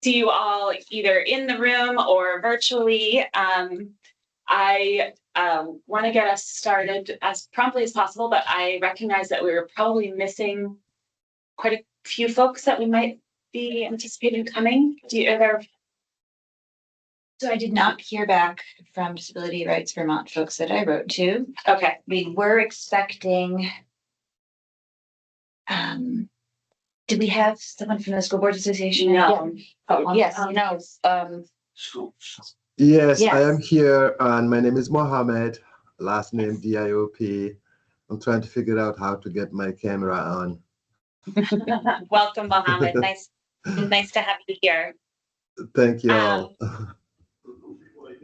see you all either in the room or virtually. I want to get us started as promptly as possible, but I recognize that we were probably missing quite a few folks that we might be anticipating coming. So I did not hear back from Disability Rights Vermont folks that I wrote to. Okay. We were expecting, did we have someone from the School Boards Association? No. Oh, yes, no. Yes, Yes. I am here, and my name is Mohammed, last name DIOP. I'm trying to figure out how to get my camera on. Welcome, Mohammed. Nice to have you here. Thank you all.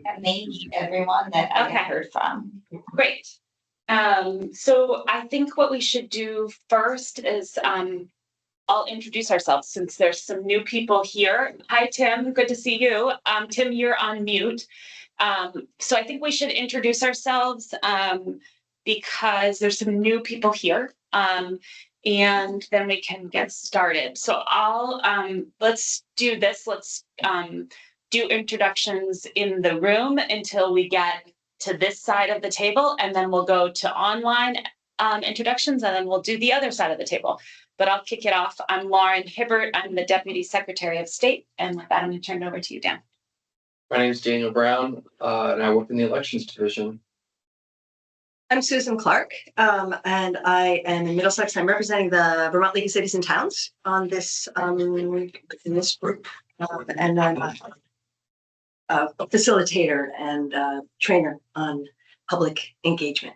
That may be everyone that I have heard from. Great. So I think what we should do first is I'll introduce ourselves since there's some new people here. Hi, Tim. Good to see you. Tim, you're on mute. So I think we should introduce ourselves because there's some new people here. And then we can get started. So let's do this. Let's do introductions in the room until we get to this side of the table, and then we'll go to online introductions, and then we'll do the other side of the table. But I'll kick it off. I'm Lauren Hibbert. I'm the Deputy Secretary of State. And with that, I'm going to turn it over to you, Dan. My name is Daniel Brown, and I work in the Elections Division. I'm Susan Clark, and I am in Middlesex. I'm representing the Vermont League of Cities and Towns on this in this group, and I'm a facilitator and trainer on public engagement.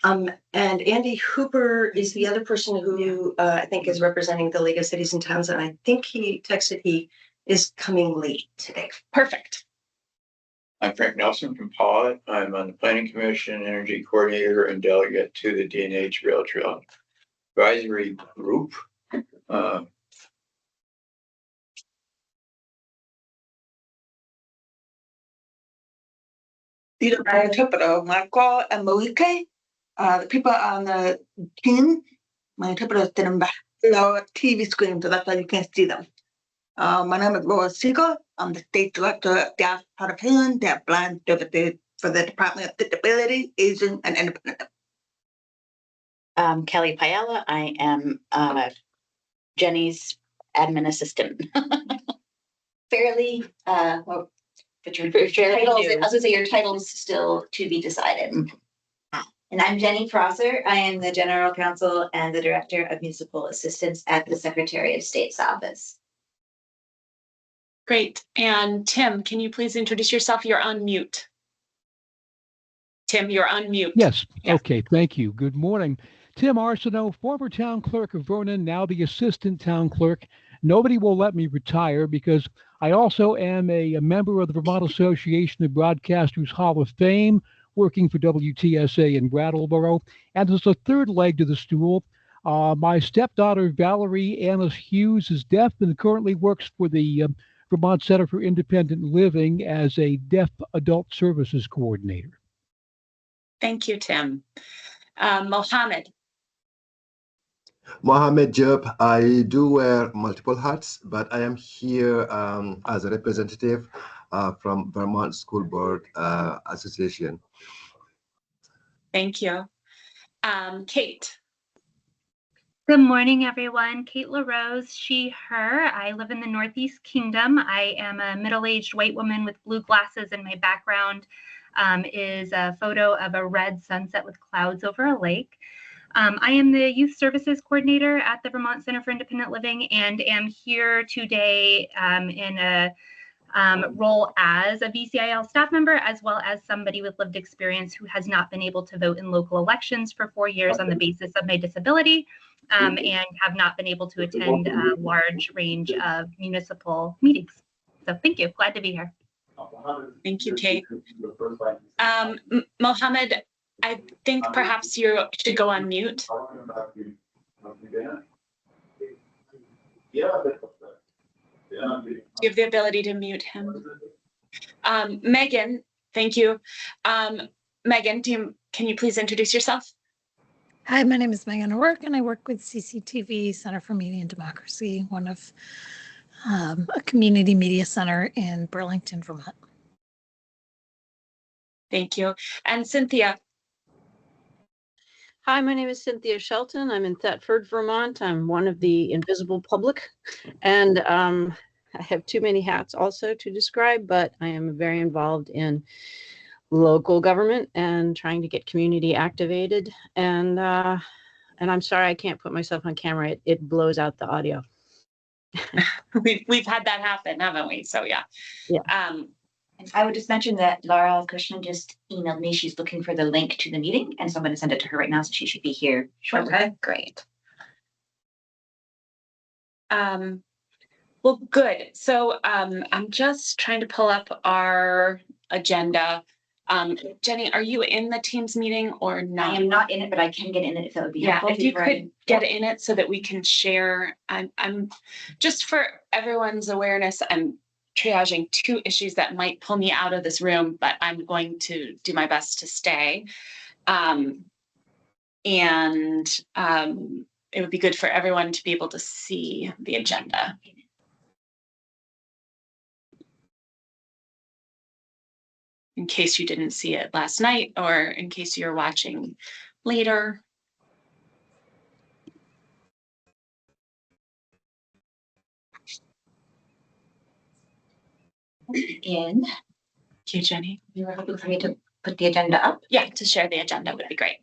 And Andy Hooper is the other person who I think is representing the League of Cities and Towns, and I think he texted he is coming late today. Perfect. I'm Frank Nelson from Pollitt. I'm on the Planning Commission, Energy Coordinator, and Delegate to the D&H Rail Trail Advisory Group. I interpreter Marco and Malike. The people on the team, my interpreters didn't back the TV screen, so that's why you can't see them. My name is Laura Siegel. I'm the State Director of Staff Participation, Deaf Blind Services for the Department of Disability, Aging, and Independent. Kelly Payala. I am Jenny's admin assistant. Fairly, well, but your titles, I was gonna say your title's still to be decided. And I'm Jenny Prosser. I am the General Counsel and the Director of Municipal Assistance at the Secretary of State's office. Great. And Tim, can you please introduce yourself? You're on mute. Tim, you're on mute. Yes. Yeah. Okay. Thank you. Good morning. Tim Arsenault, former town clerk of Vernon, now the assistant town clerk. Nobody will let me retire because I also am a member of the Vermont Association of Broadcasters Hall of Fame, working for WTSA in Brattleboro. And there's a third leg to the stool. My stepdaughter, Valerie Annis Hughes, is deaf and currently works for the Vermont Center for Independent Living as a Deaf Adult Services Coordinator. Thank you, Tim. Mohammed. Mohammed Job. I do wear multiple hats, but I am here as a representative from Vermont School Board Association. Thank you. Kate. Good morning, everyone. Kate LaRose, she, her. I live in the Northeast Kingdom. I am a middle-aged white woman with blue glasses, and my background is a photo of a red sunset with clouds over a lake. I am the Youth Services Coordinator at the Vermont Center for Independent Living and am here today in a role as a VCIL staff member, as well as somebody with lived experience who has not been able to vote in local elections for 4 years on the basis of my disability and have not been able to attend a large range of municipal meetings. So thank you. Glad to be here. Thank you, Kate. Mohammed, I think perhaps you should go on mute. Do you have the ability to mute him? Megan, thank you. Megan, can you please introduce yourself? Hi, my name is Megan O'Rourke, and I work with CCTV, Center for Media and Democracy, one of a community media center in Burlington, Vermont. Thank you. And Cynthia. Hi, my name is Cynthia Shelton. I'm in Thetford, Vermont. I'm one of the invisible public, and I have too many hats also to describe, but I am very involved in local government and trying to get community activated. And I'm sorry I can't put myself on camera. It blows out the audio. We've had that happen, haven't we? So yeah. Yeah. And I would just mention that Laura Cushman just emailed me. She's looking for the link to the meeting, and so I'm going to send it to her right now. So she should be here shortly. Okay, great. Well, good. So I'm just trying to pull up our agenda. Jenny, are you in the Teams meeting or not? I am not in it, but I can get in it if that would be helpful. If you could get in it so that we can share. I'm just for everyone's awareness, I'm triaging 2 issues that might pull me out of this room, but I'm going to do my best to stay. It would be good for everyone to be able to see the agenda. In case you didn't see it last night, or in case you're watching later. In. Thank you, Jenny. You were hoping for me to put the agenda up? Yeah, to share the agenda would be great.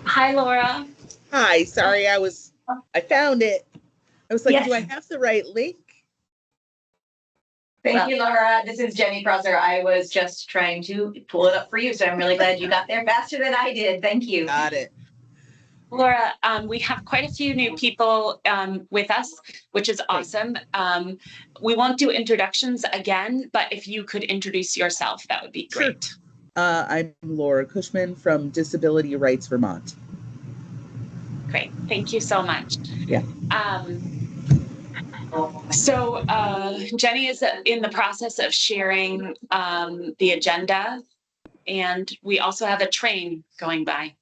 Hi, Laura. Hi, sorry, I found it. I was like, Yes. do I have the right link? Thank you, Laura. This is Jenny Prosser. I was just trying to pull it up for you, so I'm really glad you got there faster than I did. Thank you. Got it. Laura, we have quite a few new people with us, which is awesome. We won't do introductions again, but if you could introduce yourself, that would be great. Sure. I'm Laura Cushman from Disability Rights Vermont. Great. Thank you so much. Yeah. So Jenny is in the process of sharing the agenda, and we also have a train going by.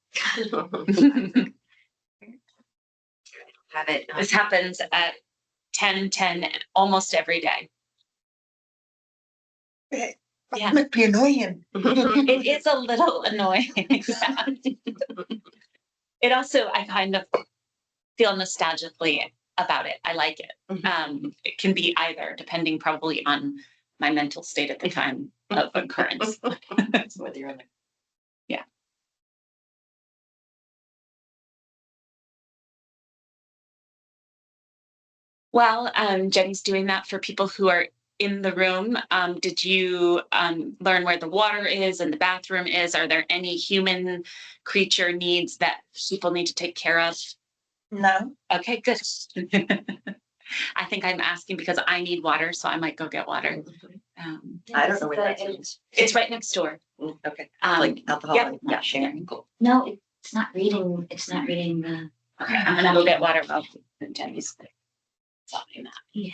Have it. This happens at 10:10 almost every day. That might be annoying. It is a little annoying. Yeah. It also, I kind of feel nostalgically about it. I like it. It can be either, depending probably on my mental state at the time of occurrence. Whether you're in the, yeah. Well, Jenny's doing that for people who are in the room. Did you learn where the water is and the bathroom is? Are there any human creature needs that people need to take care of? No. Okay, good. I think I'm asking because I need water, so I might go get water. I don't know where that is. It's right next door. Okay. Like alcohol, Yep. not sharing. Cool. No, it's not reading. It's not reading the. Okay, I'm gonna go get water while Jenny's solving that. Yeah.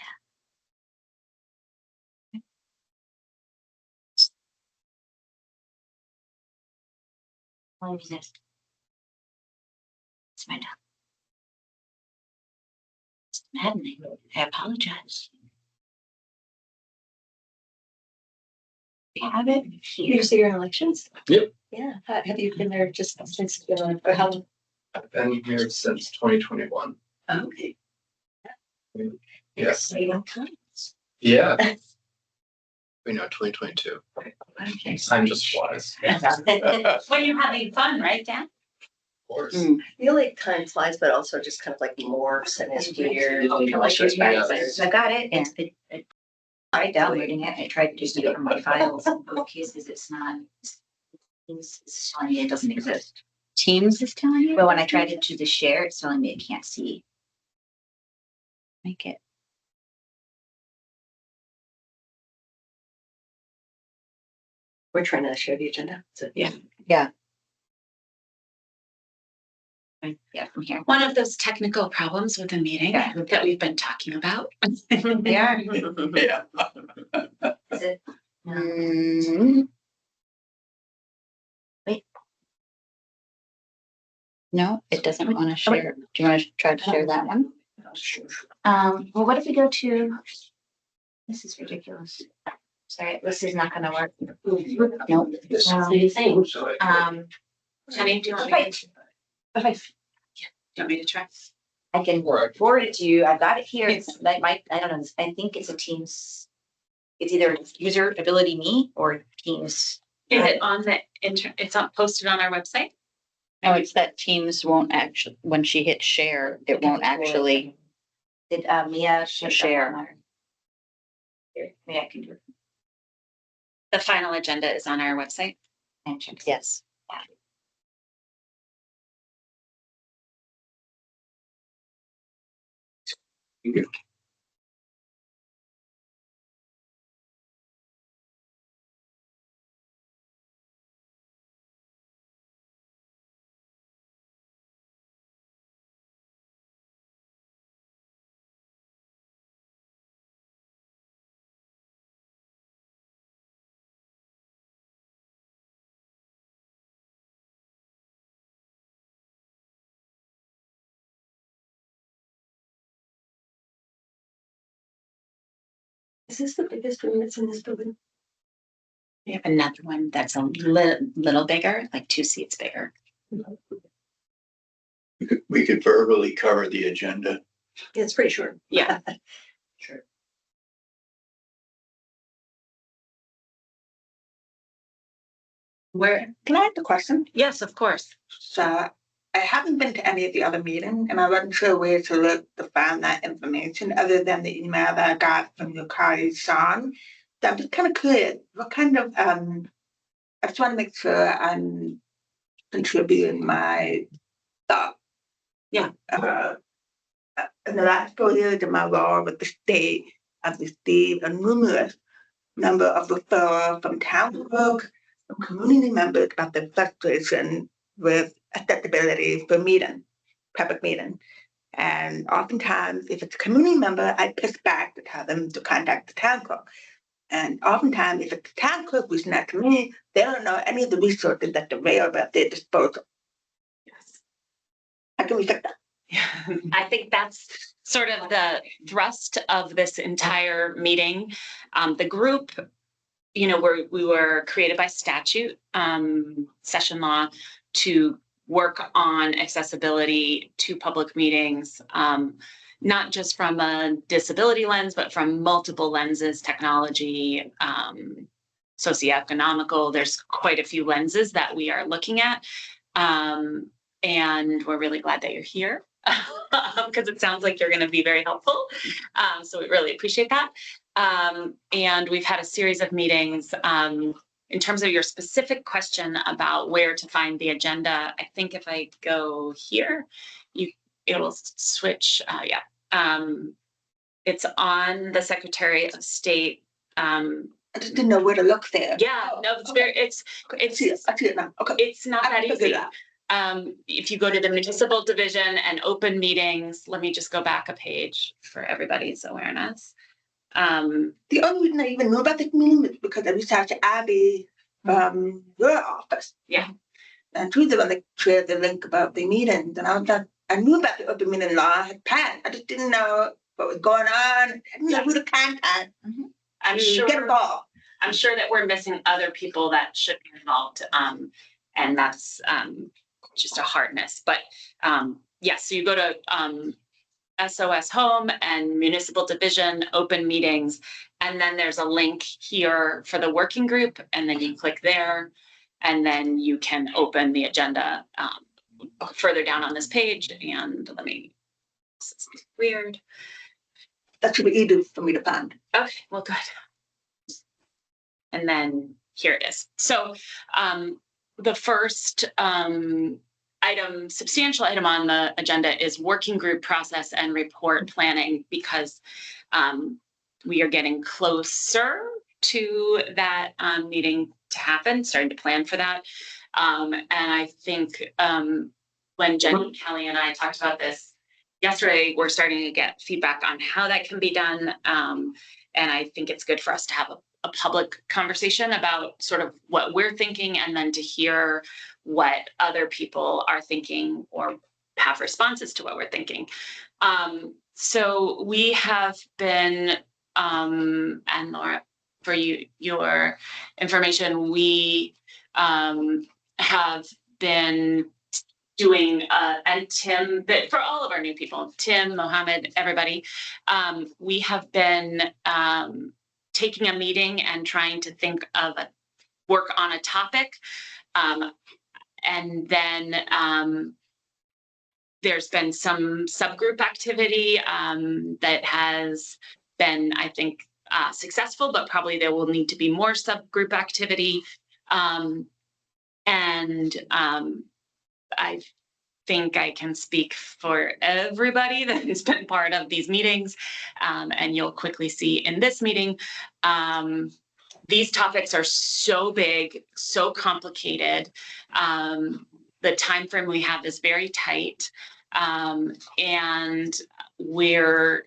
One minute. It's my dog. It's maddening. I apologize. We have it here. You see your elections? Yep. Yeah. Have you been there just since, or how long? I've been here since 2021. Okay. Yes. Exciting times. Yeah. We know 2022. Okay. Time just flies. When you're having fun, right, Dan? Of course. I feel like time flies, but also just kind of like morphs and is weird. I got it, and it tried downloading it. I tried to do it from my files. In both cases, it's not. It's telling me it doesn't exist. Teams is telling you? But when I tried it to the share, it's telling me it can't see. Make it. We're trying to share the agenda. So Yeah. Yeah. Yeah, from here. One of those technical problems with the meeting that we've been talking about. Yeah. Yeah. Is it? Wait. No, it doesn't want to share. Do you want to try to share that one? Well, what if we go to, this is ridiculous. Sorry, this is not gonna work. Nope. Jenny, do you want me to? Okay. Do you want me to try? I can forward it to you. I've got it here. It's like I don't know. I think it's a Teams. It's either user ability me or Teams. Is it on the it's posted on our website? No, it's that Teams won't actually, when she hits share, it won't actually. Did Mia share? Here, maybe I can do it. The final agenda is on our website. Yes. Is this the biggest room that's in this building? We have another one that's a little bigger, like 2 seats bigger. We could verbally cover the agenda. Yeah, it's pretty short. Yeah. Sure. Where? Can I ask a question? Yes, of course. So I haven't been to any of the other meetings and I wasn't sure where to look to find that information other than the email that I got from your colleague Sean. So I'm just kind of curious, what kind of I just want to make sure I'm contributing my thought. Yeah. In the last 4 years of my role with the state, I've received a numerous number of referrals from town folk, from community members about the frustration with accessibility for meeting, public meeting. And oftentimes, if it's a community member, I push back to tell them to contact the town clerk. And oftentimes, if it's the town clerk reaching out to me, they don't know any of the resources that are available at their disposal. Yes. How can we fix that? I think that's sort of the thrust of this entire meeting. The group, we were created by statute, session law, to work on accessibility to public meetings, not just from a disability lens, but from multiple lenses, technology, socioeconomical. There's quite a few lenses that we are looking at. And we're really glad that you're here because it sounds like you're going to be very helpful. So we really appreciate that. And we've had a series of meetings. In terms of your specific question about where to find the agenda, I think if I go here, it'll switch. It's on the Secretary of State. I just didn't know where to look there. Yeah, no, it's very, I see it now. Okay. It's not that easy. That. If you go to the municipal division and open meetings, let me just go back a page for everybody's awareness. The only reason I even know about this meeting is because I reached out to Abby from your office. Yeah. And she's the one that shared the link about the meetings. And I was like, I knew about the open meeting law had passed. I just didn't know what was going on. I didn't know who to contact. I'm sure that we're missing other people that should be involved. And that's just a hardness. But yes, so you go to SOS Home and Municipal Division, open meetings, and then there's a link here for the working group, and then you click there, and then you can open the agenda further down on this page. And this is weird. That should be easy for me to find. Okay, well, good. And then here it is. So the first substantial item on the agenda is working group process and report planning, because we are getting closer to that needing to happen, starting to plan for that. And I think when Jenny, Kelly, and I talked about this yesterday, we're starting to get feedback on how that can be done. And I think it's good for us to have a public conversation about sort of what we're thinking, and then to hear what other people are thinking or have responses to what we're thinking. So we have been, and Laura, for your information, we have been doing, and Tim, but for all of our new people, Tim, Mohammed, everybody, we have been taking a meeting and trying to think of work on a topic. And then there's been some subgroup activity that has been, I think, successful, but probably there will need to be more subgroup activity. I think I can speak for everybody that has been part of these meetings, and you'll quickly see in this meeting, these topics are so big, so complicated. The time frame we have is very tight, and where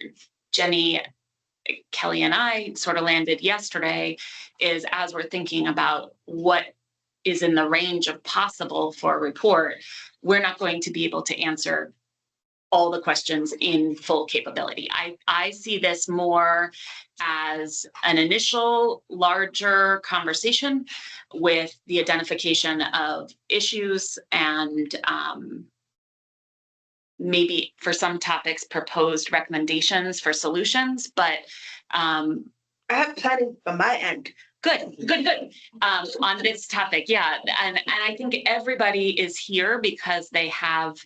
Jenny, Kelly, and I sort of landed yesterday is, as we're thinking about what is in the range of possible for a report, we're not going to be able to answer all the questions in full capability. I see this more as an initial larger conversation with the identification of issues and maybe for some topics proposed recommendations for solutions, but I have planning from my end. Good. On this topic, yeah, and I think everybody is here because they have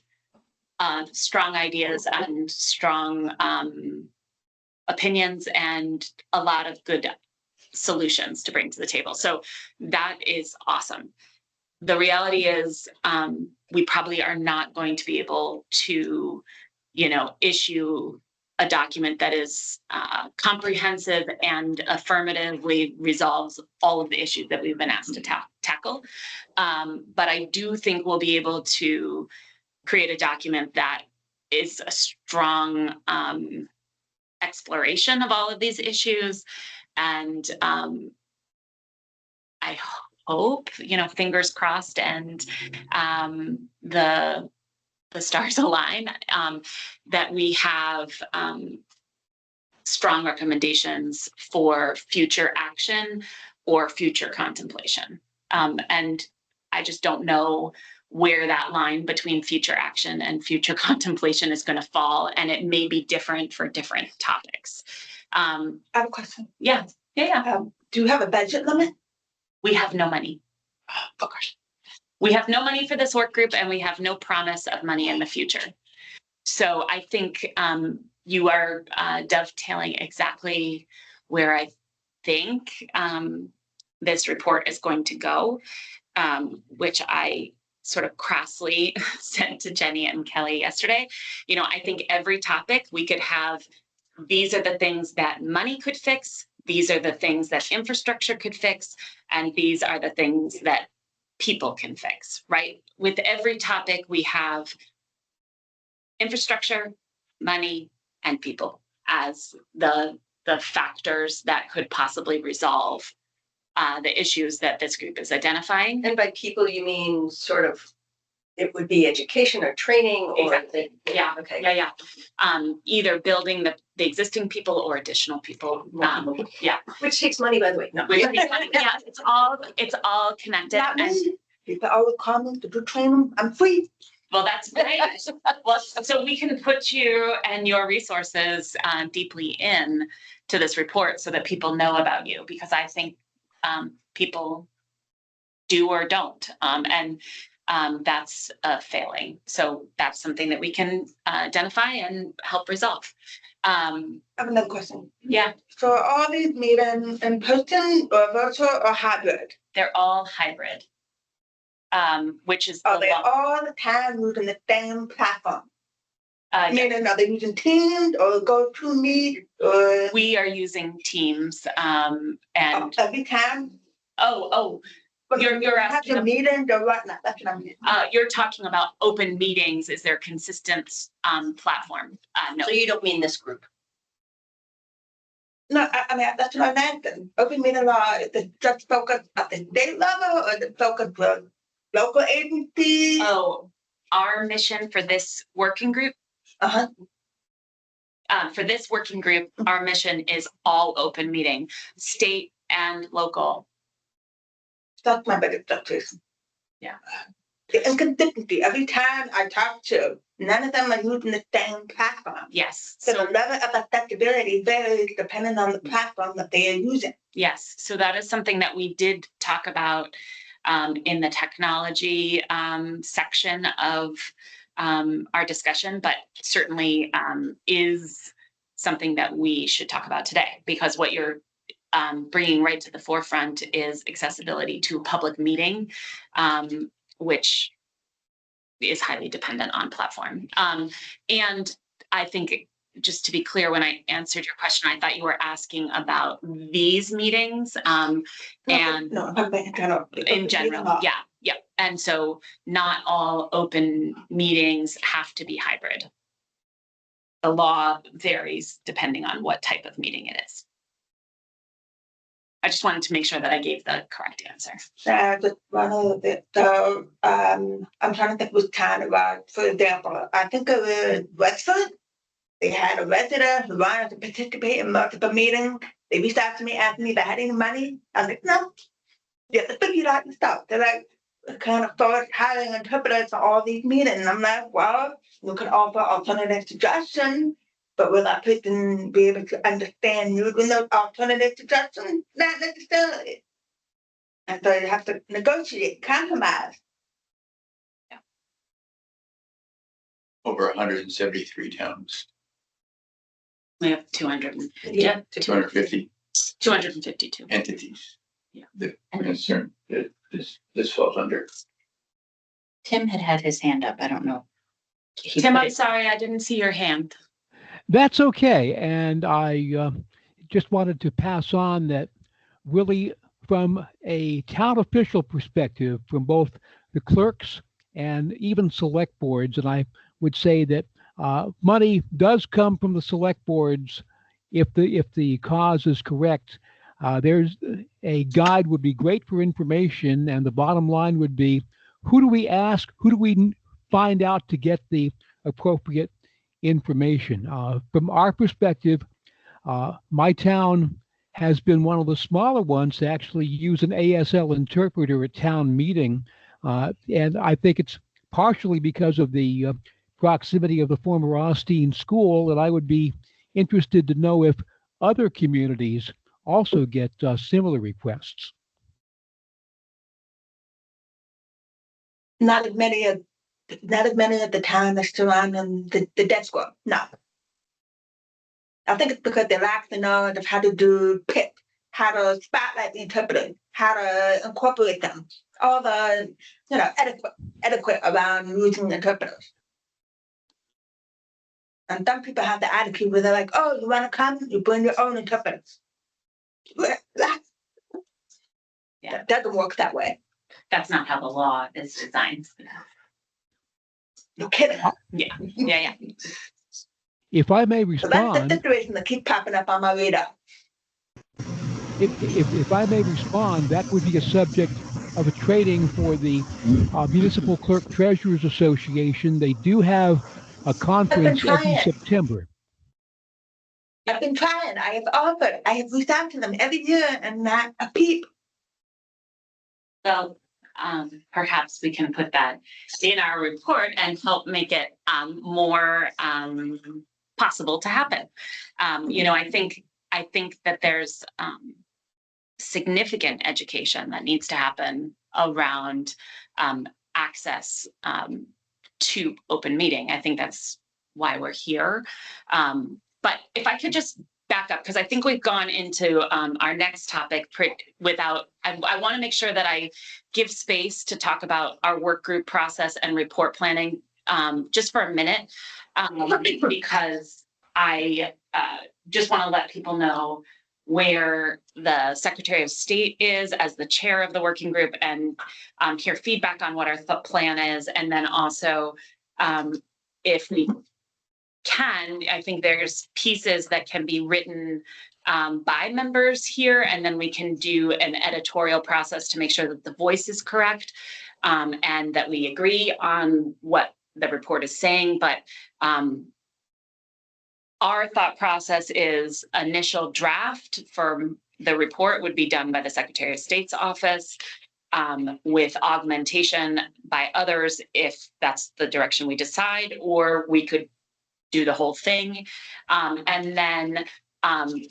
strong ideas and strong opinions and a lot of good solutions to bring to the table. So that is awesome. The reality is we probably are not going to be able to, issue a document that is comprehensive and affirmatively resolves all of the issues that we've been asked to tackle. But I do think we'll be able to create a document that is a strong exploration of all of these issues. And I hope, fingers crossed, and the stars align, that we have strong recommendations for future action or future contemplation. And I just don't know where that line between future action and future contemplation is going to fall, and it may be different for different topics. I have a question. Yeah. Do you have a budget limit? We have no money. Of course. We have no money for this work group, and we have no promise of money in the future. So I think you are dovetailing exactly where I think this report is going to go, which I sort of crassly said to Jenny and Kelly yesterday. I think every topic we could have, these are the things that money could fix, these are the things that infrastructure could fix, and these are the things that people can fix, right? With every topic we have infrastructure, money, and people as the factors that could possibly resolve the issues that this group is identifying. And by people, you mean sort of, it would be education or training or exactly. Yeah. Okay. Yeah. Either building the existing people or additional people. Yeah. Which takes money, by the way. No. Yeah. It's all connected. Not me. People always call me to do training. I'm free. Well, that's great. Well, so we can put you and your resources deeply in to this report so that people know about you, because I think people do or don't, and that's failing. So that's something that we can identify and help resolve. I have another question. Yeah. So are all these meetings in person or virtual or hybrid? They're all hybrid. Which is are they all the time using the same platform? Meaning, Yes. are they using Teams or GoToMeet? We are using Teams, and every time. Oh, But You're have asking the meetings or whatnot, that's what I'm getting. You're talking about open meetings. Is there a consistent platform? No. So you don't mean this group? No, I mean, that's what I'm asking. Open meeting law, is it just focused at the state level or is it focused on local agencies? Oh, our mission for this working group, Uh-huh. for this working group, our mission is all open meeting, state and local. That's my biggest frustration. Yeah. The inconsistency, every time I talk to, none of them are using the same platform. Yes. So the level of accessibility varies depending on the platform that they are using. Yes. So that is something that we did talk about in the technology section of our discussion, but certainly is something that we should talk about today, because what you're bringing right to the forefront is accessibility to a public meeting, which is highly dependent on platform. And I think, just to be clear, when I answered your question, I thought you were asking about these meetings and No, I'm in general. in general. Yeah. Yeah. And so not all open meetings have to be hybrid. The law varies depending on what type of meeting it is. I just wanted to make sure that I gave the correct answer. Just one of the, I'm trying to think which town it was. For example, I think it was Westford. They had a resident who wanted to participate in multiple meetings. They reached out to me, asked me if I had any money. I was like, no. You have to figure it out yourself. They're like, we can't afford hiring interpreters for all these meetings. And I'm like, well, we could offer alternative suggestions, but will that person be able to understand using those alternative suggestions? Not necessarily. And so you have to negotiate, compromise. Over 173 towns, We have 200. Yeah. 250 252. entities. Yeah. That are concerned that this falls under. Tim had his hand up. I don't know. Tim, I'm sorry, I didn't see your hand. That's okay. And I just wanted to pass on that really, from a town official perspective, from both the clerks and even select boards, and I would say that money does come from the select boards if the cause is correct. There's a guide would be great for information, and the bottom line would be, who do we ask? Who do we find out to get the appropriate information? From our perspective, my town has been one of the smaller ones to actually use an ASL interpreter at town meeting, and I think it's partially because of the proximity of the former Austin school, and I would be interested to know if other communities also get similar requests. Not as many of the towns that surround the debt score. No. I think it's because they lack the knowledge of how to do PIP, how to spotlight the interpreters, how to incorporate them, all the etiquette around using interpreters. And some people have the attitude where they're like, oh, you want to come? You bring your own interpreters. Yeah. That doesn't work that way. That's not how the law is designed. No kidding. Yeah. Yeah. Yeah. If I may So that's the respond, situation that keeps popping up on my radar. if I may respond, that would be a subject of a training for the Municipal Clerk Treasurers Association. They do have a conference every September. I've been trying. I have offered. I have reached out to them every year and not a peep. So perhaps we can put that in our report and help make it more possible to happen. I think that there's significant education that needs to happen around access to open meeting. I think that's why we're here. But if I could just back up, because I think we've gone into our next topic without, I want to make sure that I give space to talk about our work group process and report planning just for a minute, because I just want to let people know where the Secretary of State is as the chair of the working group and hear feedback on what our plan is. And then also, if we can, I think there's pieces that can be written by members here, and then we can do an editorial process to make sure that the voice is correct and that we agree on what the report is saying. But our thought process is initial draft for the report would be done by the Secretary of State's office with augmentation by others if that's the direction we decide, or we could do the whole thing. And then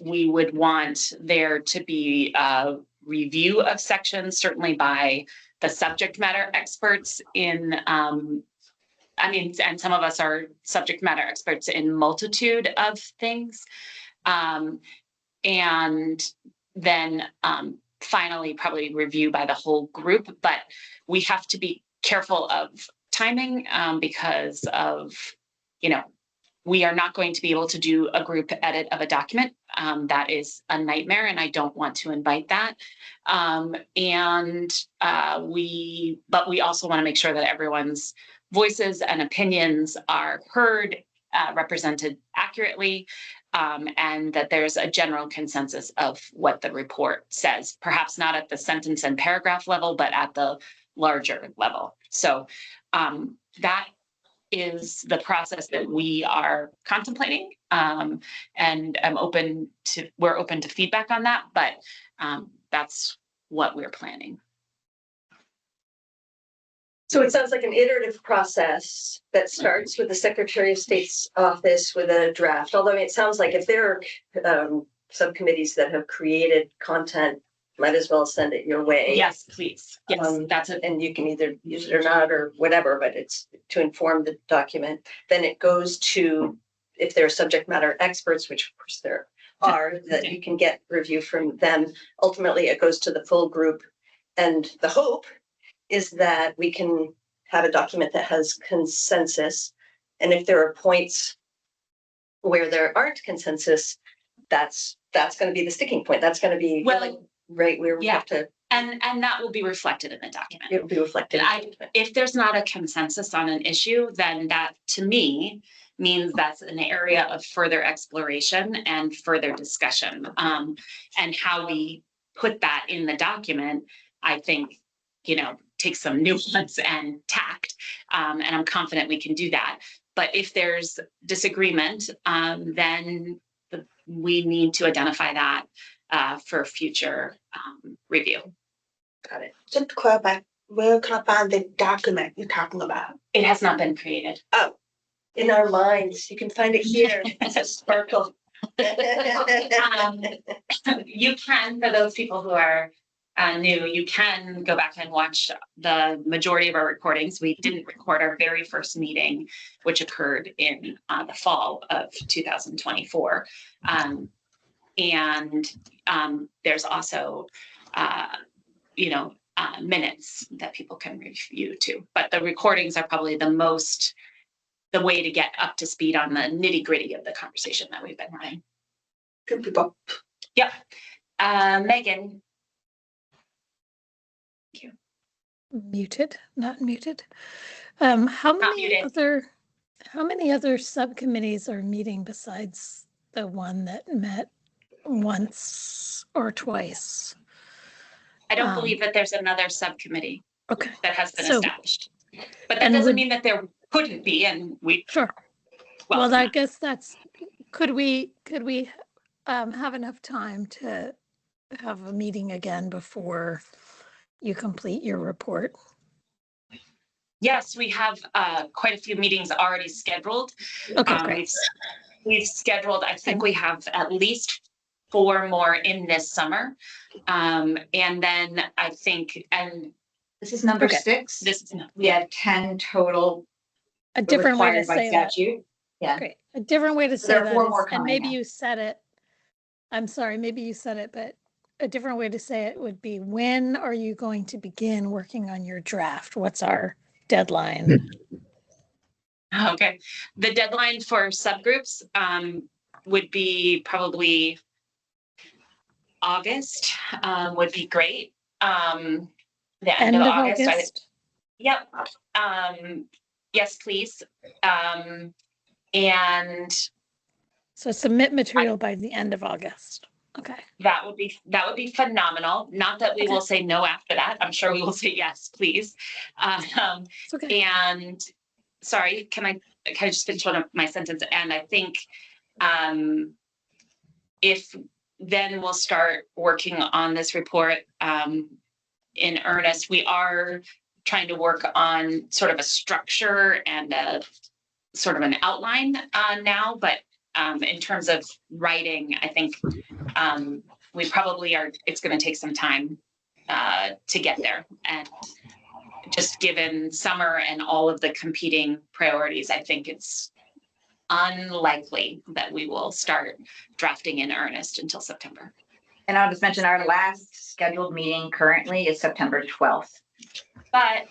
we would want there to be a review of sections, certainly by the subject matter experts in and some of us are subject matter experts in multitude of things. And then finally, probably review by the whole group, but we have to be careful of timing because of, we are not going to be able to do a group edit of a document. That is a nightmare, and I don't want to invite that. But we also want to make sure that everyone's voices and opinions are heard, represented accurately, and that there's a general consensus of what the report says, perhaps not at the sentence and paragraph level, but at the larger level. So that is the process that we are contemplating, and we're open to feedback on that, but that's what we're planning. So it sounds like an iterative process that starts with the Secretary of State's office with a draft. Although it sounds like if there are subcommittees that have created content, might as well send it your way. Yes, please. Yes, that's it. And you can either use it or not or whatever, but it's to inform the document. Then it goes to, if there are subject matter experts, which of course there are, that you can get review from them. Ultimately, it goes to the full group. And the hope is that we can have a document that has consensus. And if there are points where there aren't consensus, that's going to be the sticking point. That's going to be right where we have to. And that will be reflected in the document. It will be reflected. If there's not a consensus on an issue, then that to me means that's an area of further exploration and further discussion. And how we put that in the document, I think, take some nuance and tact, and I'm confident we can do that. But if there's disagreement, then we need to identify that for future review. Got it. Just to clarify, where can I find the document you're talking about? It has not been created. Oh, in our minds, you can find it here. It's a sparkle. You can, for those people who are new, you can go back and watch the majority of our recordings. We didn't record our very first meeting, which occurred in the fall of 2024. There's also, minutes that people can review too. But the recordings are probably the way to get up to speed on the nitty gritty of the conversation that we've been having. Good people. Yep. Megan. Thank you. Muted, not muted. How many other subcommittees are meeting besides the one that met once or twice? I don't believe that there's another subcommittee that has been established. But that doesn't mean that there couldn't be, and we sure. Well, I guess could we have enough time to have a meeting again before you complete your report? Yes, we have quite a few meetings already scheduled. Okay, great. We've scheduled, I think we have at least 4 more in this summer. And then I think, and this is number 6. We have 10 total. A different way to say that. Yeah. Great. A different way to say there are that 4 more is, and maybe now. you said it. I'm sorry, maybe you said it, but a different way to say it would be, when are you going to begin working on your draft? What's our deadline? Okay. The deadline for subgroups would be probably August would be great. The end of August. Yep. Yes, please. And So submit material by the end of August. Okay. that would be phenomenal. Not that we will say no after that. I'm sure we will say yes, please. It's okay. And sorry, can I just finish one of my sentence? And I think if then we'll start working on this report in earnest. We are trying to work on sort of a structure and a sort of an outline now, but in terms of writing, I think we probably are, it's going to take some time to get there. And just given summer and all of the competing priorities, I think it's unlikely that we will start drafting in earnest until September. And I'll just mention our last scheduled meeting currently is September 12th. But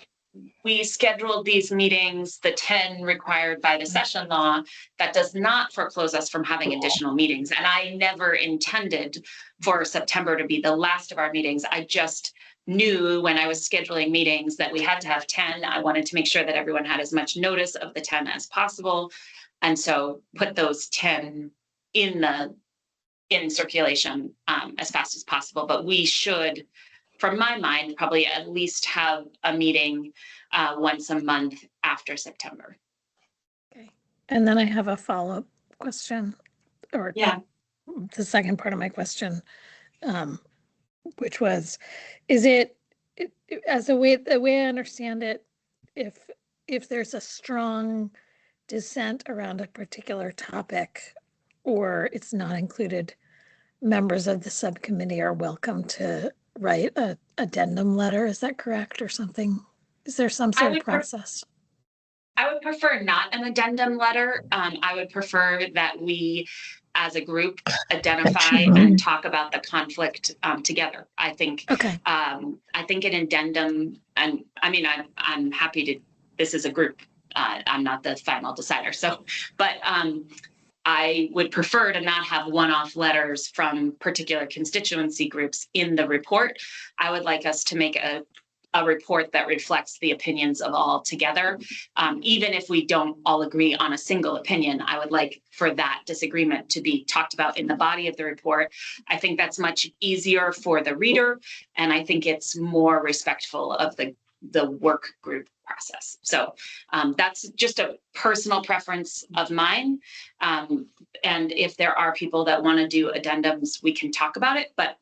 we scheduled these meetings, the 10 required by the session law. That does not foreclose us from having additional meetings. And I never intended for September to be the last of our meetings. I just knew when I was scheduling meetings that we had to have 10. I wanted to make sure that everyone had as much notice of the 10 as possible. And so put those 10 in circulation as fast as possible. But we should, from my mind, probably at least have a meeting once a month after September. Okay. And then I have a follow-up question, or the second part of my question, which was, is it as the way I understand it, if there's a strong dissent around a particular topic or it's not included, members of the subcommittee are welcome to write a addendum letter. Is that correct, or something? Is there some sort of process? I would prefer not an addendum letter. I would prefer that we, as a group, identify and talk about the conflict together. I think. Okay. I think an addendum, and I mean, I'm happy to. This is a group. I'm not the final decider. So, but I would prefer to not have one-off letters from particular constituency groups in the report. I would like us to make a report that reflects the opinions of all together. Even if we don't all agree on a single opinion, I would like for that disagreement to be talked about in the body of the report. I think that's much easier for the reader, and I think it's more respectful of the work group process. So that's just a personal preference of mine. And if there are people that want to do addendums, we can talk about it, but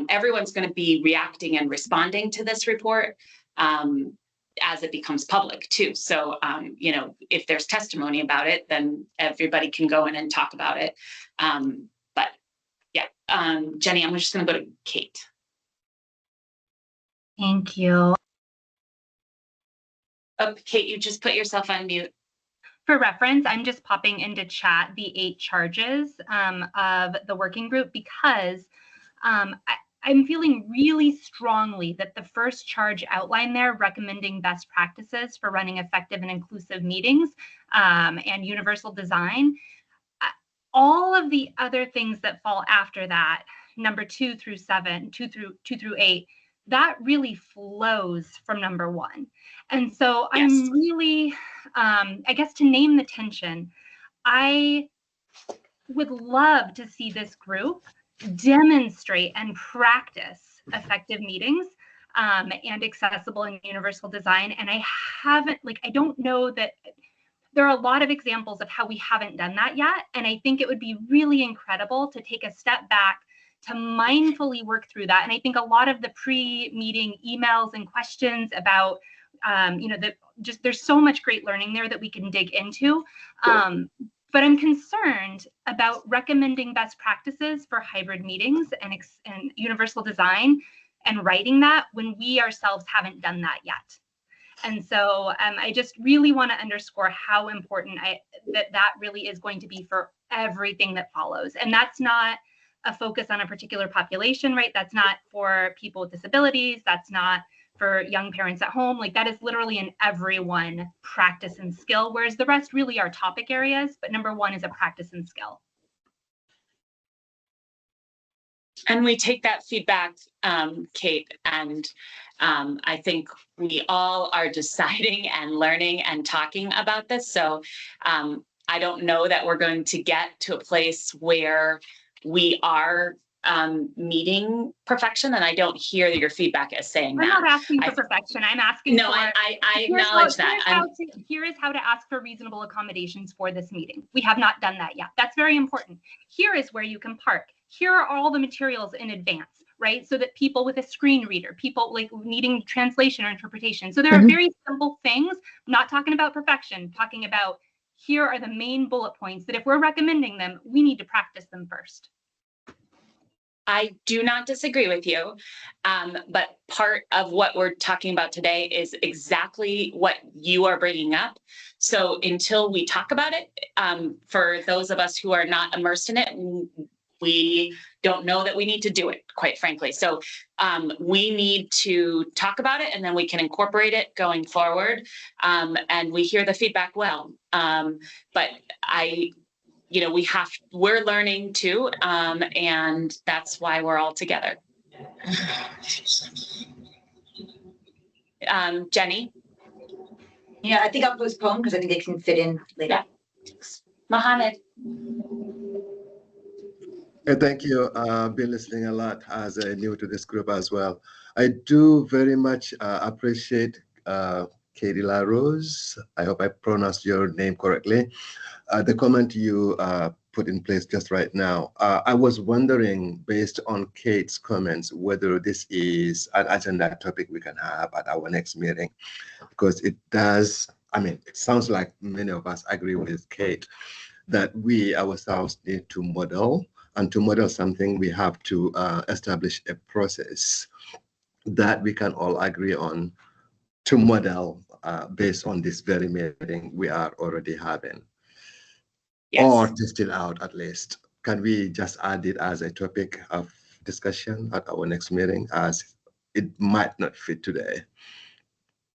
everyone's going to be reacting and responding to this report as it becomes public too. So, you know, if there's testimony about it, then everybody can go in and talk about it. But yeah, Jenny, I'm just going to go to Kate. Thank you. Oh, Kate, you just put yourself on mute. For reference, I'm just popping into chat the 8 charges of the working group because I'm feeling really strongly that the first charge outlined there, recommending best practices for running effective and inclusive meetings and universal design, all of the other things that fall after that, number 2 through 7, 2 through 8, that really flows from number 1. And so yes. I'm really, I guess to name the tension, I would love to see this group demonstrate and practice effective meetings and accessible and universal design. And I haven't, I don't know that there are a lot of examples of how we haven't done that yet. And I think it would be really incredible to take a step back to mindfully work through that. And I think a lot of the pre-meeting emails and questions about, there's so much great learning there that we can dig into. But I'm concerned about recommending best practices for hybrid meetings and universal design and writing that when we ourselves haven't done that yet. And so I just really want to underscore how important that really is going to be for everything that follows. And that's not a focus on a particular population, right? That's not for people with disabilities. That's not for young parents at home. That is literally an everyone practice and skill, whereas the rest really are topic areas, but number 1 is a practice and skill. And we take that feedback, Kate, and I think we all are deciding and learning and talking about this. So I don't know that we're going to get to a place where we are meeting perfection, and I don't hear your feedback as saying I'm that. not asking for perfection. I'm asking No, for. I Here's acknowledge that. Here is how to ask for reasonable accommodations for this meeting. We have not done that yet. That's very important. Here is where you can park. Here are all the materials in advance, right? So that people with a screen reader, people like needing translation or interpretation. So there are very simple things. I'm not talking about perfection, talking about here are the main bullet points that if we're recommending them, we need to practice them first. I do not disagree with you, but part of what we're talking about today is exactly what you are bringing up. So until we talk about it, for those of us who are not immersed in it, we don't know that we need to do it, quite frankly. So we need to talk about it, and then we can incorporate it going forward. And we hear the feedback well, but we're learning too, and that's why we're all together. Jenny? Yeah, I think I'll postpone because I think it can fit in later. Yeah. Mohammed? Thank you. I've been listening a lot as new to this group as well. I do very much appreciate Katie LaRose. I hope I pronounced your name correctly. The comment you put in place just right now. I was wondering, based on Kate's comments, whether this is an agenda topic we can have at our next meeting, because it does, it sounds like many of us agree with Kate that we ourselves need to model, and to model something, we have to establish a process that we can all agree on to model based on this very meeting we are already having. Yes. Or test it out at least. Can we just add it as a topic of discussion at our next meeting, as it might not fit today?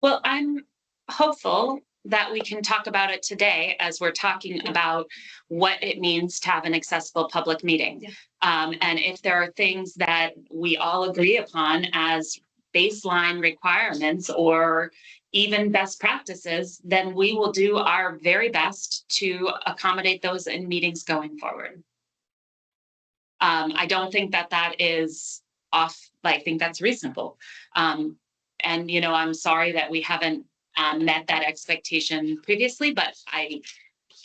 Well, I'm hopeful that we can talk about it today as we're talking about what it means to have an accessible public meeting. Yeah. And if there are things that we all agree upon as baseline requirements or even best practices, then we will do our very best to accommodate those in meetings going forward. I don't think that is off. I think that's reasonable. And, I'm sorry that we haven't met that expectation previously, but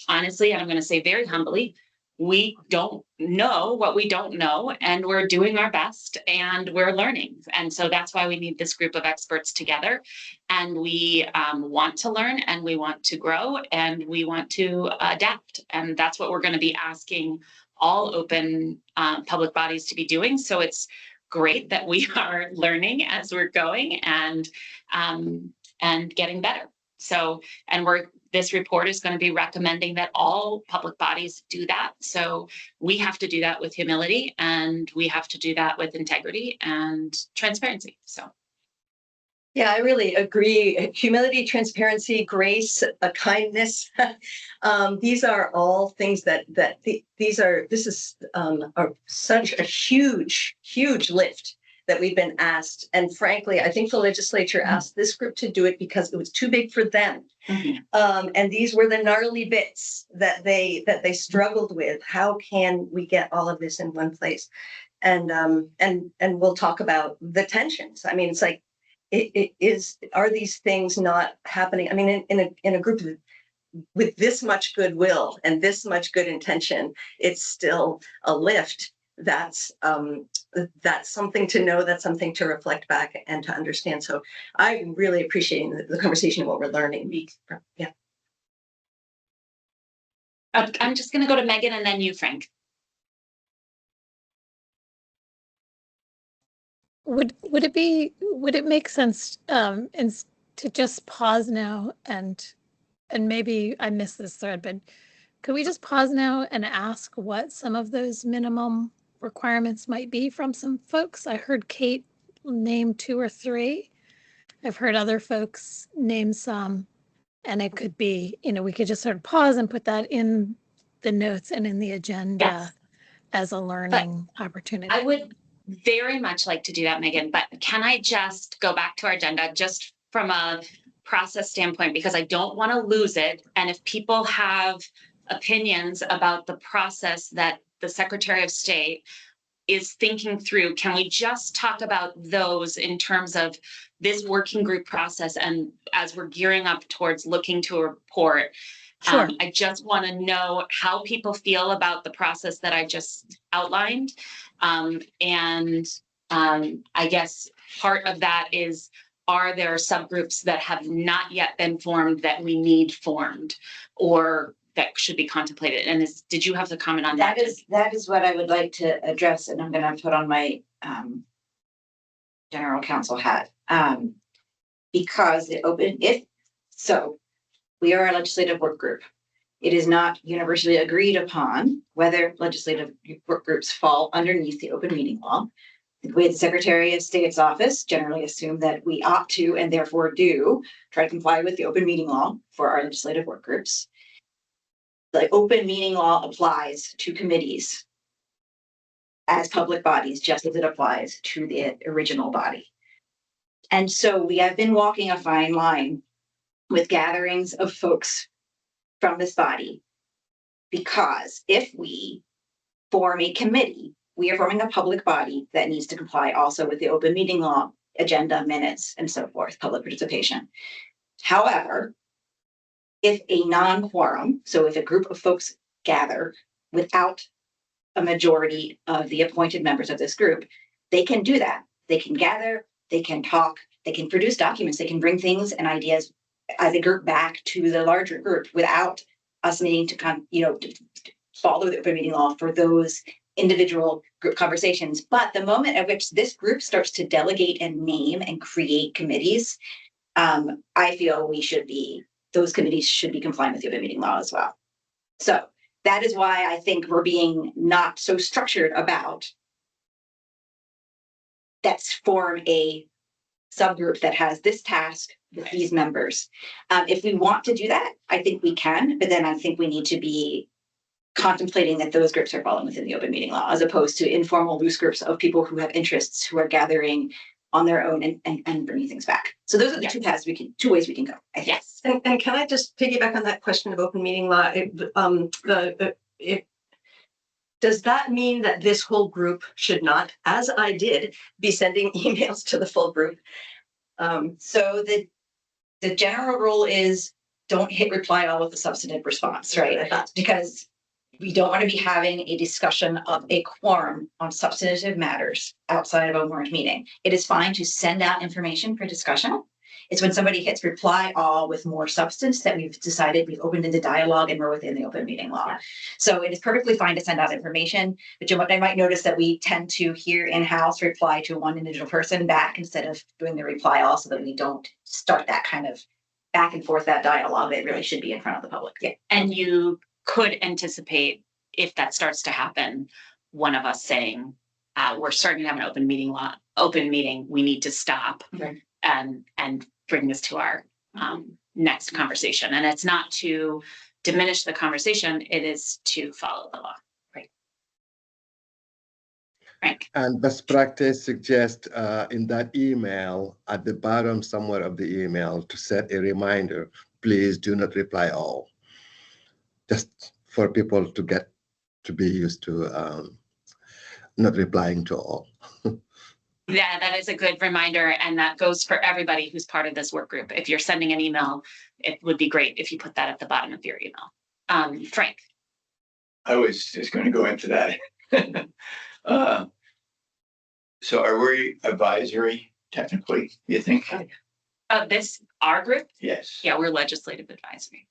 honestly, I'm going to say very humbly, we don't know what we don't know, and we're doing our best and we're learning. And so that's why we need this group of experts together. And we want to learn, and we want to grow, and we want to adapt. And that's what we're going to be asking all open public bodies to be doing. So it's great that we are learning as we're going and getting better. So, and this report is going to be recommending that all public bodies do that. So we have to do that with humility, and we have to do that with integrity and transparency. So. Yeah, I really agree. Humility, transparency, grace, kindness. These are all things that this is such a huge lift that we've been asked. And frankly, I think the legislature asked this group to do it because it was too big for them. Mm-hmm. And these were the gnarly bits that they struggled with. How can we get all of this in one place? And we'll talk about the tensions. I mean, it's like, are these things not happening? I mean, in a group with this much goodwill and this much good intention, it's still a lift. That's something to know, that's something to reflect back and to understand. So I'm really appreciating the conversation of what we're learning. Yeah. I'm just going to go to Megan and then you, Frank. Would it make sense to just pause now and maybe I missed this thread, but could we just pause now and ask what some of those minimum requirements might be from some folks? I heard Kate name 2 or 3. I've heard other folks name some, and it could be, we could just sort of pause and put that in the notes and in the agenda. Yes. As a learning opportunity. very much like to do that, Megan, but can I just go back to our agenda just from a process standpoint, because I don't want to lose it. And if people have opinions about the process that the Secretary of State is thinking through, can we just talk about those in terms of this working group process? And as we're gearing up towards looking to a report, Sure. I just want to know how people feel about the process that I just outlined. I guess part of that is, are there subgroups that have not yet been formed that we need formed or that should be contemplated? And did you have to comment on that? That is what I would like to address, and I'm going to put on my general counsel hat. Because we are a legislative work group. It is not universally agreed upon whether legislative work groups fall underneath the open meeting law. The way the Secretary of State's office generally assume that we ought to, and therefore do, try to comply with the open meeting law for our legislative work groups. The open meeting law applies to committees as public bodies, just as it applies to the original body. And so we have been walking a fine line with gatherings of folks from this body, because if we form a committee, we are forming a public body that needs to comply also with the open meeting law, agenda, minutes, and so forth, public participation. However, if a non-quorum, so if a group of folks gather without a majority of the appointed members of this group, they can do that. They can gather, they can talk, they can produce documents, they can bring things and ideas as a group back to the larger group without us needing to follow the open meeting law for those individual group conversations. But the moment at which this group starts to delegate and name and create committees, I feel those committees should be complying with the open meeting law as well. So that is why I think we're being not so structured about let's form a subgroup that has this task with these members. If we want to do that, I think we can, but then I think we need to be contemplating that those groups are falling within the open meeting law, as opposed to informal loose groups of people who have interests who are gathering on their own and bringing things back. So those are the two ways we can go. Yes. And can I just piggyback on that question of open meeting law? Does that mean that this whole group should not, as I did, be sending emails to the full group? So the general rule is don't hit reply all with a substantive response, right? Because we don't want to be having a discussion of a quorum on substantive matters outside of a warned meeting. It is fine to send out information for discussion. It's when somebody hits reply all with more substance that we've decided we've opened into dialogue and we're within the open meeting law. So it is perfectly fine to send out information, but I might notice that we tend to here in-house reply to one individual person back instead of doing the reply all, so that we don't start that kind of back and forth, that dialogue that really should be in front of the public. Yeah. And you could anticipate, if that starts to happen, one of us saying, we're starting to have an open meeting, we need to stop and bring this to our next conversation. And it's not to diminish the conversation, it is to follow the law. Right. Frank. And best practice suggests in that email, at the bottom somewhere of the email, to set a reminder, please do not reply all. Just for people to get to be used to not replying to all. Yeah, that is a good reminder, and that goes for everybody who's part of this work group. If you're sending an email, it would be great if you put that at the bottom of your email. Frank. I was just going to go into that. So are we advisory technically, you think? Our group? Yes. Yeah, we're legislative advisory.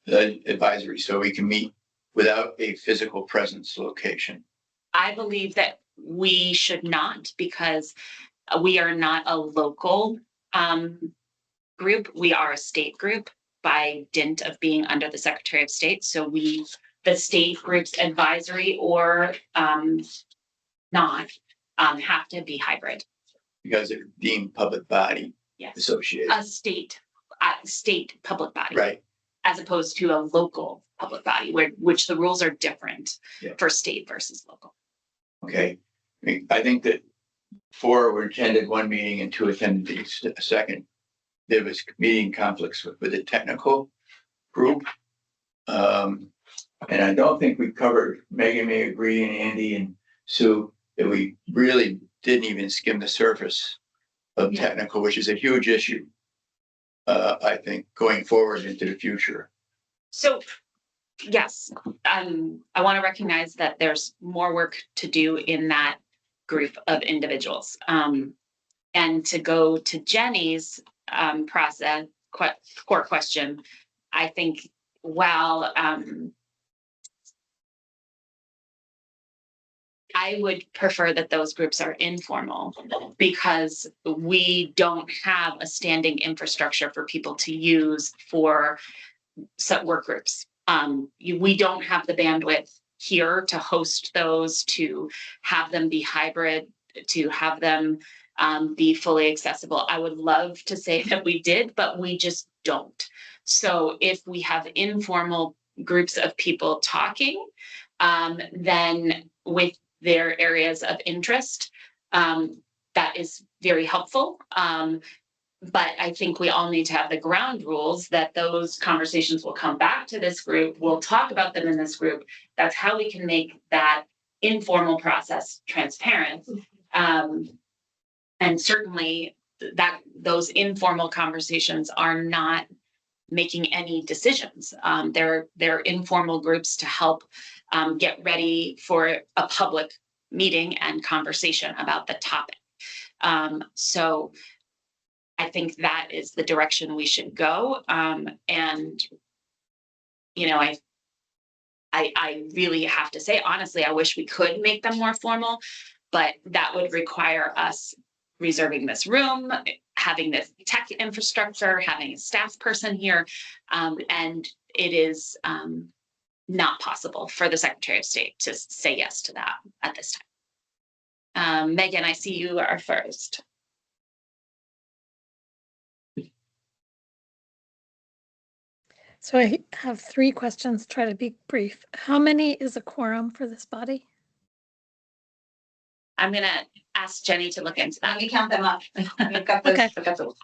Advisory, so we can meet without a physical presence location. I believe that we should not, because we are not a local group. We are a state group by dint of being under the Secretary of State. So the state group's advisory or not have to be hybrid. Because they're deemed public body. Yes. Associated. A state public body. Right. As opposed to a local public body, which the rules are different for state versus local. Okay. I think that 4 were attended one meeting and 2 attended the second. There was meeting conflicts with the technical group. And I don't think we covered, Megan may agree, and Andy and Sue, that we really didn't even skim the surface of technical, which is a huge issue. I think going forward into the future. So, yes, I want to recognize that there's more work to do in that group of individuals. And to go to Jenny's core question, I think while I would prefer that those groups are informal because we don't have a standing infrastructure for people to use for set work groups. We don't have the bandwidth here to host those, to have them be hybrid, to have them be fully accessible. I would love to say that we did, but we just don't. So if we have informal groups of people talking, then with their areas of interest, that is very helpful. But I think we all need to have the ground rules that those conversations will come back to this group. We'll talk about them in this group. That's how we can make that informal process transparent. And certainly that those informal conversations are not making any decisions. They're informal groups to help get ready for a public meeting and conversation about the topic. So I think that is the direction we should go. And, you know, I really have to say, honestly, I wish we could make them more formal, but that would require us reserving this room, having this tech infrastructure, having a staff person here. And it is not possible for the Secretary of State to say yes to that at this time. Megan, I see you are first. So I have 3 questions, try to be brief. How many is a quorum for this body? I'm gonna ask Jenny to look into that. Let me count them up. We've got those. Okay.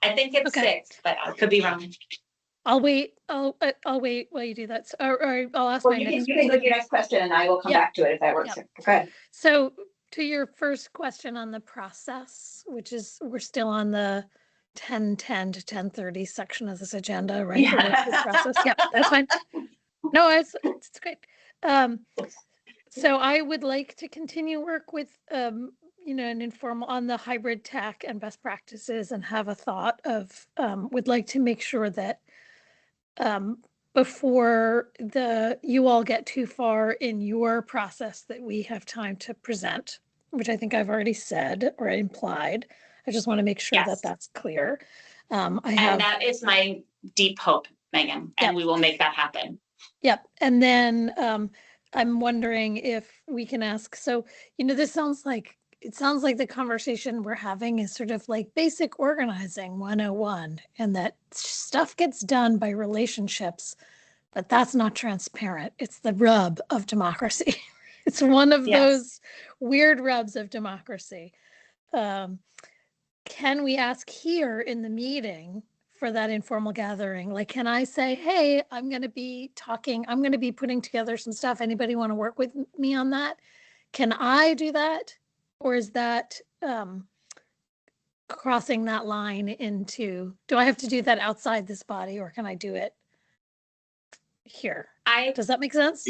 I think it's Okay. 6, but I could be wrong. I'll wait while you do that. Or I'll ask Well, my you next can look at your next question and I will come Yeah. back to it if that works. Yeah. Okay. So to your first question on the process, which is we're still on the 10:10 to 10:30 section of this agenda, right? The work group process. Yep, that's fine. No, it's great. So I would like to continue work with you know, an informal on the hybrid tech and best practices and have a thought of would like to make sure that before you all get too far in your process that we have time to present, which I think I've already said or implied. I just want to make sure that that's clear. And that is my deep hope, Megan, and we will make that happen. Yep. And then I'm wondering if we can ask, so, you know, it sounds like the conversation we're having is sort of like basic organizing 101, and that stuff gets done by relationships, but that's not transparent. It's the rub of democracy. It's one of those weird rubs of democracy. Can we ask here in the meeting for that informal gathering? Like, can I say, hey, I'm going to be putting together some stuff. Anybody want to work with me on that? Can I do that? Or is that crossing that line into, do I have to do that outside this body or can I do it here? Does that make sense?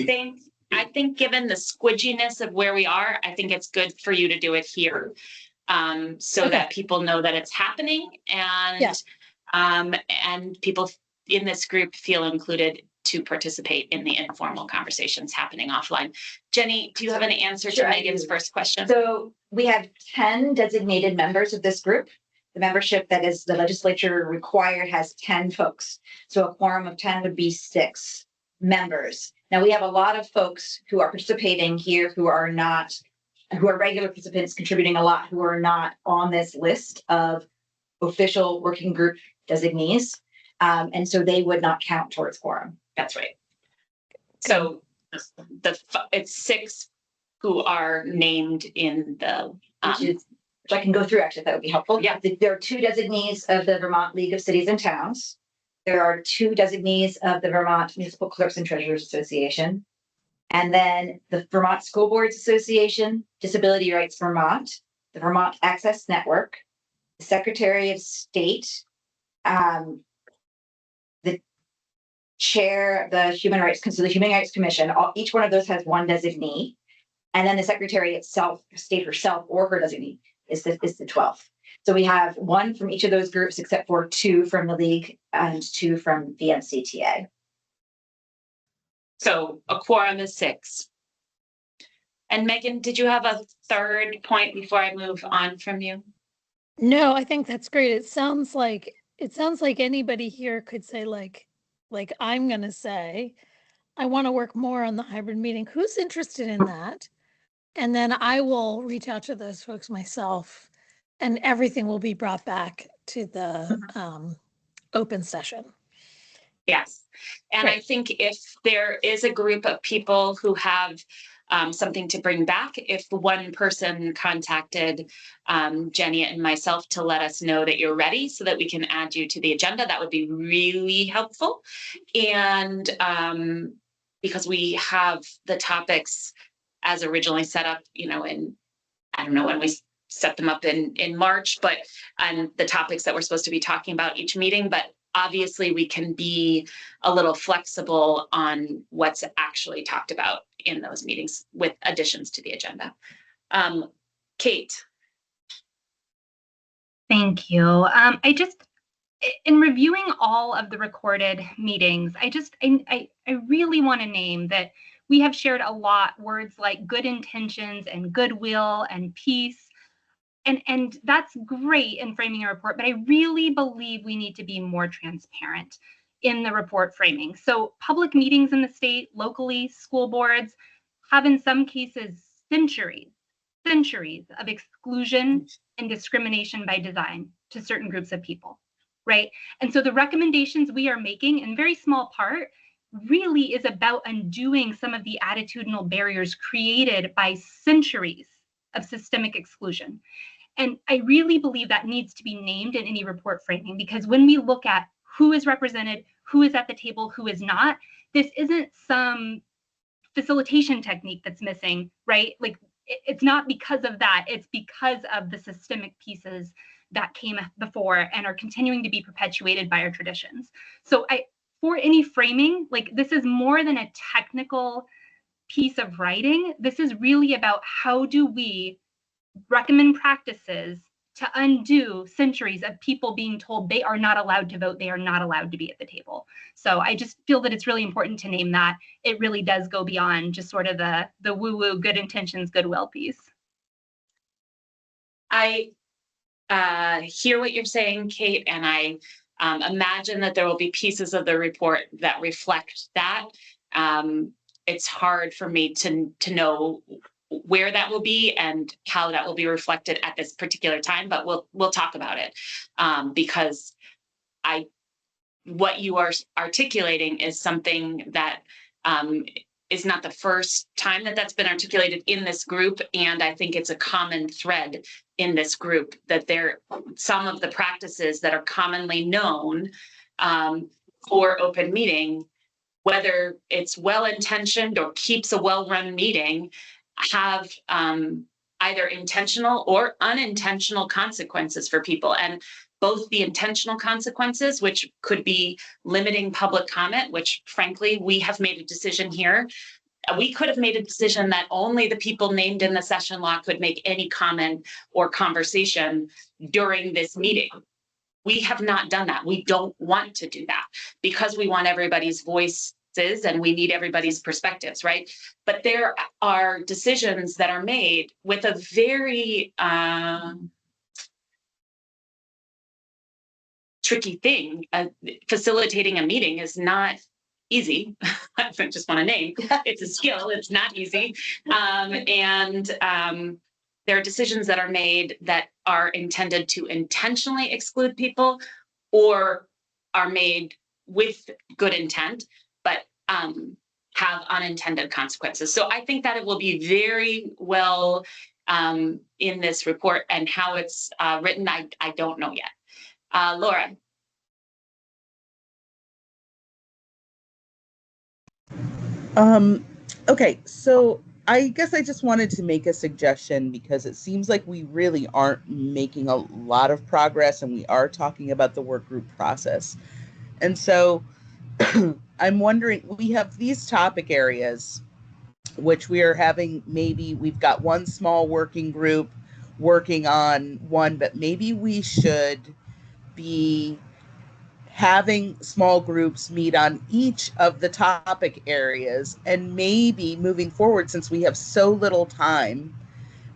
I think given the squidginess of where we are, I think it's good for you to do it here. So that people know that it's happening and people in this group feel included to participate in the informal conversations happening offline. Jenny, do you have an answer to Megan's first question? So we have 10 designated members of this group. The membership that is the legislature required has 10 folks. So a quorum of 10 would be 6 members. Now we have a lot of folks who are participating here who are regular participants contributing a lot, who are not on this list of official working group designees. And so they would not count towards quorum. That's right. So it's 6 who are named in the which I can go through actually, if that would be helpful. Yeah. There are 2 designees of the Vermont League of Cities and Towns. There are 2 designees of the Vermont Municipal Clerks and Treasurers Association. And then the Vermont School Boards Association, Disability Rights Vermont, the Vermont Access Network, the Secretary of State, the chair of the Human Rights, so the Human Rights Commission, each one of those has 1 designee. And then the Secretary itself, state herself or her designee is the 12th. So we have 1 from each of those groups, except for 2 from the league and 2 from the MCTA. So a quorum is 6. And Megan, did you have a third point before I move on from you? No, I think that's great. It sounds like anybody here could say like I'm gonna say, I want to work more on the hybrid meeting. Who's interested in that? And then I will reach out to those folks myself, and everything will be brought back to the open session. Yes. And Great. I think if there is a group of people who have something to bring back, if one person contacted Jenny and myself to let us know that you're ready so that we can add you to the agenda, that would be really helpful. And because we have the topics as originally set up, in, I don't know when we set them up in March, but the topics that we're supposed to be talking about each meeting, but obviously we can be a little flexible on what's actually talked about in those meetings with additions to the agenda. Kate. Thank you. In reviewing all of the recorded meetings, I really want to name that we have shared a lot words like good intentions and goodwill and peace. And that's great in framing a report, but I really believe we need to be more transparent in the report framing. So public meetings in the state, locally, school boards have in some cases centuries of exclusion and discrimination by design to certain groups of people, right? And so the recommendations we are making in very small part really is about undoing some of the attitudinal barriers created by centuries of systemic exclusion. And I really believe that needs to be named in any report framing, because when we look at who is represented, who is at the table, who is not, this isn't some facilitation technique that's missing, right? Like it's not because of that, it's because of the systemic pieces that came before and are continuing to be perpetuated by our traditions. So for any framing, like this is more than a technical piece of writing. This is really about how do we recommend practices to undo centuries of people being told they are not allowed to vote, they are not allowed to be at the table. So I just feel that it's really important to name that. It really does go beyond just sort of the woo-woo, good intentions, goodwill piece. I hear what you're saying, Kate, and I imagine that there will be pieces of the report that reflect that. It's hard for me to know where that will be and how that will be reflected at this particular time, but we'll talk about it because what you are articulating is something that is not the first time that that's been articulated in this group, and I think it's a common thread in this group that some of the practices that are commonly known for open meeting, whether it's well-intentioned or keeps a well-run meeting, have either intentional or unintentional consequences for people. And both the intentional consequences, which could be limiting public comment, which frankly, we have made a decision here. We could have made a decision that only the people named in the session law could make any comment or conversation during this meeting. We have not done that. We don't want to do that because we want everybody's voice and we need everybody's perspectives, right? But there are decisions that are made with a very tricky thing. Facilitating a meeting is not easy. I just want to name, it's a skill, it's not easy. And there are decisions that are made that are intended to intentionally exclude people or are made with good intent, but have unintended consequences. So I think that it will be very well in this report, and how it's written, I don't know yet. Laura. Okay, so I guess I just wanted to make a suggestion because it seems like we really aren't making a lot of progress, and we are talking about the work group process. And so I'm wondering, we have these topic areas, which we are having, maybe we've got one small working group working on one, but maybe we should be having small groups meet on each of the topic areas, and maybe moving forward, since we have so little time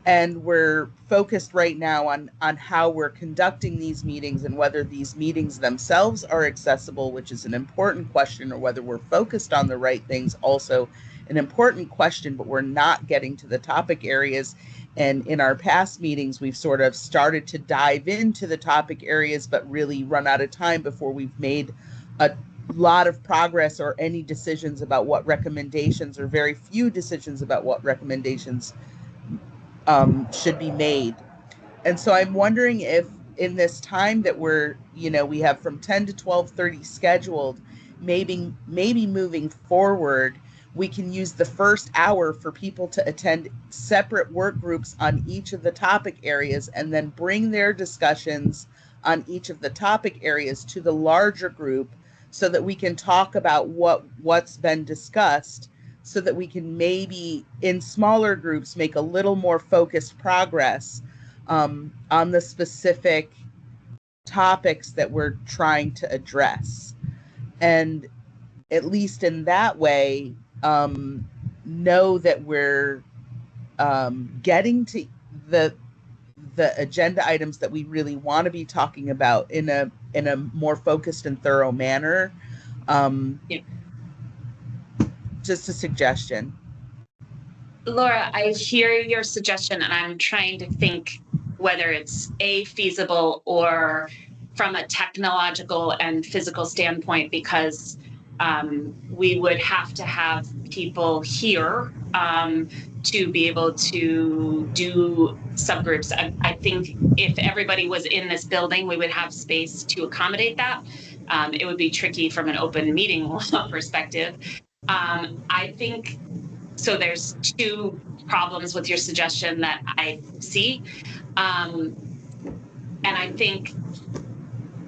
and we're focused right now on how we're conducting these meetings and whether these meetings themselves are accessible, which is an important question, or whether we're focused on the right things, also an important question, but we're not getting to the topic areas. And in our past meetings, we've sort of started to dive into the topic areas, but really run out of time before we've made a lot of progress or any decisions about what recommendations, or very few decisions about what recommendations should be made. And so I'm wondering if in this time that we have from 10 to 12:30 scheduled, maybe moving forward, we can use the first hour for people to attend separate work groups on each of the topic areas, and then bring their discussions on each of the topic areas to the larger group, so that we can talk about what's been discussed, so that we can maybe in smaller groups make a little more focused progress on the specific topics that we're trying to address. And at least in that way, know that we're getting to the agenda items that we really want to be talking about in a more focused and thorough manner. Yeah. Just a suggestion. Laura, I hear your suggestion, and I'm trying to think whether it's feasible, or from a technological and physical standpoint, because we would have to have people here to be able to do subgroups. I think if everybody was in this building, we would have space to accommodate that. It would be tricky from an open meeting law perspective. I think so. There's two problems with your suggestion that I see. And I think,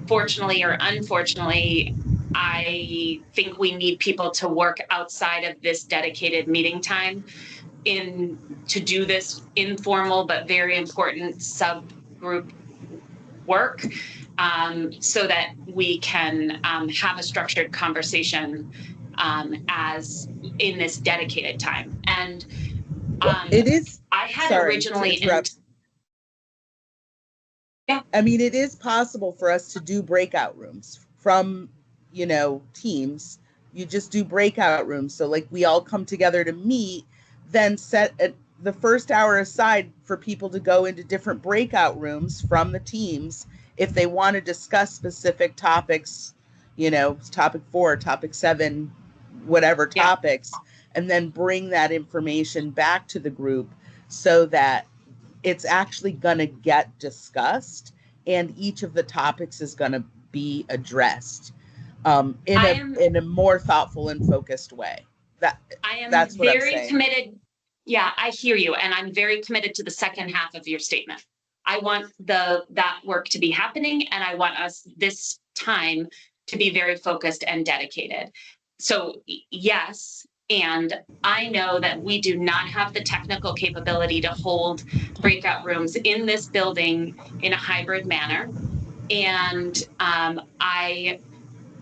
fortunately or unfortunately, I think we need people to work outside of this dedicated meeting time to do this informal but very important subgroup work, so that we can have a structured conversation as in this dedicated time. And it is. I had Sorry originally to interrupt. Yeah. I mean, it is possible for us to do breakout rooms from, teams. You just do breakout rooms. So like we all come together to meet, then set the first hour aside for people to go into different breakout rooms from the teams if they want to discuss specific topics, topic 4, topic 7, whatever topics, and then bring that information back to the group so that it's actually going to get discussed and each of the topics is going to be addressed in a more thoughtful and focused way. That's what I'm very saying. committed. Yeah, I hear you. And I'm very committed to the second half of your statement. I want that work to be happening, and I want us this time to be very focused and dedicated. So yes, and I know that we do not have the technical capability to hold breakout rooms in this building in a hybrid manner. And I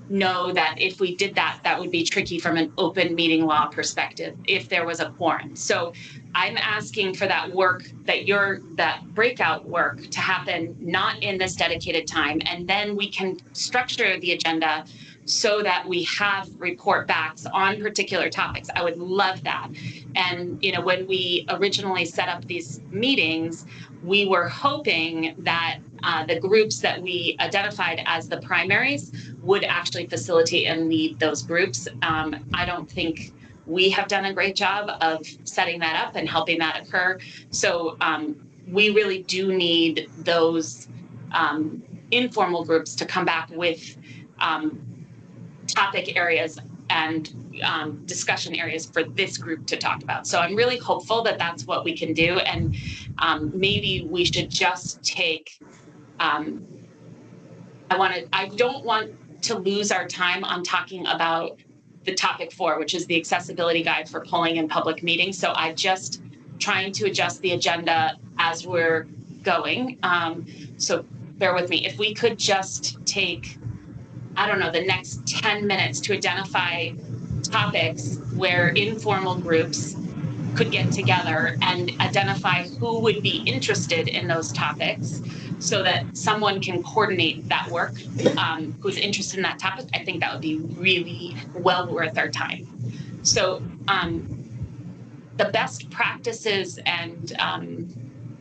know that if we did that, that would be tricky from an open meeting law perspective if there was a quorum. So I'm asking for that work, that breakout work to happen not in this dedicated time. And then we can structure the agenda so that we have report backs on particular topics. I would love that. And, when we originally set up these meetings, we were hoping that the groups that we identified as the primaries would actually facilitate and lead those groups. I don't think we have done a great job of setting that up and helping that occur. So we really do need those informal groups to come back with topic areas and discussion areas for this group to talk about. So I'm really hopeful that that's what we can do. And maybe we should just take, I don't want to lose our time on talking about the topic 4, which is the accessibility guide for polling in public meetings. So I just trying to adjust the agenda as we're going. So bear with me. If we could just take, I don't know, the next 10 minutes to identify topics where informal groups could get together and identify who would be interested in those topics so that someone can coordinate that work, who's interested in that topic. I think that would be really well worth our time. So the best practices and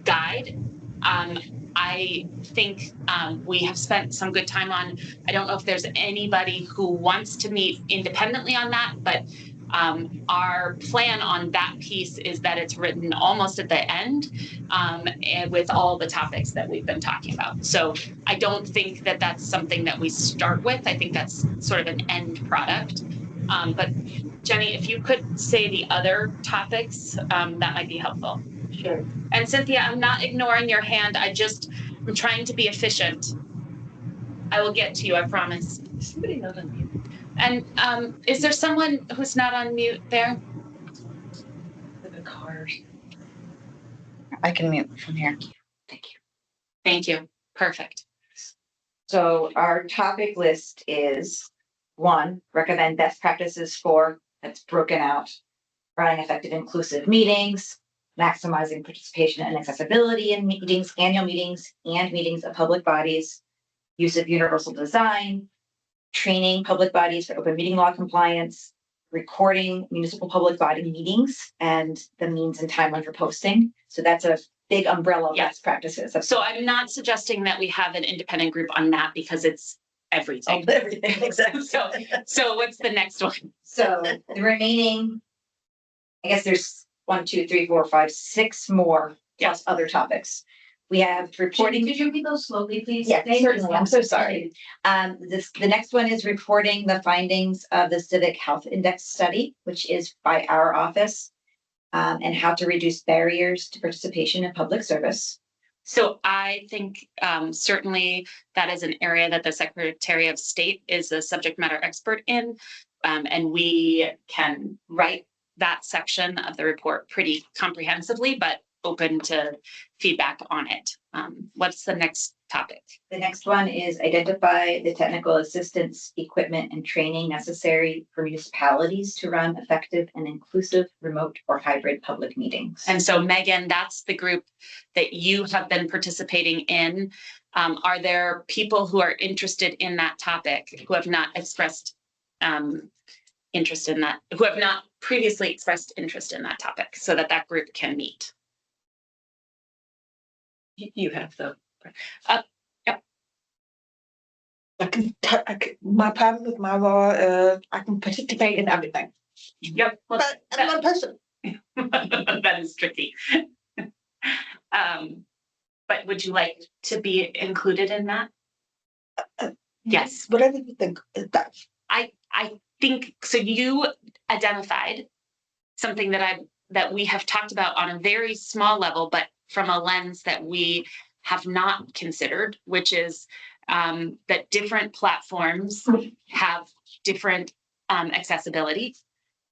guide, I think we have spent some good time on. I don't know if there's anybody who wants to meet independently on that, but our plan on that piece is that it's written almost at the end and with all the topics that we've been talking about. So I don't think that that's something that we start with. I think that's sort of an end product. But Jenny, if you could say the other topics, that might be helpful. Sure. And Cynthia, I'm not ignoring your hand. I'm trying to be efficient. I will get to you, I promise. Somebody not on mute. And is there someone who's not on mute there? The cars. I can mute from here. Thank you. Thank you. Perfect. So our topic list is 1, recommend best practices for, that's broken out, running effective inclusive meetings, maximizing participation and accessibility in meetings, annual meetings, and meetings of public bodies, use of universal design, training public bodies for open meeting law compliance, recording municipal public body meetings, and the means and timeline for posting. So that's a big umbrella of best practices. So I'm not suggesting that we have an independent group on that because it's everything. Everything, exactly. So what's the next one? So the remaining, I guess there's 1, 2, 3, 4, 5, 6 more plus other topics. We have reporting. Could you repeat those slowly, please? Yeah, certainly. I'm so sorry. The next one is reporting the findings of the Civic Health Index study, which is by our office, and how to reduce barriers to participation in public service. So I think certainly that is an area that the Secretary of State is a subject matter expert in, and we can write that section of the report pretty comprehensively, but open to feedback on it. What's the next topic? The next one is identify the technical assistance, equipment, and training necessary for municipalities to run effective and inclusive remote or hybrid public meetings. And so Megan, that's the group that you have been participating in. Are there people who are interested in that topic who have not expressed interest in that, who have not previously expressed interest in that topic so that that group can meet? You have the. Yep. My problem with my law, I can participate in everything. Yep. Well, But I'm one person. that is tricky. But would you like to be included in that? Yes. Whatever you think is best. I think so. You identified something that we have talked about on a very small level, but from a lens that we have not considered, which is that different platforms have different accessibility,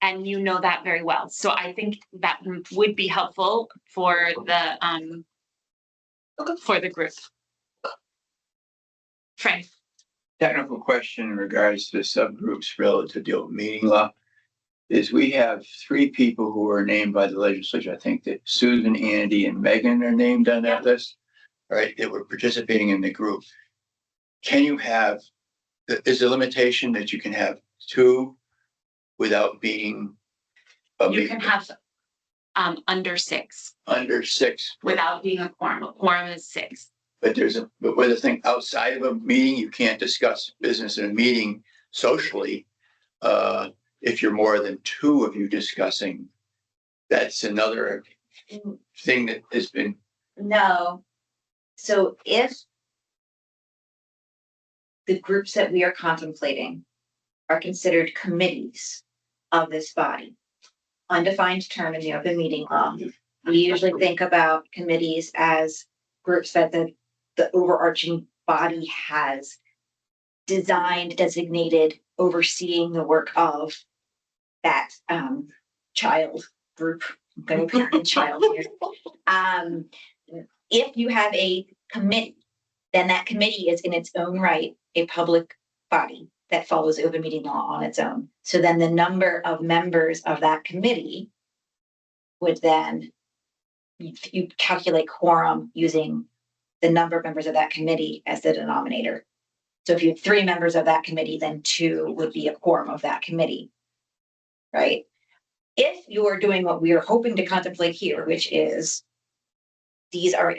and you know that very well. So I think that would be helpful for the group. Frank. Technical question in regards to subgroups relative to open meeting law is we have 3 people who are named by the legislature. I think that Susan, Andy, and Megan are named on that list, right? That were participating in the group. Can you have, is a limitation that you can have 2 without being? You can have under 6. Under 6. Without being a quorum. A quorum is 6. But but with a thing outside of a meeting, you can't discuss business in a meeting socially. if you're more than two of you discussing, that's another thing that has been, No. So if the groups that we are contemplating are considered committees of this body, undefined term in the open meeting law, we usually think about committees as groups that the overarching body has designed, designated, overseeing the work of that child group. I'm going to pick a child here. If you have a committee, then that committee is in its own right a public body that follows the open meeting law on its own. So then the number of members of that committee would then, you calculate quorum using the number of members of that committee as the denominator. So if you have 3 members of that committee, then 2 would be a quorum of that committee, right? If you are doing what we are hoping to contemplate here, which is these are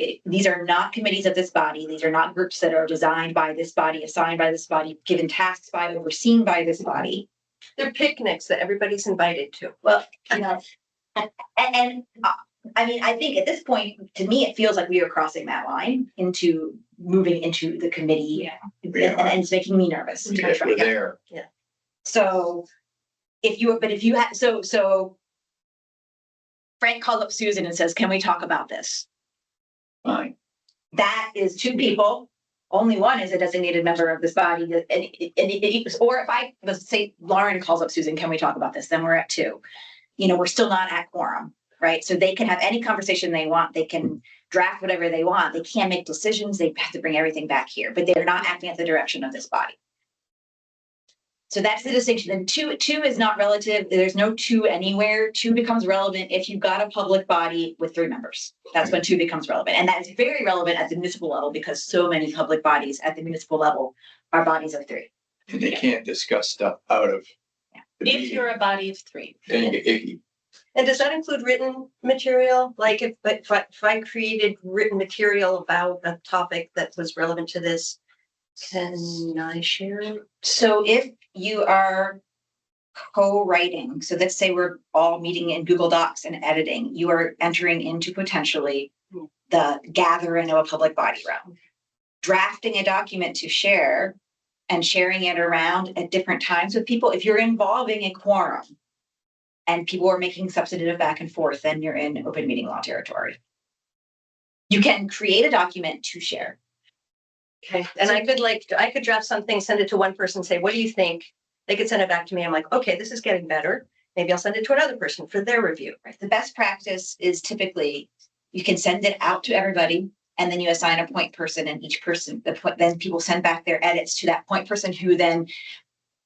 not committees of this body. These are not groups that are designed by this body, assigned by this body, given tasks by, overseen by this body. They're picnics that everybody's invited to. Well, you know, and I mean, I think at this point, to me, it feels like we are crossing that line into moving into the committee. Yeah. And it's making me nervous. To be yes, we're frank. there. So if you have, so Frank calls up Susan and says, can we talk about this? Fine. That is 2 people. Only one is a designated member of this body. Or if I was say Lauren calls up Susan, can we talk about this? Then we're at 2. You know, we're still not at quorum, right? So they can have any conversation they want. They can draft whatever they want. They can't make decisions. They have to bring everything back here, but they're not acting at the direction of this body. So that's the distinction. And two is not relative. There's no 2 anywhere. 2 becomes relevant if you've got a public body with 3 members. That's when 2 becomes relevant. And that is very relevant at the municipal level because so many public bodies at the municipal level are bodies of 3. And they can't discuss stuff out of the If meeting. you're a body of 3. Then you get icky. And does that include written material? Like if I created written material about a topic that was relevant to this, can I share it? So if you are co-writing, so let's say we're all meeting in Google Docs and editing, you are entering into potentially the gathering of a public body realm. Drafting a document to share and sharing it around at different times with people, if you're involving a quorum and people are making substantive back and forth, then you're in open meeting law territory. You can create a document to share. Okay, and I could draft something, send it to one person, say, what do you think? They could send it back to me. I'm like, okay, this is getting better. Maybe I'll send it to another person for their review. Right. The best practice is typically you can send it out to everybody and then you assign a point person, and each person, then people send back their edits to that point person who then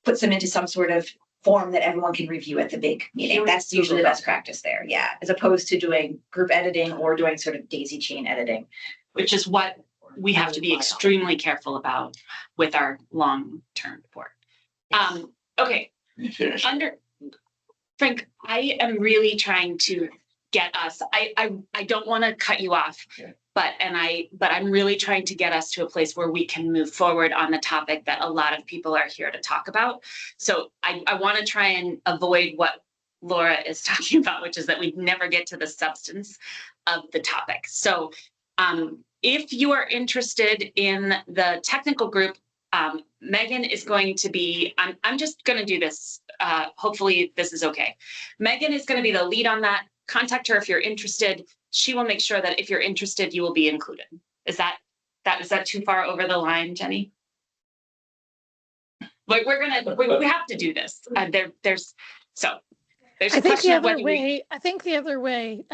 puts them into some sort of form that everyone can review at the big meeting. That's usually the best practice there. Yeah. As opposed to doing group editing or doing sort of daisy chain editing. Which is what we have to be extremely careful about with our long-term work. Okay, Finish. Frank, I am really trying to get us, I don't want to cut you off, but I'm really trying to get us to a place where we can move forward on the topic that a lot of people are here to talk about. So I want to try and avoid what Laura is talking about, which is that we never get to the substance of the topic. So if you are interested in the technical group, Megan is going to be, I'm just going to do this. Hopefully this is okay. Megan is going to be the lead on that. Contact her if you're interested. She will make sure that if you're interested, you will be included. Is that too far over the line, Jenny? Like we have to do this. There's a question of whether I think the other way,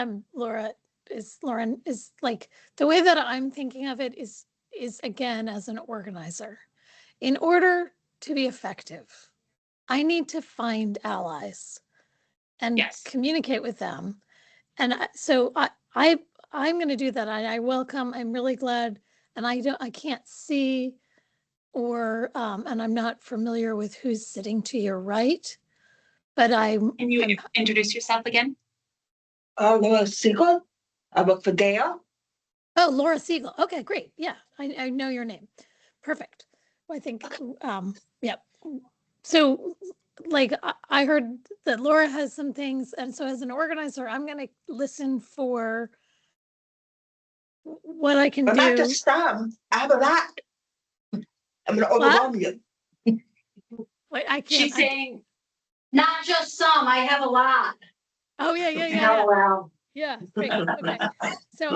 Lauren, is like the way that I'm thinking of it is again as an organizer. In order to be effective, I need to find allies and communicate with them. And so I'm going to do that. I'm really glad. And I can't see and I'm not familiar with who's sitting to your right, but Can you introduce yourself again? Laura Siegel. I work for Dale. Oh, Laura Siegel. Okay, great. Yeah, I know your name. Perfect. Well, I think, yeah. So like I heard that Laura has some things, and so as an organizer, I'm going to listen for what I can But not do. just some, I have a lot. I'm gonna What? overwhelm you. Wait, I can't. She's saying, Not just some, I have a lot. Oh yeah. Wow. Yeah, great. Okay. So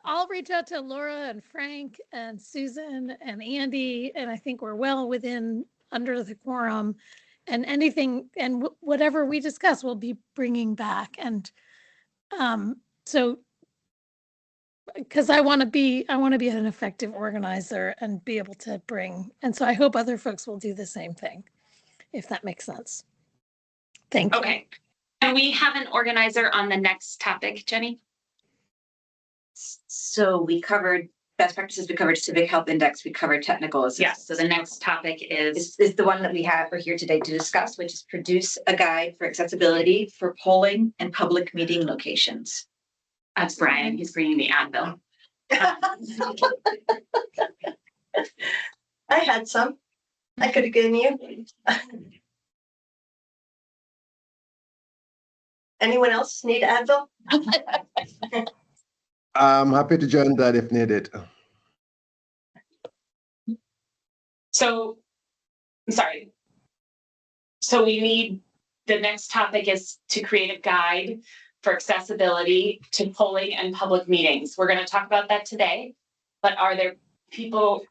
I'll reach out to Laura and Frank and Susan and Andy, and I think we're well within under the quorum. And anything and whatever we discuss, we'll be bringing back. And so because I want to be an effective organizer and be able to bring. And so I hope other folks will do the same thing, if that makes sense. Thank you. okay. And we have an organizer on the next topic, Jenny. So we covered best practices, we covered civic health index, we covered technical assistance. Yes. So the next topic is Is the one that we have for here today to discuss, which is produce a guide for accessibility for polling and public meeting locations. that's Brian. He's bringing the Advil. I had some. I could have given you. Anyone else need Advil? I'm happy to join that if needed. So, I'm sorry. So we need, the next topic is to create a guide for accessibility to polling and public meetings. We're going to talk about that today, but are there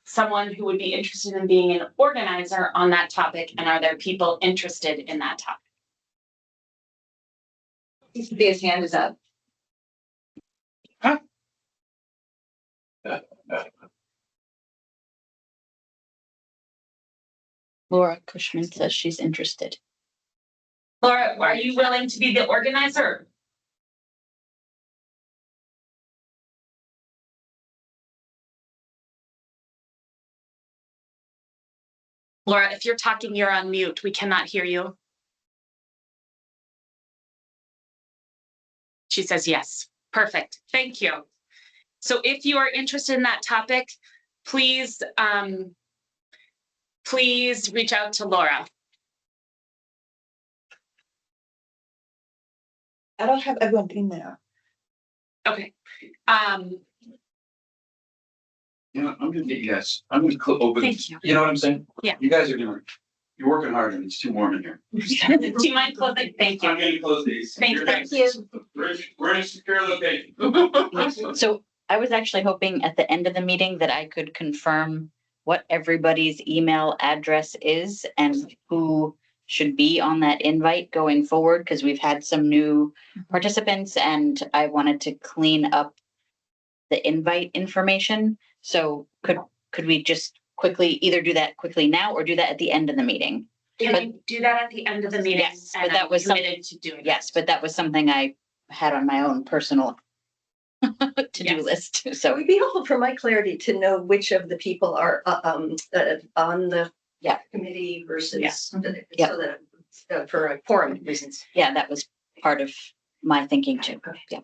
someone who would be interested in being an organizer on that topic? And are there people interested in that topic? His hand is up. Laura Cushman says she's interested. Laura, are you willing to be the organizer? Laura, if you're talking, you're on mute. We cannot hear you. She says yes. Perfect. Thank you. So if you are interested in that topic, please, please reach out to Laura. I don't have everyone in there. Okay. You know, I'm gonna get you guys, I'm gonna open, Thank you. you know what I'm saying? Yeah. You guys are doing, you're working hard and it's too warm in here. Do you mind closing? Thank I'm you. gonna close these. Thank You're you. next. We're in a secure location. So I was actually hoping at the end of the meeting that I could confirm what everybody's email address is and who should be on that invite going forward, because we've had some new participants and I wanted to clean up the invite information. So could we just quickly either do that quickly now or do that at the end of the meeting? Can we do that at the end of the meeting? Yes, but And that I'm was committed to doing. Yes, but that was something I had on my own personal to-do Yes. list. So So it'd be helpful for my clarity to know which of the people are on the committee versus Yeah. so that for quorum reasons. yeah, that was part of my thinking too. Yeah.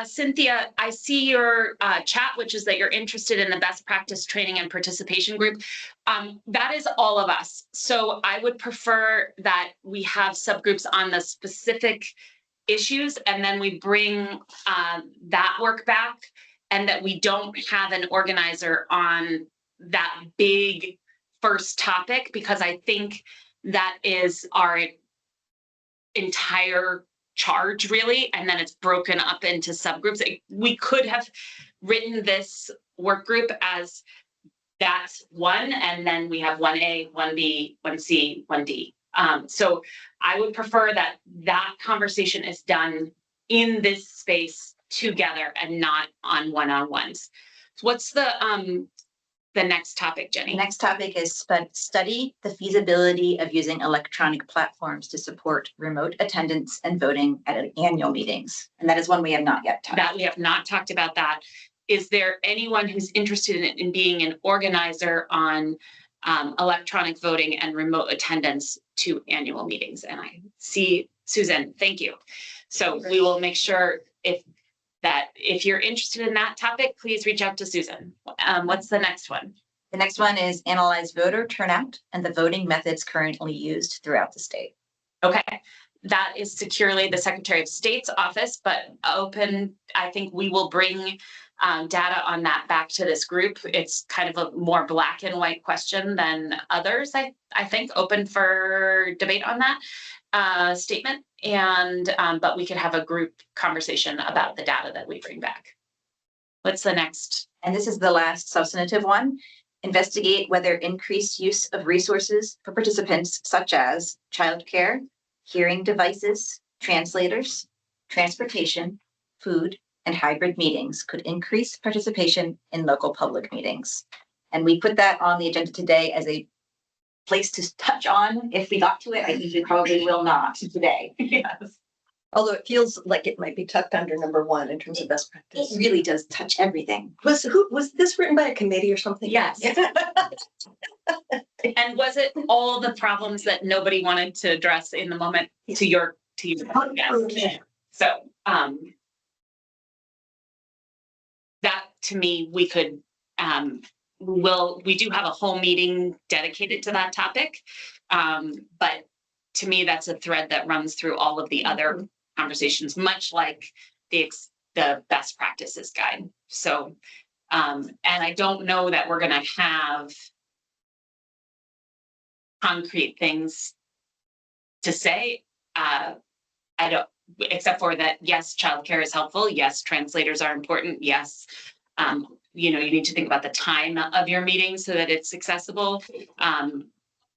Cynthia, I see your chat, which is that you're interested in the best practice training and participation group. That is all of us. So I would prefer that we have subgroups on the specific issues and then we bring that work back, and that we don't have an organizer on that big first topic, because I think that is our entire charge really, and then it's broken up into subgroups. We could have written this work group as that's one, and then we have 1A, 1B, 1C, 1D. So I would prefer that that conversation is done in this space together and not on one-on-ones. So what's the next topic, Jenny? The next topic is study the feasibility of using electronic platforms to support remote attendance and voting at annual meetings. And that is one we have not yet touched. That we have not talked about that. Is there anyone who's interested in being an organizer on electronic voting and remote attendance to annual meetings? And I see Susan, thank you. So we will make sure if you're interested in that topic, please reach out to Susan. What's the next one? The next one is analyze voter turnout and the voting methods currently used throughout the state. Okay, that is securely the Secretary of State's office, but open, I think we will bring data on that back to this group. It's kind of a more black and white question than others, I think, open for debate on that statement. And, but we could have a group conversation about the data that we bring back. What's the next? And this is the last substantive one. Investigate whether increased use of resources for participants such as childcare, hearing devices, translators, transportation, food, and hybrid meetings could increase participation in local public meetings. And we put that on the agenda today as a place to touch on. If we got to it, I think we probably will not today. Yes. Although it feels like it might be tucked under number one in terms of best practice. It really does touch everything. Was this written by a committee or something? Yes. And was it all the problems that nobody wanted to address in the moment to your yes. So that to me, we could we do have a whole meeting dedicated to that topic. But to me, that's a thread that runs through all of the other conversations, much like the best practices guide. So, and I don't know that we're going to have concrete things to say. I don't, except for that, yes, childcare is helpful. Yes, translators are important. Yes, you know, you need to think about the time of your meeting so that it's accessible.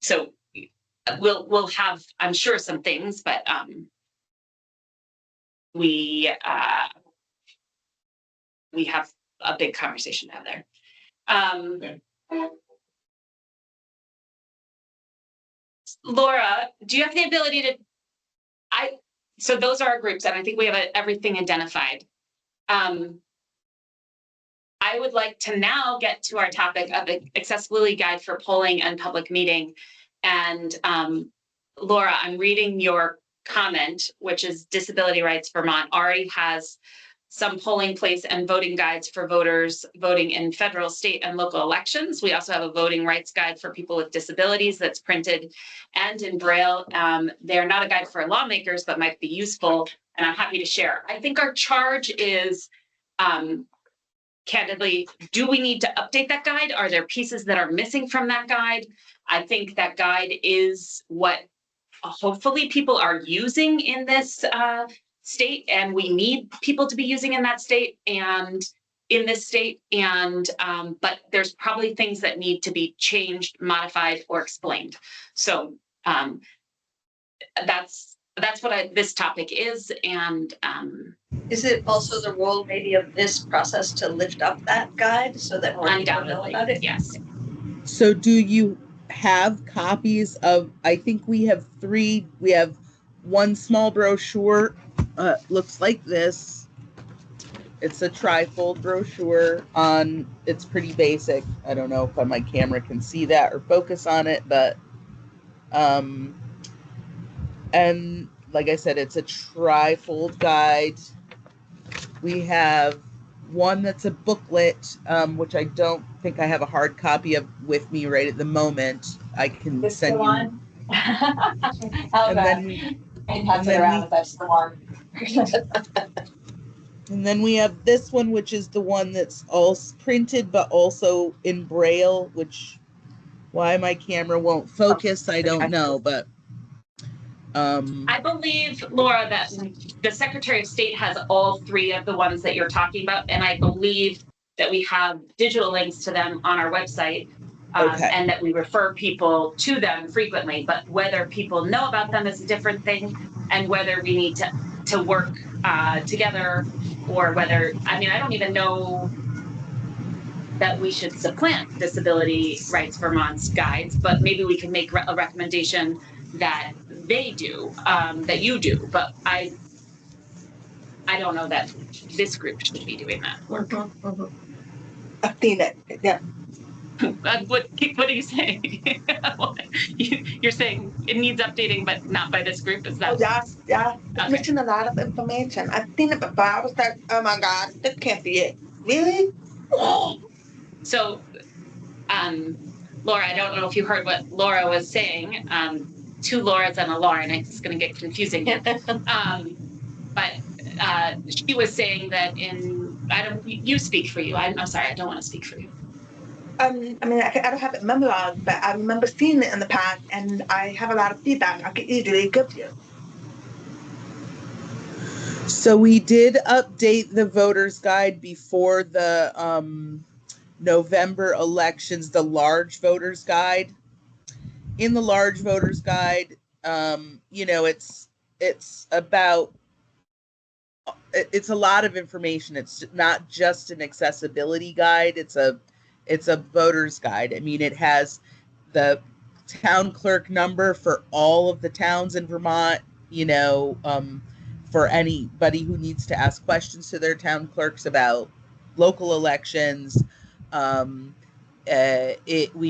So we'll have, I'm sure, some things, but we have a big conversation out there. Laura, do you have the ability to, so those are our groups, and I think we have everything identified. I would like to now get to our topic of the accessibility guide for polling and public meeting. And Laura, I'm reading your comment, which is Disability Rights Vermont already has some polling place and voting guides for voters voting in federal, state, and local elections. We also have a voting rights guide for people with disabilities that's printed and in Braille. They're not a guide for lawmakers, but might be useful, and I'm happy to share. I think our charge is, candidly, do we need to update that guide? Are there pieces that are missing from that guide? I think that guide is what hopefully people are using in this state, and we need people to be using in that state and in this state. And but there's probably things that need to be changed, modified, or explained. So that's what this topic is. And is it also the role maybe of this process to lift up that guide so that more people know about it? Yes. So do you have copies of, I think we have 3, we have one small brochure, looks like this. It's a trifold brochure on, it's pretty basic. I don't know if my camera can see that or focus on it, but, and like I said, it's a trifold guide. We have one that's a booklet, which I don't think I have a hard copy of with me right at the moment. I can This send the you. one? And then, I pass it around if that's the one. and then we have this one, which is the one that's all printed, but also in Braille, which why my camera won't focus, I don't know, but. I believe, Laura, that the Secretary of State has all 3 of the ones that you're talking about, and I believe that we have digital links to them on our website, and that we refer people to them frequently. But whether people know about them is a different thing, and whether we need to work together, or whether, I mean, I don't even know that we should supplant Disability Rights Vermont's guides, but maybe we can make a recommendation that they do, that you do, but I don't know that this group should be doing that work. I've seen it, yeah. What are you saying? You're saying it needs updating, but not by this group? Is that? Oh, yeah. It's missing a lot of information. I've seen it before. I was like, oh my God, this can't be it. Really? So Laura, I don't know if you heard what Laura was saying. Two Lauras and a Lauren, it's going to get confusing. But she was saying that you speak for you. I'm sorry, I don't want to speak for you. I mean, I don't have it memorized, but I remember seeing it in the past, and I have a lot of feedback I could easily give you. So we did update the voters guide before the November elections, the large voters guide. In the large voters guide, it's about it's a lot of information. It's not just an accessibility guide. It's a voter's guide. I mean, it has the town clerk number for all of the towns in Vermont, for anybody who needs to ask questions to their town clerks about local elections. We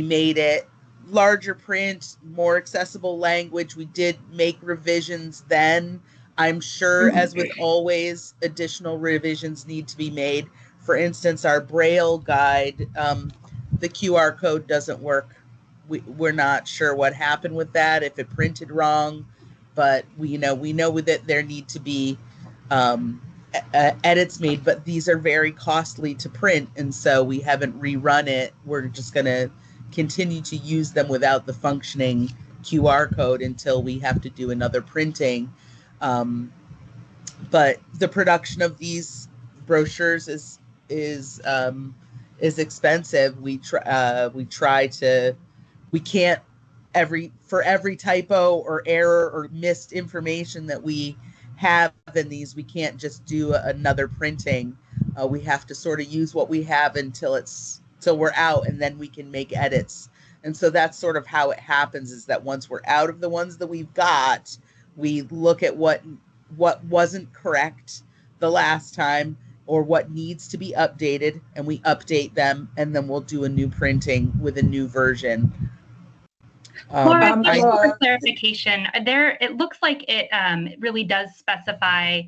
made it larger print, more accessible language. We did make revisions then. I'm sure, as with always, additional revisions need to be made. For instance, our Braille guide, the QR code doesn't work. We're not sure what happened with that, if it printed wrong, but we know that there need to be edits made, but these are very costly to print, and so we haven't rerun it. We're just going to continue to use them without the functioning QR code until we have to do another printing. But the production of these brochures is expensive. We can't for every typo or error or missed information that we have in these, we can't just do another printing. We have to sort of use what we have until we're out, and then we can make edits. And so that's sort of how it happens, is that once we're out of the ones that we've got, we look at what wasn't correct the last time or what needs to be updated, and we update them, and then we'll do a new printing with a new version. Laura, just for clarification, it looks like it really does specify,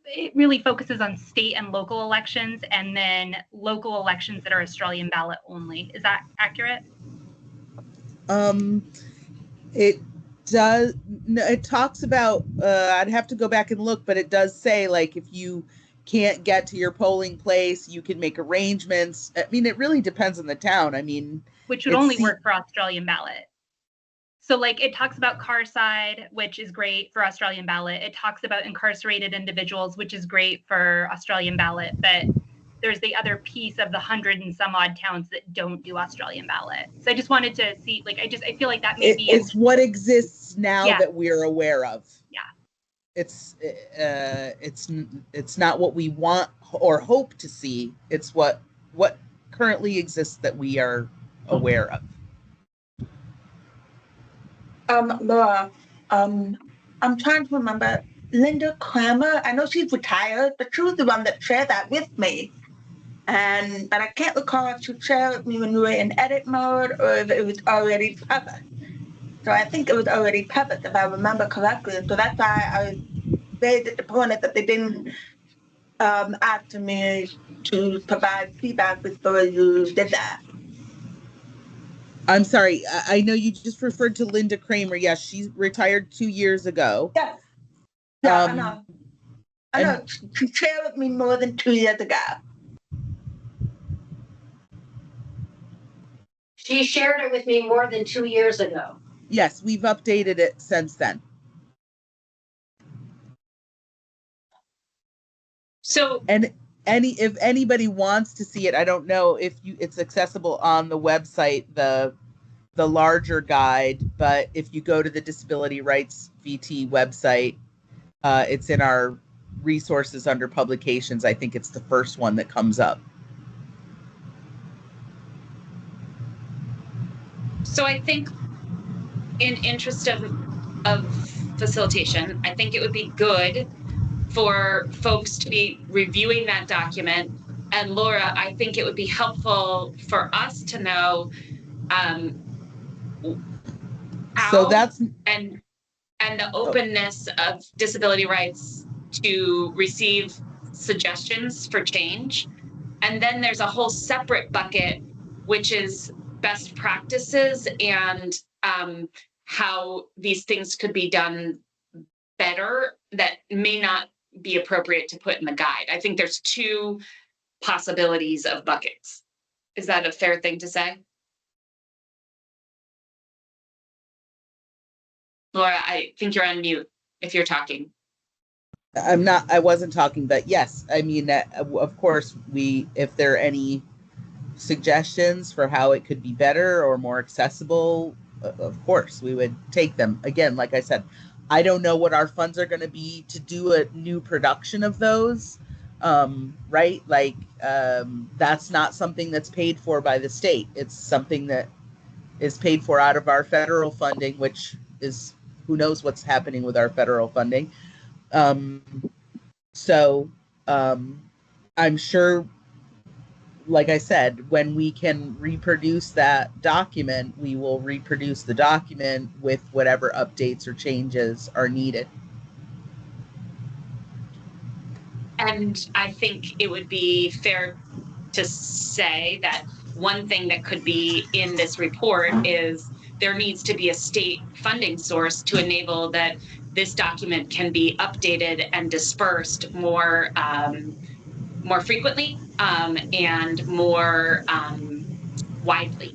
it really focuses on state and local elections, and then local elections that are Australian ballot only. Is that accurate? It does. It talks about, I'd have to go back and look, but it does say, like, if you can't get to your polling place, you can make arrangements. I mean, it really depends on the town. I mean, which would only work for Australian ballot. So, like, it talks about Carside, which is great for Australian ballot. It talks about incarcerated individuals, which is great for Australian ballot. But there's the other piece of the 100 and some odd towns that don't do Australian ballot. So I just wanted to see, like, I feel like that may be. It's what exists now that we're aware of. Yeah. It's not what we want or hope to see. It's what currently exists that we are aware of. Laura, I'm trying to remember Linda Kramer. I know she's retired, but she was the one that shared that with me. But I can't recall if she shared it with me when we were in edit mode or if it was already published. So I think it was already published, if I remember correctly. So that's why I was very disappointed that they didn't ask me to provide feedback before you did that. I'm sorry. I know you just referred to Linda Kramer. Yes, she retired 2 years ago. Yes. Yeah, I know. I know. She shared with me more than 2 years ago. She shared it with me more than 2 years ago. Yes, we've updated it since then. So, and if anybody wants to see it, I don't know if it's accessible on the website, the larger guide, but if you go to the Disability Rights VT website, it's in our resources under publications. I think it's the first one that comes up. So I think, in interest of facilitation, I think it would be good for folks to be reviewing that document. And Laura, I think it would be helpful for us to know how, so that's and the openness of disability rights to receive suggestions for change. And then there's a whole separate bucket which is best practices and how these things could be done better that may not be appropriate to put in the guide. I think there's two possibilities of buckets. Is that a fair thing to say? Laura, I think you're on mute if you're talking. I wasn't talking, but yes, I mean, of course, if there are any suggestions for how it could be better or more accessible, of course, we would take them. Again, like I said, I don't know what our funds are going to be to do a new production of those, right? Like, that's not something that's paid for by the state. It's something that is paid for out of our federal funding, which is, who knows what's happening with our federal funding. So I'm sure, like I said, when we can reproduce that document, we will reproduce the document with whatever updates or changes are needed. And I think it would be fair to say that one thing that could be in this report is there needs to be a state funding source to enable that this document can be updated and dispersed more frequently and more widely,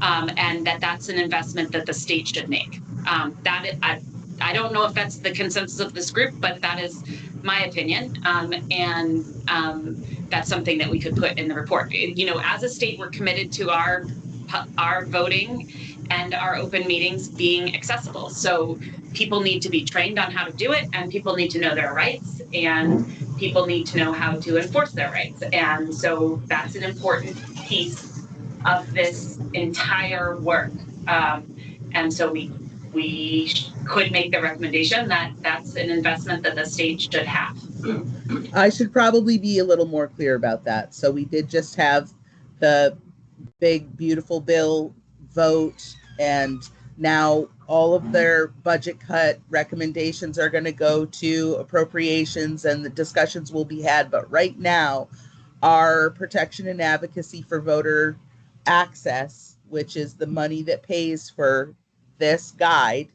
and that's an investment that the state should make. I don't know if that's the consensus of this group, but that is my opinion, and that's something that we could put in the report. You know, as a state, we're committed to our voting and our open meetings being accessible. So people need to be trained on how to do it, and people need to know their rights, and people need to know how to enforce their rights. And so that's an important piece of this entire work. And so we could make the recommendation that that's an investment that the state should have. I should probably be a little more clear about that. So we did just have the big, beautiful bill vote, and now all of their budget cut recommendations are going to go to appropriations, and the discussions will be had. But right now, our protection and advocacy for voter access, which is the money that pays for this guide,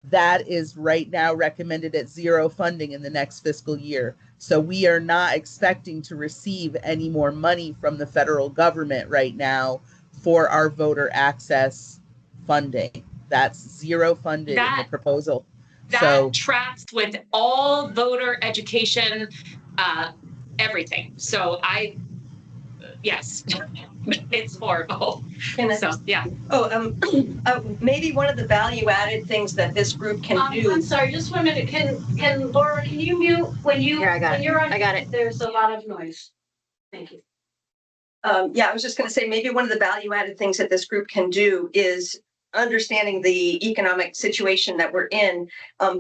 that is right now recommended at zero funding in the next fiscal year. So we are not expecting to receive any more money from the federal government right now for our voter access funding. That's zero funded in the proposal. That tracks with all voter education, everything. So yes, it's horrible. So yeah. Maybe one of the value-added things that this group can do. I'm sorry, just 1 minute. Can Laura, can you mute when you? Here, I got when it. You're on, I got it. There's a lot of noise. Thank you. Yeah, I was just going to say, maybe one of the value-added things that this group can do is understanding the economic situation that we're in,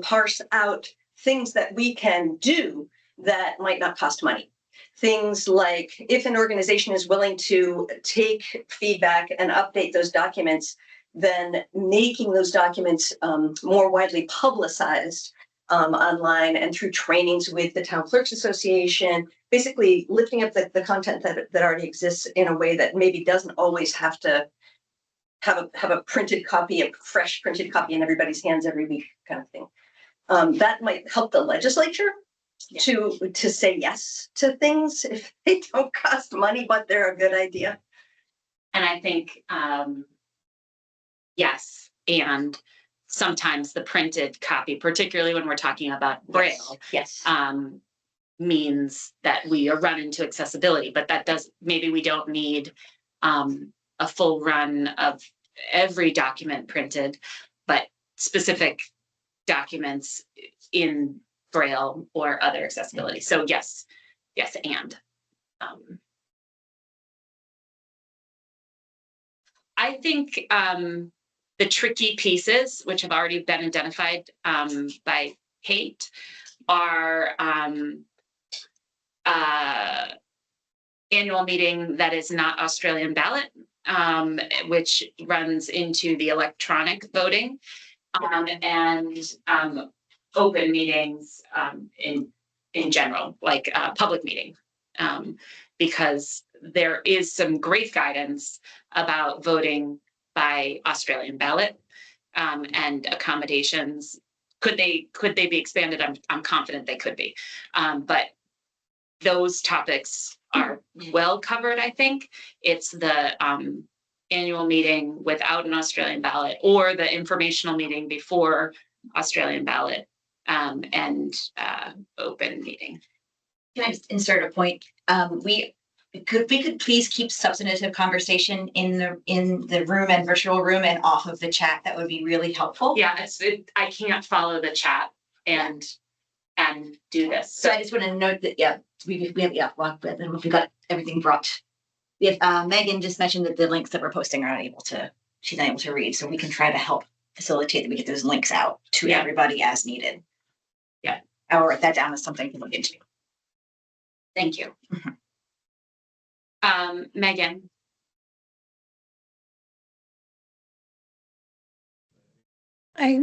parse out things that we can do that might not cost money. Things like if an organization is willing to take feedback and update those documents, then making those documents more widely publicized online and through trainings with the Town Clerks Association, basically lifting up the content that already exists in a way that maybe doesn't always have to have a printed copy, a fresh printed copy in everybody's hands every week kind of thing. That might help the legislature to say yes to things if they don't cost money, but they're a good idea. And I think, yes, and sometimes the printed copy, particularly when we're talking about Braille, Yes. means that we are run into accessibility, but that does, maybe we don't need a full run of every document printed, but specific documents in Braille or other accessibility. So yes, and. I think the tricky pieces, which have already been identified by Kate, are annual meeting that is not Australian ballot, which runs into the electronic voting, and open meetings in general, like public meeting, because there is some great guidance about voting by Australian ballot, and accommodations. Could they be expanded? I'm confident they could be. But those topics are well covered, I think. It's the annual meeting without an Australian ballot, or the informational meeting before Australian ballot, and open meeting. Can I just insert a point? We could please keep substantive conversation in the room and virtual room and off of the chat. That would be really helpful. Yeah, I can't follow the chat and do this. So I just want to note that we got everything brought. We have Megan just mentioned that the links that we're posting are she's not able to read, so we can try to help facilitate that we get those links out to everybody as needed. Yeah, I'll write that down as something to look into. Thank you. Megan. I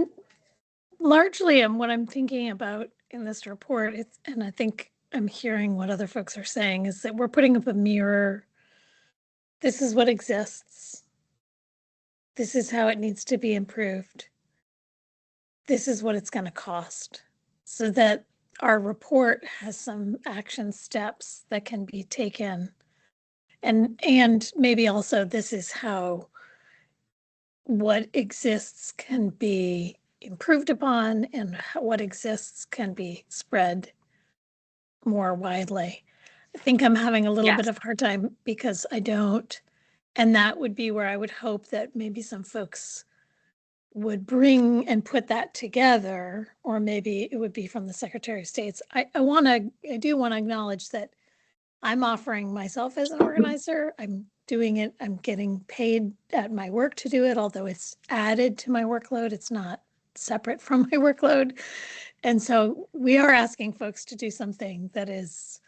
largely am what I'm thinking about in this report. And I think I'm hearing what other folks are saying, is that we're putting up a mirror. This is what exists. This is how it needs to be improved. This is what it's going to cost, so that our report has some action steps that can be taken. And maybe also this is how what exists can be improved upon, and what exists can be spread more widely. I think I'm having a little bit of a hard time because I don't, and that would be where I would hope that maybe some folks would bring and put that together, or maybe it would be from the Secretary of State's. I do want to acknowledge that I'm offering myself as an organizer. I'm doing it. I'm getting paid at my work to do it, although it's added to my workload. It's not separate from my workload. And so we are asking folks to do something that is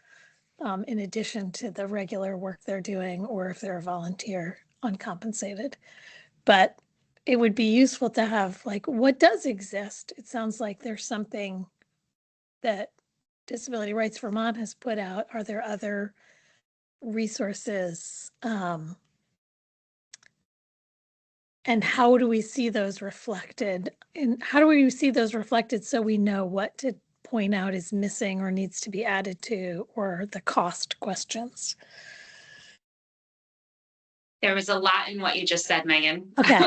in addition to the regular work they're doing, or if they're a volunteer, uncompensated. But it would be useful to have, like, what does exist? It sounds like there's something that Disability Rights Vermont has put out. Are there other resources? And how do we see those reflected? And how do we see those reflected so we know what to point out is missing or needs to be added to, or the cost questions? There was a lot in what you just said, Megan. Okay.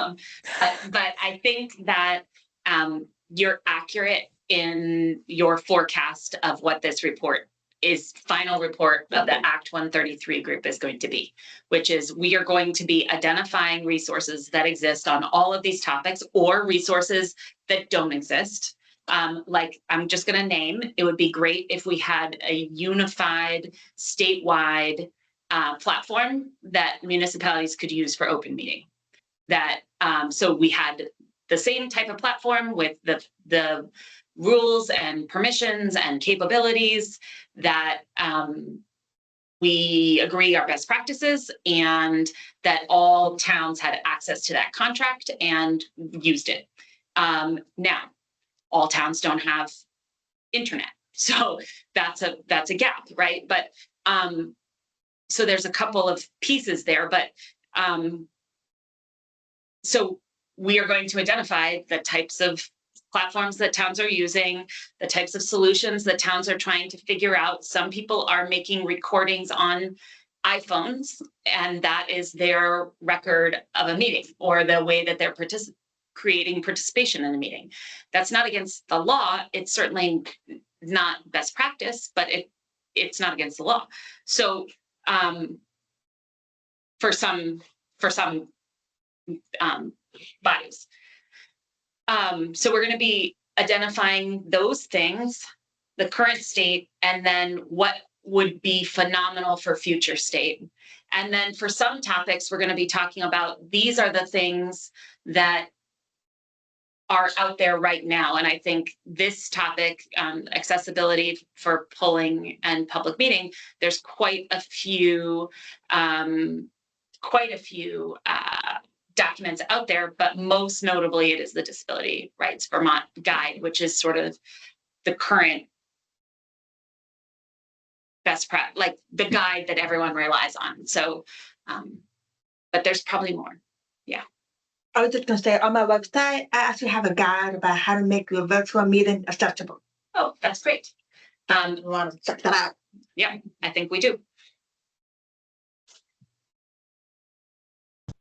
But I think that you're accurate in your forecast of what this final report of the Act 133 group is going to be, which is we are going to be identifying resources that exist on all of these topics, or resources that don't exist. Like, I'm just going to name, it would be great if we had a unified statewide platform that municipalities could use for open meeting. That so we had the same type of platform with the rules and permissions and capabilities that we agree are best practices, and that all towns had access to that contract and used it. Now, all towns don't have internet, so that's a gap, right? But so there's a couple of pieces there, but so we are going to identify the types of platforms that towns are using, the types of solutions that towns are trying to figure out. Some people are making recordings on iPhones, and that is their record of a meeting, or the way that they're creating participation in the meeting. That's not against the law. It's certainly not best practice, but it's not against the law. So for some bodies. So we're going to be identifying those things, the current state, and then what would be phenomenal for future state. And then for some topics, we're going to be talking about, these are the things that are out there right now. And I think this topic, accessibility for polling and public meeting, there's quite a few documents out there, but most notably it is the Disability Rights Vermont Guide, which is sort of the current like the guide that everyone relies on. So, but there's probably more. Yeah. I was just gonna say, on my website, I actually have a guide about how to make your virtual meeting accessible. Oh, that's great. You want to check that out? Yeah, I think we do.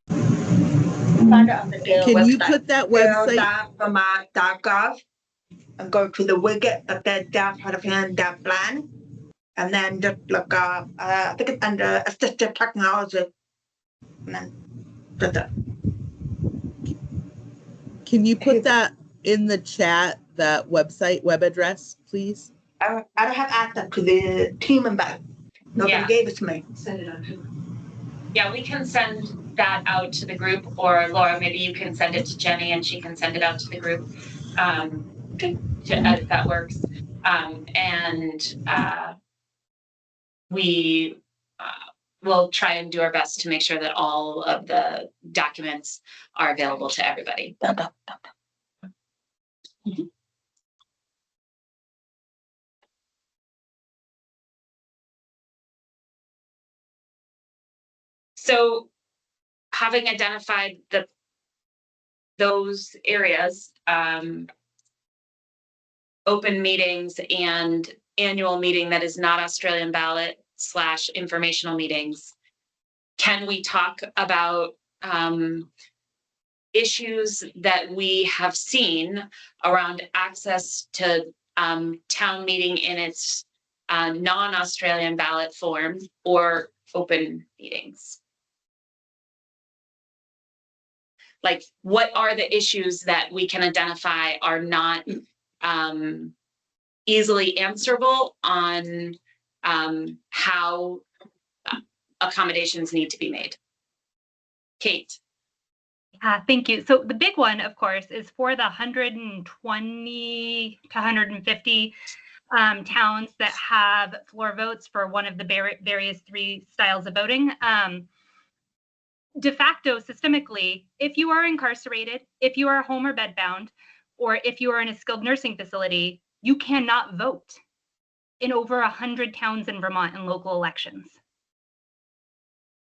Can you put that website? Vermont.gov and go to the widget that says Deaf Hard of Hand Deaf Blind. And then just look up, I think it's under assistive technology. And then that's it. Can you put that in the chat, that website web address, please? I don't have access to the team member. Nobody gave it to me. Send it on to. Yeah, we can send that out to the group, or Laura, maybe you can send it to Jenny and she can send it out to the group. If that works. We will try and do our best to make sure that all of the documents are available to everybody. Mm-hmm. So, having identified those areas, open meetings and annual meeting that is not Australian ballot / informational meetings, can we talk about issues that we have seen around access to town meeting in its non-Australian ballot form or open meetings? Like, what are the issues that we can identify are not easily answerable on how accommodations need to be made? Kate. Thank you. So the big one, of course, is for the 120 to 150 towns that have floor votes for one of the various 3 styles of voting. De facto, systemically, if you are incarcerated, if you are home or bedbound, or if you are in a skilled nursing facility, you cannot vote in over 100 towns in Vermont in local elections.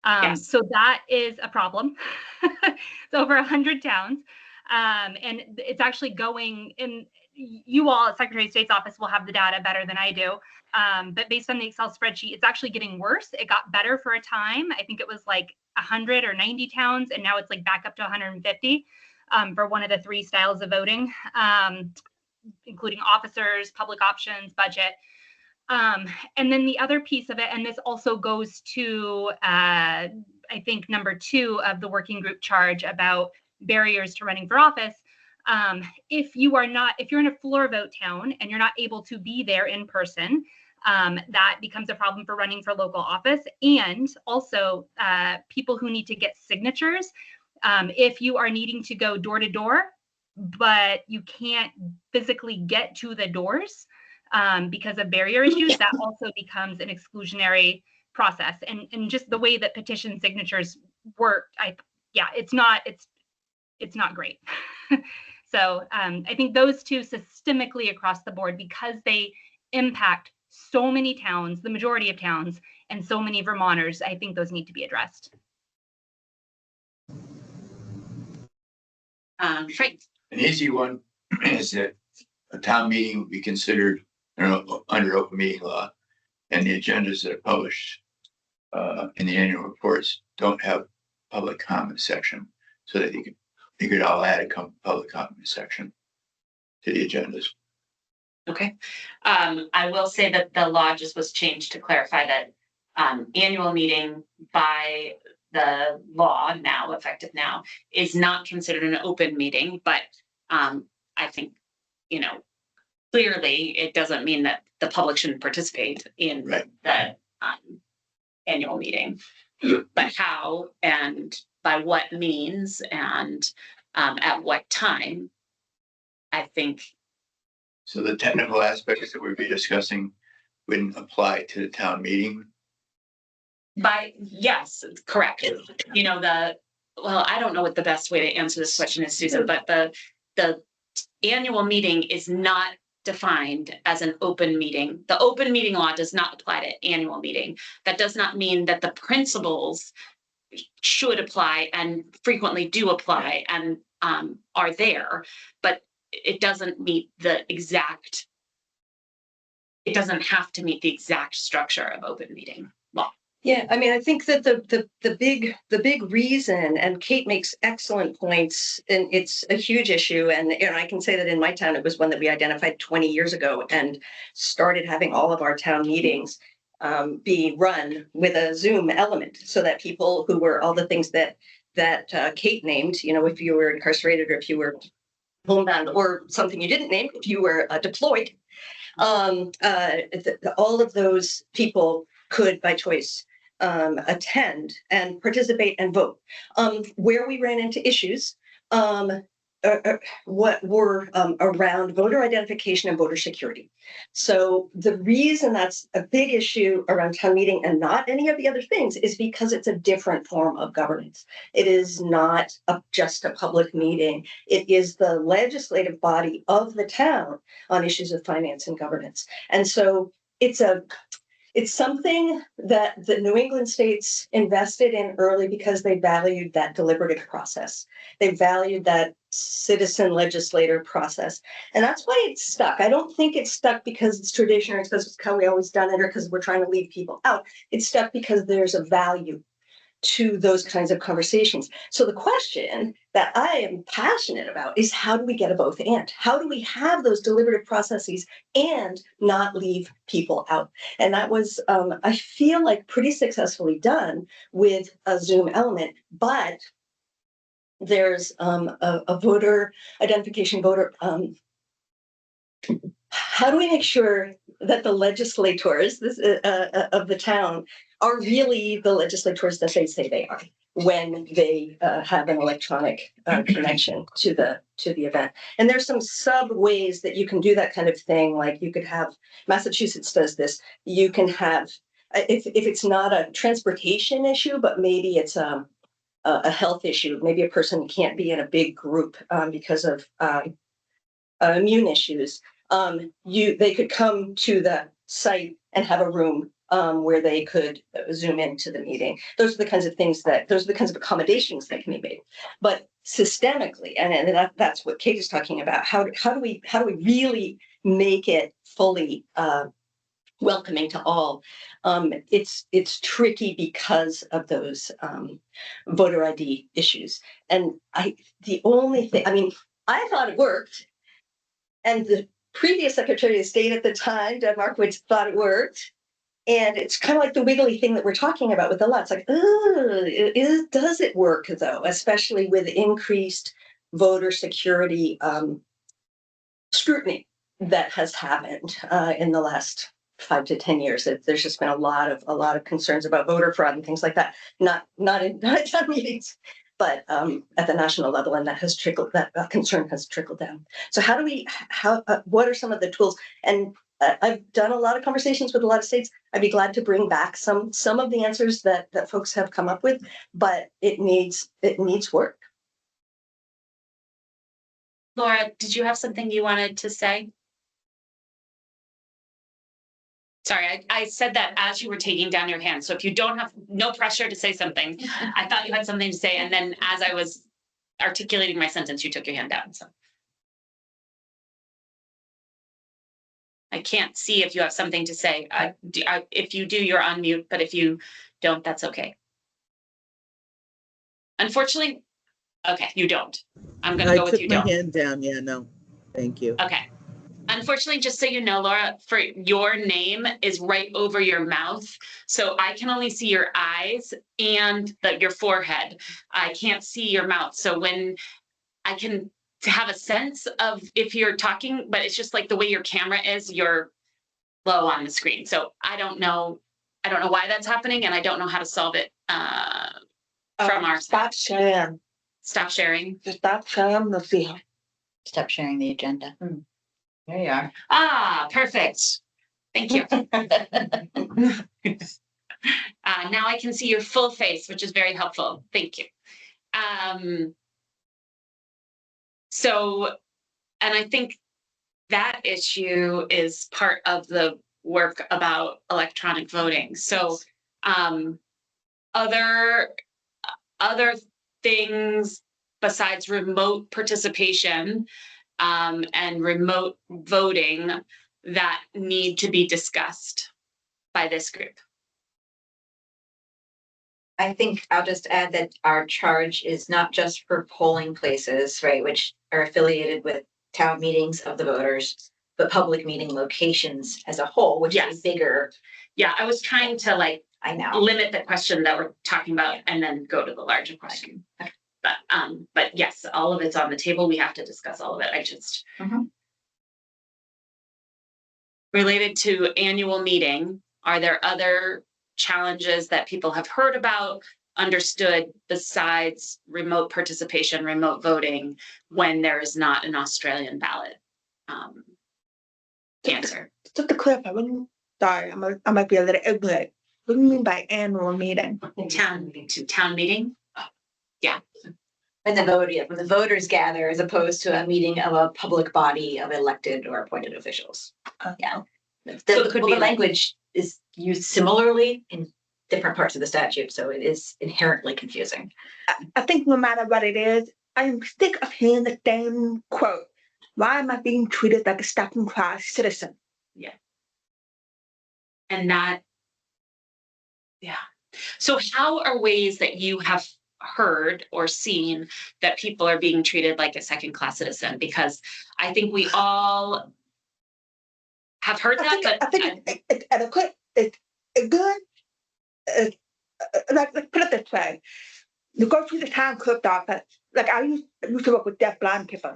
Yes. So that is a problem. It's over 100 towns. And it's actually going in, you all at Secretary of State's office will have the data better than I do. But based on the Excel spreadsheet, it's actually getting worse. It got better for a time. I think it was like 100 or 90 towns, and now it's like back up to 150 for one of the 3 styles of voting, including officers, public options, budget. And then the other piece of it, and this also goes to, I think, number 2 of the working group charge about barriers to running for office. If you're in a floor vote town and you're not able to be there in person, that becomes a problem for running for local office. And also people who need to get signatures, if you are needing to go door to door, but you can't physically get to the doors because of barrier issues, that also becomes an exclusionary process. And just the way that petition signatures work, it's not great. So I think those 2 systemically across the board, because they impact so many towns, the majority of towns, and so many Vermonters, I think those need to be addressed. Frank. An easy one is that a town meeting would be considered under open meeting law, and the agendas that are published in the annual reports don't have public comment section, so that you could all add a public comment section to the agendas. Okay. I will say that the law just was changed to clarify that annual meeting by the law now, effective now, is not considered an open meeting, but I think, clearly it doesn't mean that the public shouldn't participate in the annual meeting, but how and by what means and at what time, I think. So the technical aspects that we'd be discussing wouldn't apply to the town meeting? Yes, correct. I don't know what the best way to answer this question is, Susan, but the annual meeting is not defined as an open meeting. The open meeting law does not apply to annual meeting. That does not mean that the principles should apply and frequently do apply and are there, but it doesn't meet the exact, it doesn't have to meet the exact structure of open meeting law. Yeah, I mean, I think that the big reason, and Kate makes excellent points, and it's a huge issue. And I can say that in my town, it was one that we identified 20 years ago and started having all of our town meetings be run with a Zoom element, so that people who were all the things that Kate named, if you were incarcerated or if you were homebound or something you didn't name, if you were deployed, all of those people could, by choice, attend and participate and vote. Where we ran into issues, what were around voter identification and voter security. So the reason that's a big issue around town meeting and not any of the other things is because it's a different form of governance. It is not just a public meeting. It is the legislative body of the town on issues of finance and governance. And so it's something that the New England states invested in early because they valued that deliberative process. They valued that citizen legislator process. And that's why it's stuck. I don't think it's stuck because it's tradition or it's because it's how we always done it or because we're trying to leave people out. It's stuck because there's a value to those kinds of conversations. So the question that I am passionate about is, how do we get a both and? How do we have those deliberative processes and not leave people out? And that was, I feel like, pretty successfully done with a Zoom element, but there's a voter identification, how do we make sure that the legislators of the town are really the legislators that they say they are when they have an electronic connection to the event? And there's some sub ways that you can do that kind of thing. Like you could have, Massachusetts does this. You can have, if it's not a transportation issue, but maybe it's a health issue. Maybe a person can't be in a big group because of immune issues. They could come to the site and have a room where they could Zoom into the meeting. Those are the kinds of things those are the kinds of accommodations that can be made. But systemically, and that's what Kate is talking about. How do we really make it fully welcoming to all? It's tricky because of those voter ID issues. And the only thing, I thought it worked. And the previous Secretary of State at the time, Doug Markowitz, thought it worked. And it's kind of like the wiggly thing that we're talking about with the law. It's like, does it work though? Especially with increased voter security scrutiny that has happened in the last 5 to 10 years. There's just been a lot of concerns about voter fraud and things like that. Not in town meetings, but at the national level, and that concern has trickled down. So what are some of the tools? And I've done a lot of conversations with a lot of states. I'd be glad to bring back some of the answers that folks have come up with, but it needs work. Laura, did you have something you wanted to say? Sorry, I said that as you were taking down your hand. So if you don't have, no pressure to say something. I thought you had something to say. And then as I was articulating my sentence, you took your hand down. So I can't see if you have something to say. If you do, you're on mute. But if you don't, that's okay. Unfortunately, okay, you don't. I'm going to go with you don't. I took my hand down. Yeah, no, thank you. Okay. Unfortunately, just so you know, Laura, for your name is right over your mouth. So I can only see your eyes and your forehead. I can't see your mouth. So when I can have a sense of if you're talking, but it's just like the way your camera is, you're low on the screen. So I don't know why that's happening, and I don't know how to solve it from our Stop sharing. Stop sharing. Stop sharing the field. Stop sharing the agenda. There you are. Ah, perfect. Thank you. Now I can see your full face, which is very helpful. Thank you. So, and I think that issue is part of the work about electronic voting. So other things besides remote participation and remote voting that need to be discussed by this group. I think I'll just add that our charge is not just for polling places, right, which are affiliated with town meetings of the voters, but public meeting locations as a whole, which is bigger. Yeah, I was trying to like I know limit the question that we're talking about and then go to the larger question. But yes, all of it's on the table. We have to discuss all of it. I just related to annual meeting, are there other challenges that people have heard about, understood besides remote participation, remote voting when there is not an Australian ballot answer? Just to clarify, sorry, I might be a little ignorant. What do you mean by annual meeting? Town meeting? Yeah. When the voters gather as opposed to a meeting of a public body of elected or appointed officials. Yeah. The language is used similarly in different parts of the statute, so it is inherently confusing. I think no matter what it is, I'm sick of hearing the same quote. Why am I being treated like a second class citizen? Yeah. And that, yeah. So how are ways that you have heard or seen that people are being treated like a second class citizen? Because I think we all have heard that, but I think it's good. Like put it this way. You go through the town clerk's office. Like I used to work with deaf blind people.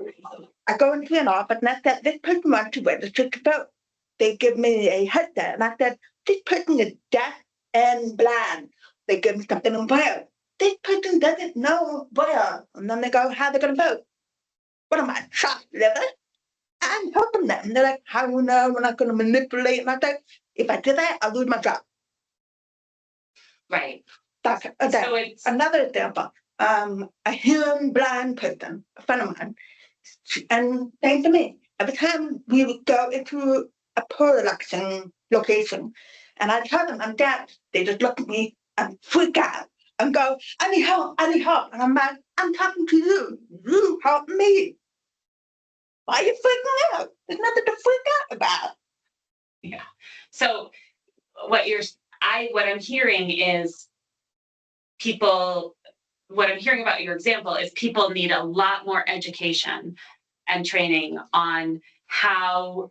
I go into an office and I said, this person wants to register to vote. They give me a headset and I said, this person is deaf and blind. They give me something in Braille. This person doesn't know Braille. And then they go, how are they going to vote? What am I, chopped liver? I'm helping them. They're like, how do you know we're not going to manipulate? And I said, if I do that, I'll lose my job. Right. That's so it's another example. A hearing blind person, a friend of mine, and saying to me, every time we would go into a poll election location, and I tell them I'm deaf, they just look at me and freak out and go, I need help. And I'm like, I'm talking to you. You help me. Why are you freaking out? There's nothing to freak out about. Yeah. So what I'm hearing is what I'm hearing about your example is people need a lot more education and training on how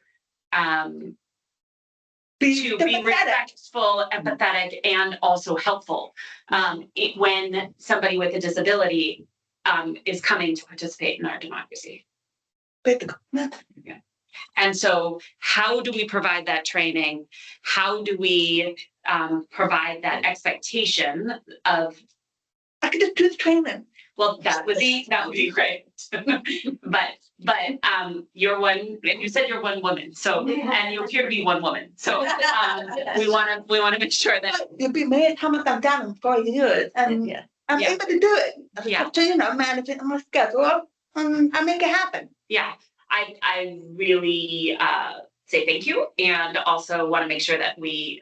to be respectful, empathetic, and also helpful when somebody with a disability is coming to participate in our democracy. Yeah. And so how do we provide that training? How do we provide that expectation of, I could just do the training. Well, that would be great. but you're one, and you said you're one woman, so and you appear to be one woman. So we want to make sure that you'll be mad how much I've done in 4 years, and I'm able to do it. Yeah. So manage it on my schedule, and I make it happen. Yeah. I really say thank you, and also want to make sure that we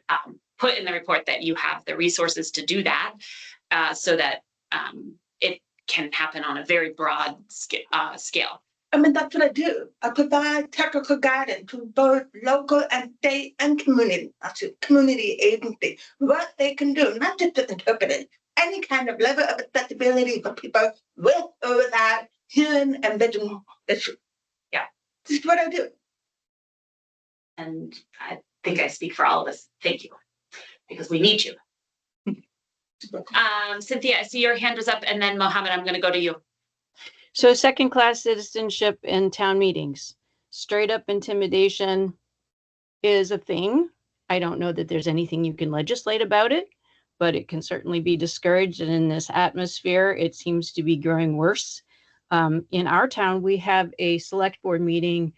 put in the report that you have the resources to do that, so that it can happen on a very broad scale. I mean, that's what I do. I provide technical guidance to both local and state and community agency, what they can do, not just interpret it, any kind of level of accessibility for people with or without hearing and vision issues. Yeah. This is what I do. And I think I speak for all of us. Thank you, because we need you. Cynthia, I see your hand was up, and then Mohammed, I'm going to go to you. So second class citizenship in town meetings, straight up intimidation is a thing. I don't know that there's anything you can legislate about it, but it can certainly be discouraged. And in this atmosphere, it seems to be growing worse. In our town, we have a select board meeting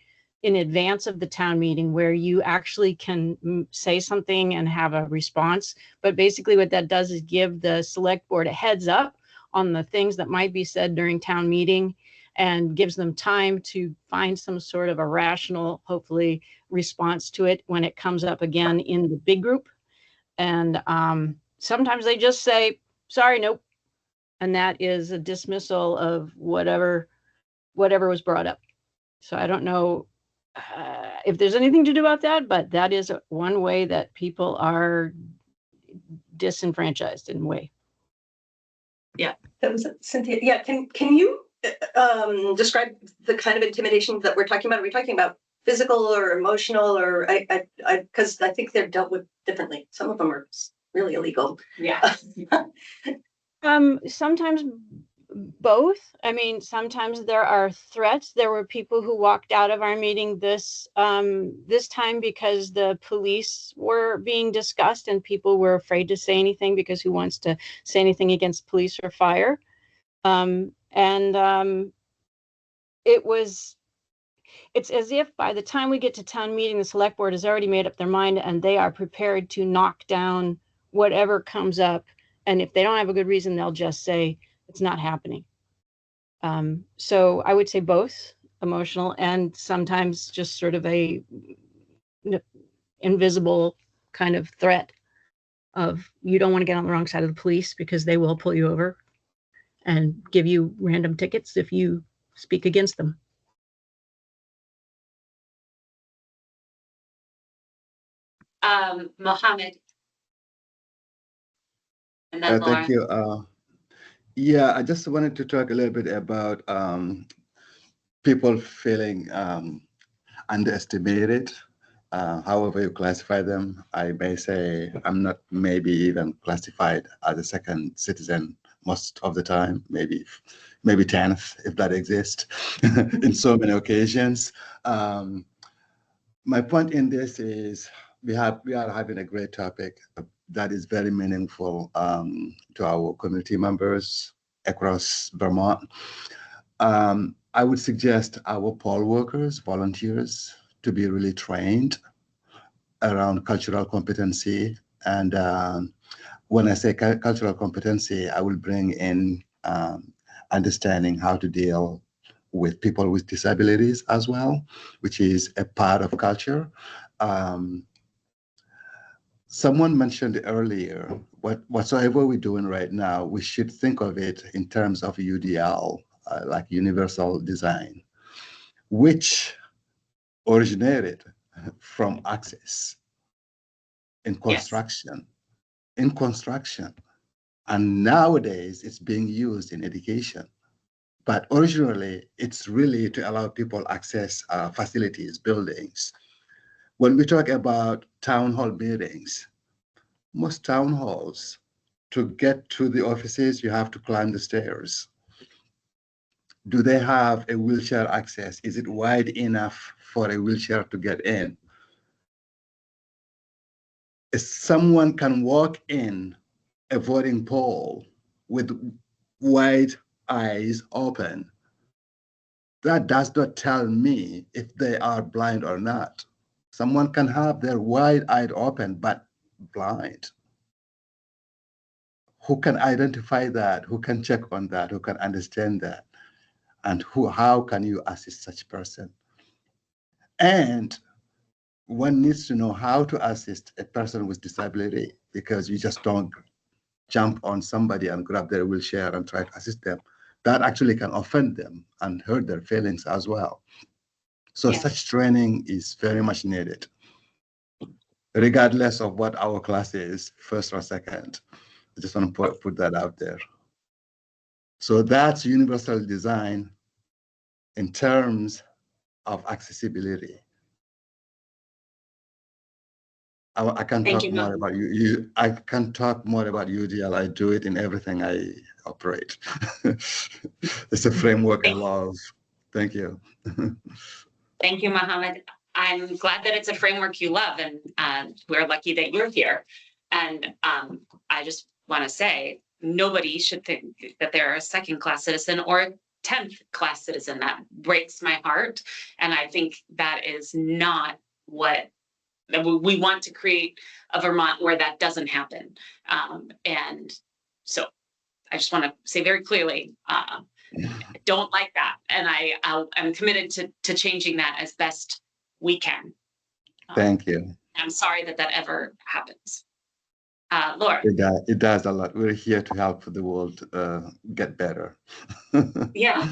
in advance of the town meeting where you actually can say something and have a response. But basically what that does is give the select board a heads up on the things that might be said during town meeting. and gives them time to find some sort of a rational, hopefully, response to it when it comes up again in the big group. And sometimes they just say, sorry, nope. And that is a dismissal of whatever was brought up. So I don't know if there's anything to do about that, but that is one way that people are disenfranchised in a way. Yeah, that was Cynthia. Yeah, can you describe the kind of intimidation that we're talking about? Are we talking about physical or emotional, or because I think they're dealt with differently. Some of them are really illegal. Yeah. Sometimes both. I mean, sometimes there are threats. There were people who walked out of our meeting this time because the police were being discussed and people were afraid to say anything because who wants to say anything against police or fire? It's as if by the time we get to town meeting, the select board has already made up their mind and they are prepared to knock down whatever comes up. And if they don't have a good reason, they'll just say it's not happening. So I would say both emotional and sometimes just sort of a invisible kind of threat of you don't want to get on the wrong side of the police because they will pull you over and give you random tickets if you speak against them. Mohammed. And then Thank you. Yeah, I just wanted to talk a little bit about people feeling underestimated. However you classify them, I may say I'm not maybe even classified as a second citizen most of the time, maybe 10th, if that exists, in so many occasions. My point in this is we are having a great topic that is very meaningful to our community members across Vermont. I would suggest our poll workers, volunteers, to be really trained around cultural competency. And when I say cultural competency, I will bring in understanding how to deal with people with disabilities as well, which is a part of culture. Someone mentioned earlier, whatsoever we're doing right now, we should think of it in terms of UDL, like universal design, which originated from access in construction. Yes. In construction. And nowadays it's being used in education. But originally, it's really to allow people access facilities, buildings. When we talk about town hall meetings, most town halls, to get to the offices, you have to climb the stairs. Do they have a wheelchair access? Is it wide enough for a wheelchair to get in? If someone can walk in a voting poll with wide eyes open, that does not tell me if they are blind or not. Someone can have their wide-eyed open, but blind. Who can identify that? Who can check on that? Who can understand that? And how can you assist such person? And one needs to know how to assist a person with disability, because you just don't jump on somebody and grab their wheelchair and try to assist them. That actually can offend them and hurt their feelings as well. So yes, such training is very much needed, regardless of what our class is, first or second. I just want to put that out there. So that's universal design in terms of accessibility. I can talk more about I can talk more about UDL. I do it in everything I operate. It's a framework I love. Thank you. Thank you, Mohammed. I'm glad that it's a framework you love, and we're lucky that you're here. And I just want to say, nobody should think that they're a second-class citizen or a 10th-class citizen. That breaks my heart. And I think that is not what we want to create a Vermont where that doesn't happen. And so I just want to say very clearly, don't like that. And I'm committed to changing that as best we can. Thank you. I'm sorry that ever happens. Laura. It does a lot. We're here to help the world get better. Yeah,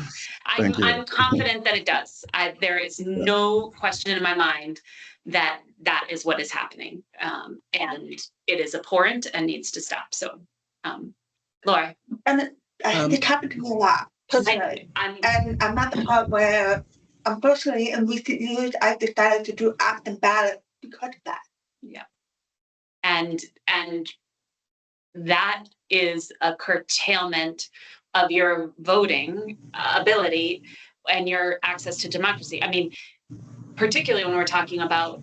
Thank you. I'm confident that it does. There is no question in my mind that is what is happening. And it is abhorrent and needs to stop. So, Laura. And it happened to me a lot personally. And I'm at the part where unfortunately in recent years I've decided to do absent ballot because of that. Yeah. And that is a curtailment of your voting ability and your access to democracy. I mean, particularly when we're talking about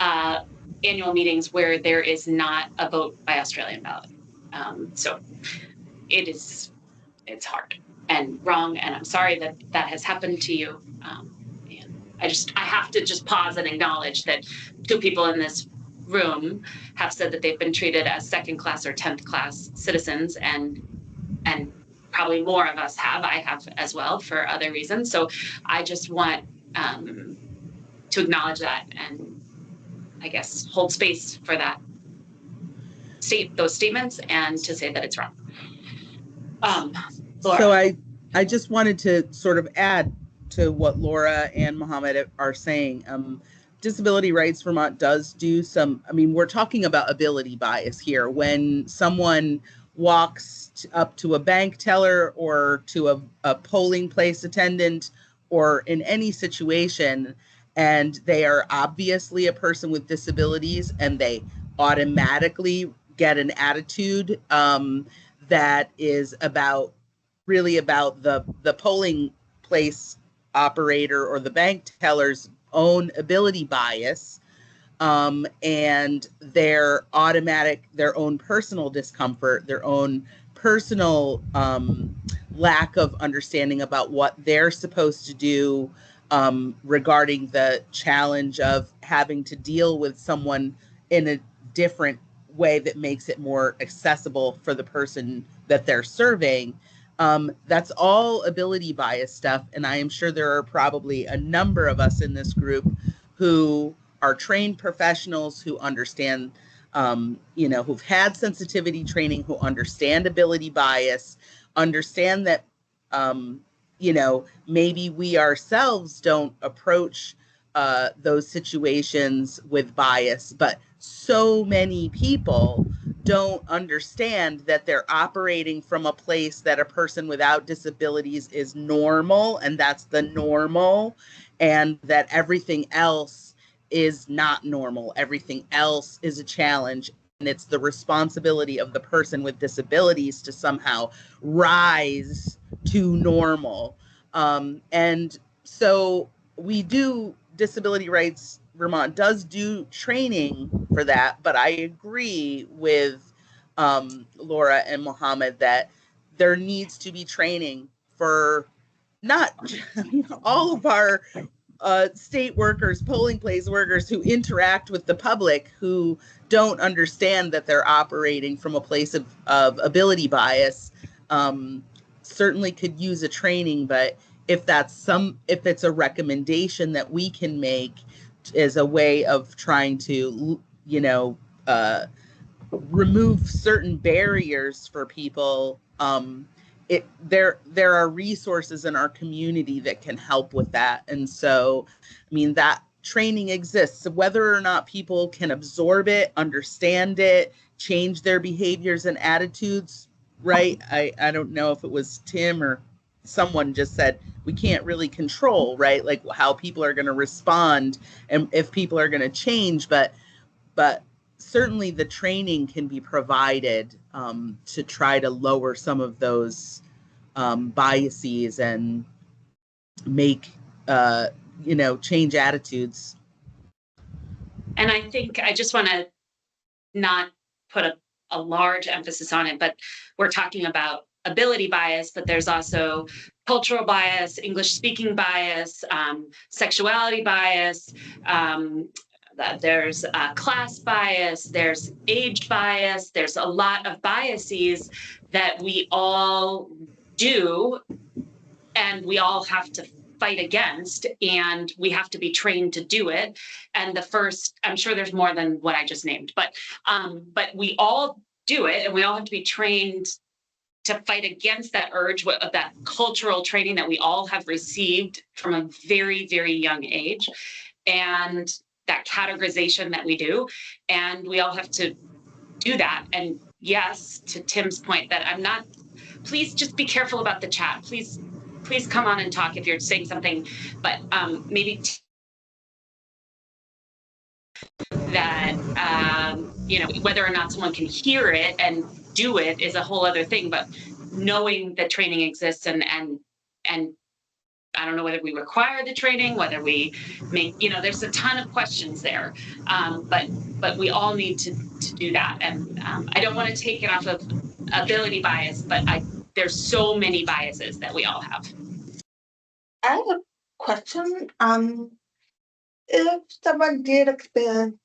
annual meetings where there is not a vote by Australian ballot. So it's hard and wrong, and I'm sorry that has happened to you. And I have to just pause and acknowledge that 2 people in this room have said that they've been treated as second class or 10th class citizens, and probably more of us have. I have as well for other reasons. So I just want to acknowledge that and I guess hold space for that those statements and to say that it's wrong. Laura. So I just wanted to sort of add to what Laura and Mohammed are saying. Disability Rights Vermont does do some, I mean, we're talking about ability bias here. When someone walks up to a bank teller or to a polling place attendant or in any situation, and they are obviously a person with disabilities and they automatically get an attitude that is really about the polling place operator or the bank teller's own ability bias, and their own personal discomfort, their own personal lack of understanding about what they're supposed to do regarding the challenge of having to deal with someone in a different way that makes it more accessible for the person that they're serving. That's all ability bias stuff. And I am sure there are probably a number of us in this group who are trained professionals who understand, who've had sensitivity training, who understand ability bias, understand that, maybe we ourselves don't approach those situations with bias, but so many people don't understand that they're operating from a place that a person without disabilities is normal, and that's the normal, and that everything else is not normal. Everything else is a challenge, and it's the responsibility of the person with disabilities to somehow rise to normal. And so Disability Rights Vermont does do training for that, but I agree with Laura and Mohammed that there needs to be training for not all of our state workers, polling place workers who interact with the public, who don't understand that they're operating from a place of ability bias. Certainly could use a training, but if it's a recommendation that we can make as a way of trying to, remove certain barriers for people, there are resources in our community that can help with that. And so, I mean, that training exists. So whether or not people can absorb it, understand it, change their behaviors and attitudes, right? I don't know if it was Tim or someone just said, we can't really control, right? Like how people are going to respond and if people are going to change, but certainly the training can be provided to try to lower some of those biases and make, change attitudes. And I think I just want to not put a large emphasis on it, but we're talking about ability bias, but there's also cultural bias, English speaking bias, sexuality bias, there's class bias, there's age bias, there's a lot of biases that we all do and we all have to fight against, and we have to be trained to do it. And the first, I'm sure there's more than what I just named, but we all do it, and we all have to be trained to fight against that urge of that cultural training that we all have received from a very, very young age, and that categorization that we do. And we all have to do that. And yes, to Tim's point, that I'm not, please just be careful about the chat. Please come on and talk if you're saying something, but maybe that, whether or not someone can hear it and do it is a whole other thing, but knowing that training exists, and I don't know whether we require the training, whether we make, there's a ton of questions there. But we all need to do that. And I don't want to take it off of ability bias, but there's so many biases that we all have. I have a question. If someone did experience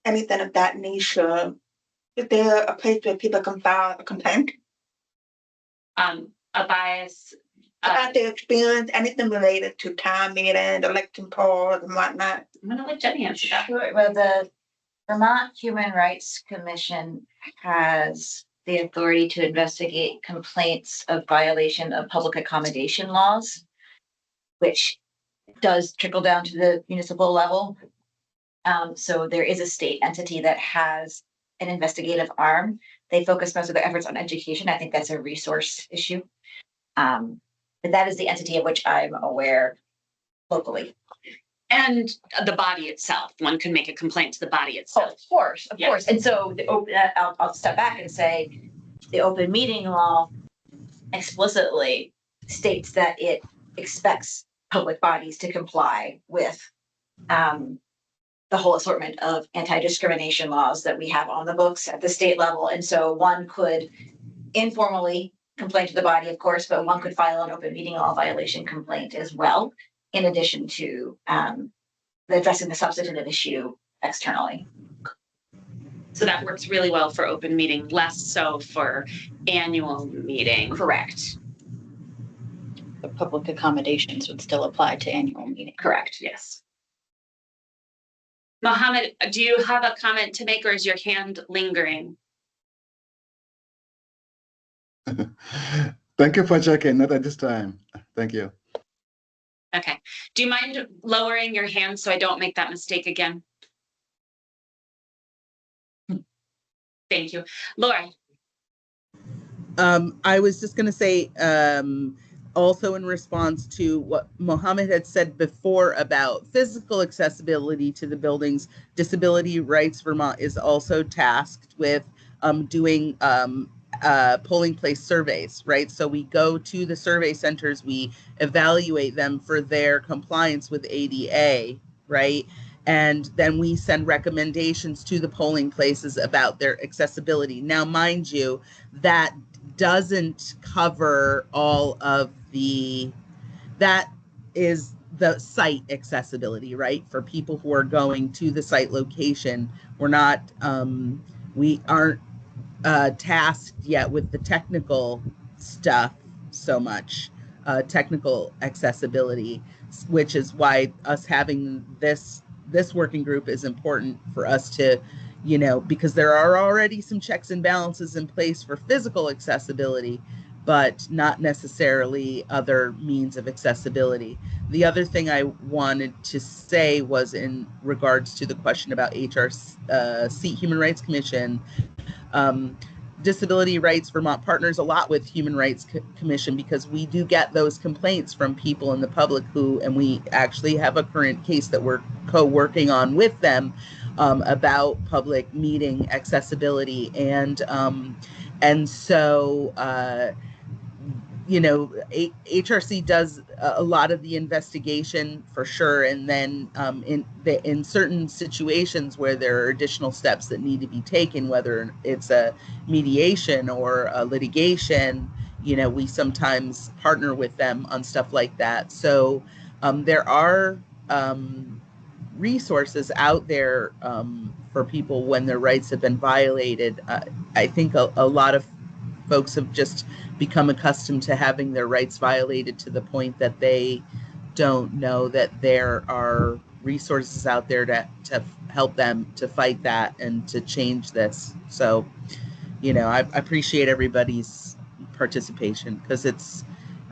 anything of that nature, is there a place where people can file a complaint? A bias. About their experience, anything related to town meeting, election polls and whatnot. I'm gonna let Jenny answer that. Sure. Well, the Vermont Human Rights Commission has the authority to investigate complaints of violation of public accommodation laws, which does trickle down to the municipal level. So there is a state entity that has an investigative arm. They focus most of their efforts on education. I think that's a resource issue. But that is the entity of which I'm aware locally. And the body itself, one can make a complaint to the body itself. Oh, of course. And so I'll step back and say the open meeting law explicitly states that it expects public bodies to comply with the whole assortment of anti-discrimination laws that we have on the books at the state level. And so one could informally complain to the body, of course, but one could file an open meeting law violation complaint as well, in addition to addressing the substantive issue externally. So that works really well for open meeting, less so for annual meeting. Correct. The public accommodations would still apply to annual meeting. Correct. Yes. Mohammed, do you have a comment to make, or is your hand lingering? Thank you for checking. Not at this time. Thank you. Okay. Do you mind lowering your hand so I don't make that mistake again? Thank you. Laura. I was just going to say, also in response to what Mohammed had said before about physical accessibility to the buildings, Disability Rights Vermont is also tasked with doing polling place surveys, right? So we go to the survey centers, we evaluate them for their compliance with ADA, right? And then we send recommendations to the polling places about their accessibility. Now, mind you, that doesn't cover all of that is the site accessibility, right? For people who are going to the site location. We aren't tasked yet with the technical stuff so much, technical accessibility, which is why us having this working group is important for us to, because there are already some checks and balances in place for physical accessibility, but not necessarily other means of accessibility. The other thing I wanted to say was in regards to the question about HRC, Human Rights Commission. Disability Rights Vermont partners a lot with Human Rights Commission because we do get those complaints from people in the public and we actually have a current case that we're co-working on with them about public meeting accessibility. And so HRC does a lot of the investigation for sure. And then in certain situations where there are additional steps that need to be taken, whether it's a mediation or a litigation, we sometimes partner with them on stuff like that. So there are resources out there for people when their rights have been violated. I think a lot of folks have just become accustomed to having their rights violated to the point that they don't know that there are resources out there to help them to fight that and to change this. So, I appreciate everybody's participation, because it's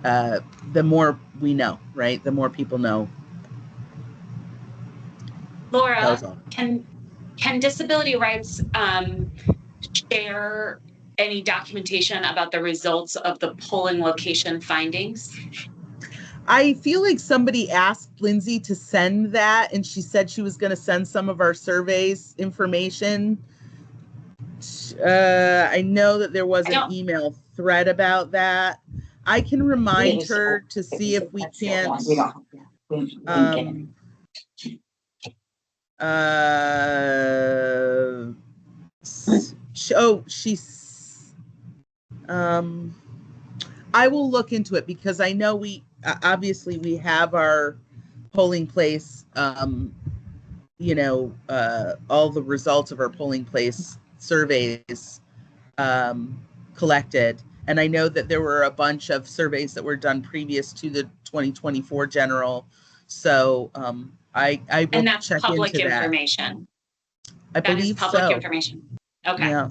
the more we know, right? The more people know. Laura, can disability rights share any documentation about the results of the polling location findings? I feel like somebody asked Lindsay to send that, and she said she was going to send some of our surveys information. I know that there was an email thread about that. I can remind her to see if we can't. I will look into it, because I know we obviously we have our polling place, all the results of our polling place surveys collected. And I know that there were a bunch of surveys that were done previous to the 2024 general. So I will and that's check public into information. That. I believe public so. Information. Okay. Yeah.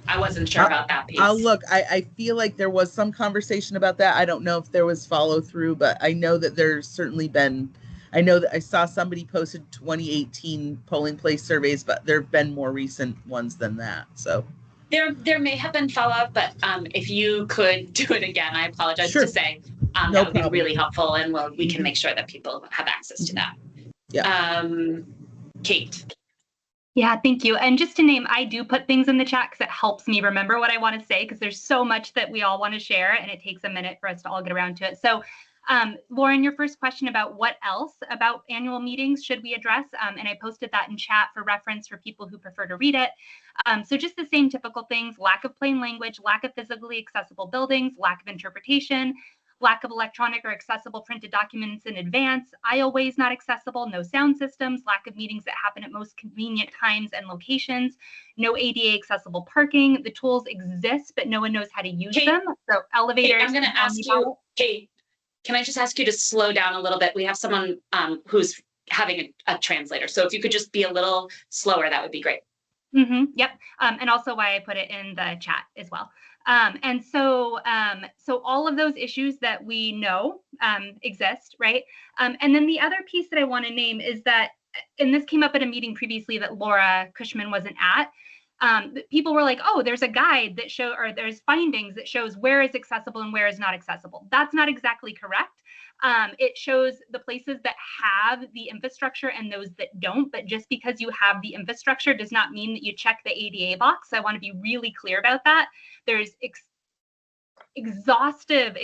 I wasn't sure about that piece. I'll look. I feel like there was some conversation about that. I don't know if there was follow through, but I know that there's certainly been. I know that I saw somebody posted 2018 polling place surveys, but there have been more recent ones than that. So there may have been follow-up, but if you could do it again, I apologize to say that would be really helpful, and we can make sure that people have access to that. Yeah. Kate. Yeah, thank you. And just to name, I do put things in the chat because it helps me remember what I want to say, because there's so much that we all want to share, and it takes a minute for us to all get around to it. So Lauren, your first question about what else about annual meetings should we address, and I posted that in chat for reference for people who prefer to read it. So just the same typical things: lack of plain language, lack of physically accessible buildings, lack of interpretation, lack of electronic or accessible printed documents in advance, aisleways not accessible, no sound systems, lack of meetings that happen at most convenient times and locations, no ADA accessible parking. The tools exist, but no one knows how to use them. So elevators. Kate, I'm going to ask you, Kate, can I just ask you to slow down a little bit? We have someone who's having a translator. So if you could just be a little slower, that would be great. Yep. And also why I put it in the chat as well. And so all of those issues that we know exist, right? And then the other piece that I want to name is that, and this came up at a meeting previously that Laura Cushman wasn't at, people were like, oh, there's a guide that or there's findings that shows where is accessible and where is not accessible. That's not exactly correct. It shows the places that have the infrastructure and those that don't, but just because you have the infrastructure does not mean that you check the ADA box. I want to be really clear about that. There's exhaustive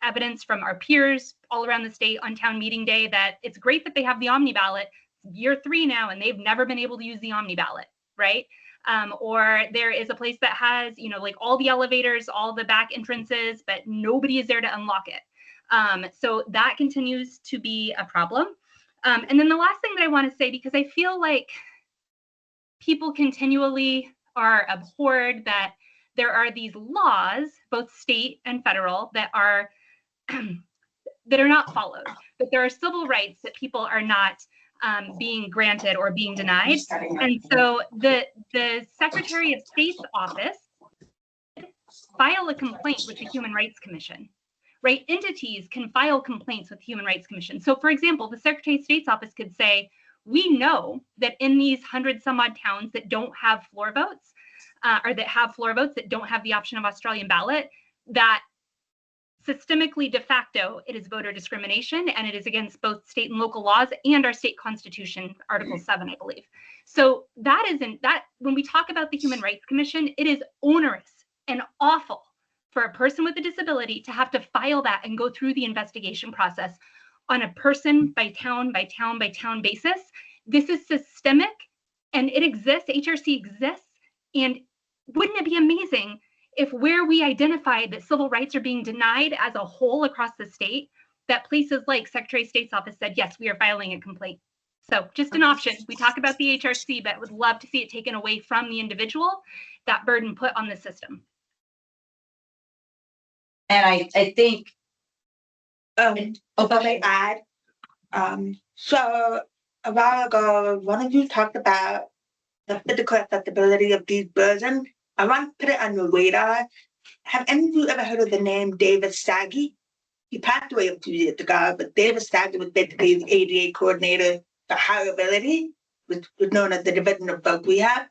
evidence from our peers all around the state on town meeting day that it's great that they have the Omni ballot. It's year 3 now, and they've never been able to use the Omni ballot, right? Or there is a place that has, like all the elevators, all the back entrances, but nobody is there to unlock it. So that continues to be a problem. And then the last thing that I want to say, because I feel like people continually are abhorred that there are these laws, both state and federal, that are not followed, that there are civil rights that people are not being granted or being denied. And so the Secretary of State's office file a complaint with the Human Rights Commission, right? Entities can file complaints with the Human Rights Commission. So for example, the Secretary of State's office could say, we know that in these 100 some odd towns that don't have floor votes, or that have floor votes that don't have the option of Australian ballot, that systemically de facto it is voter discrimination, and it is against both state and local laws and our state constitution, Article 7, I believe. So that isn't that when we talk about the Human Rights Commission, it is onerous and awful for a person with a disability to have to file that and go through the investigation process on a person by town by town by town basis. This is systemic, and it exists. HRC exists. And wouldn't it be amazing if where we identified that civil rights are being denied as a whole across the state, that places like Secretary of State's office said, yes, we are filing a complaint. So just an option. We talk about the HRC, but would love to see it taken away from the individual, that burden put on the system. And I think, If I may add, so a while ago, one of you talked about the physical accessibility of these versions. I want to put it on your radar. Have any of you ever heard of the name David Saggy? He passed away a few years ago, but David Saggy was basically the ADA coordinator for hireability, which was known as the division of folk rehab.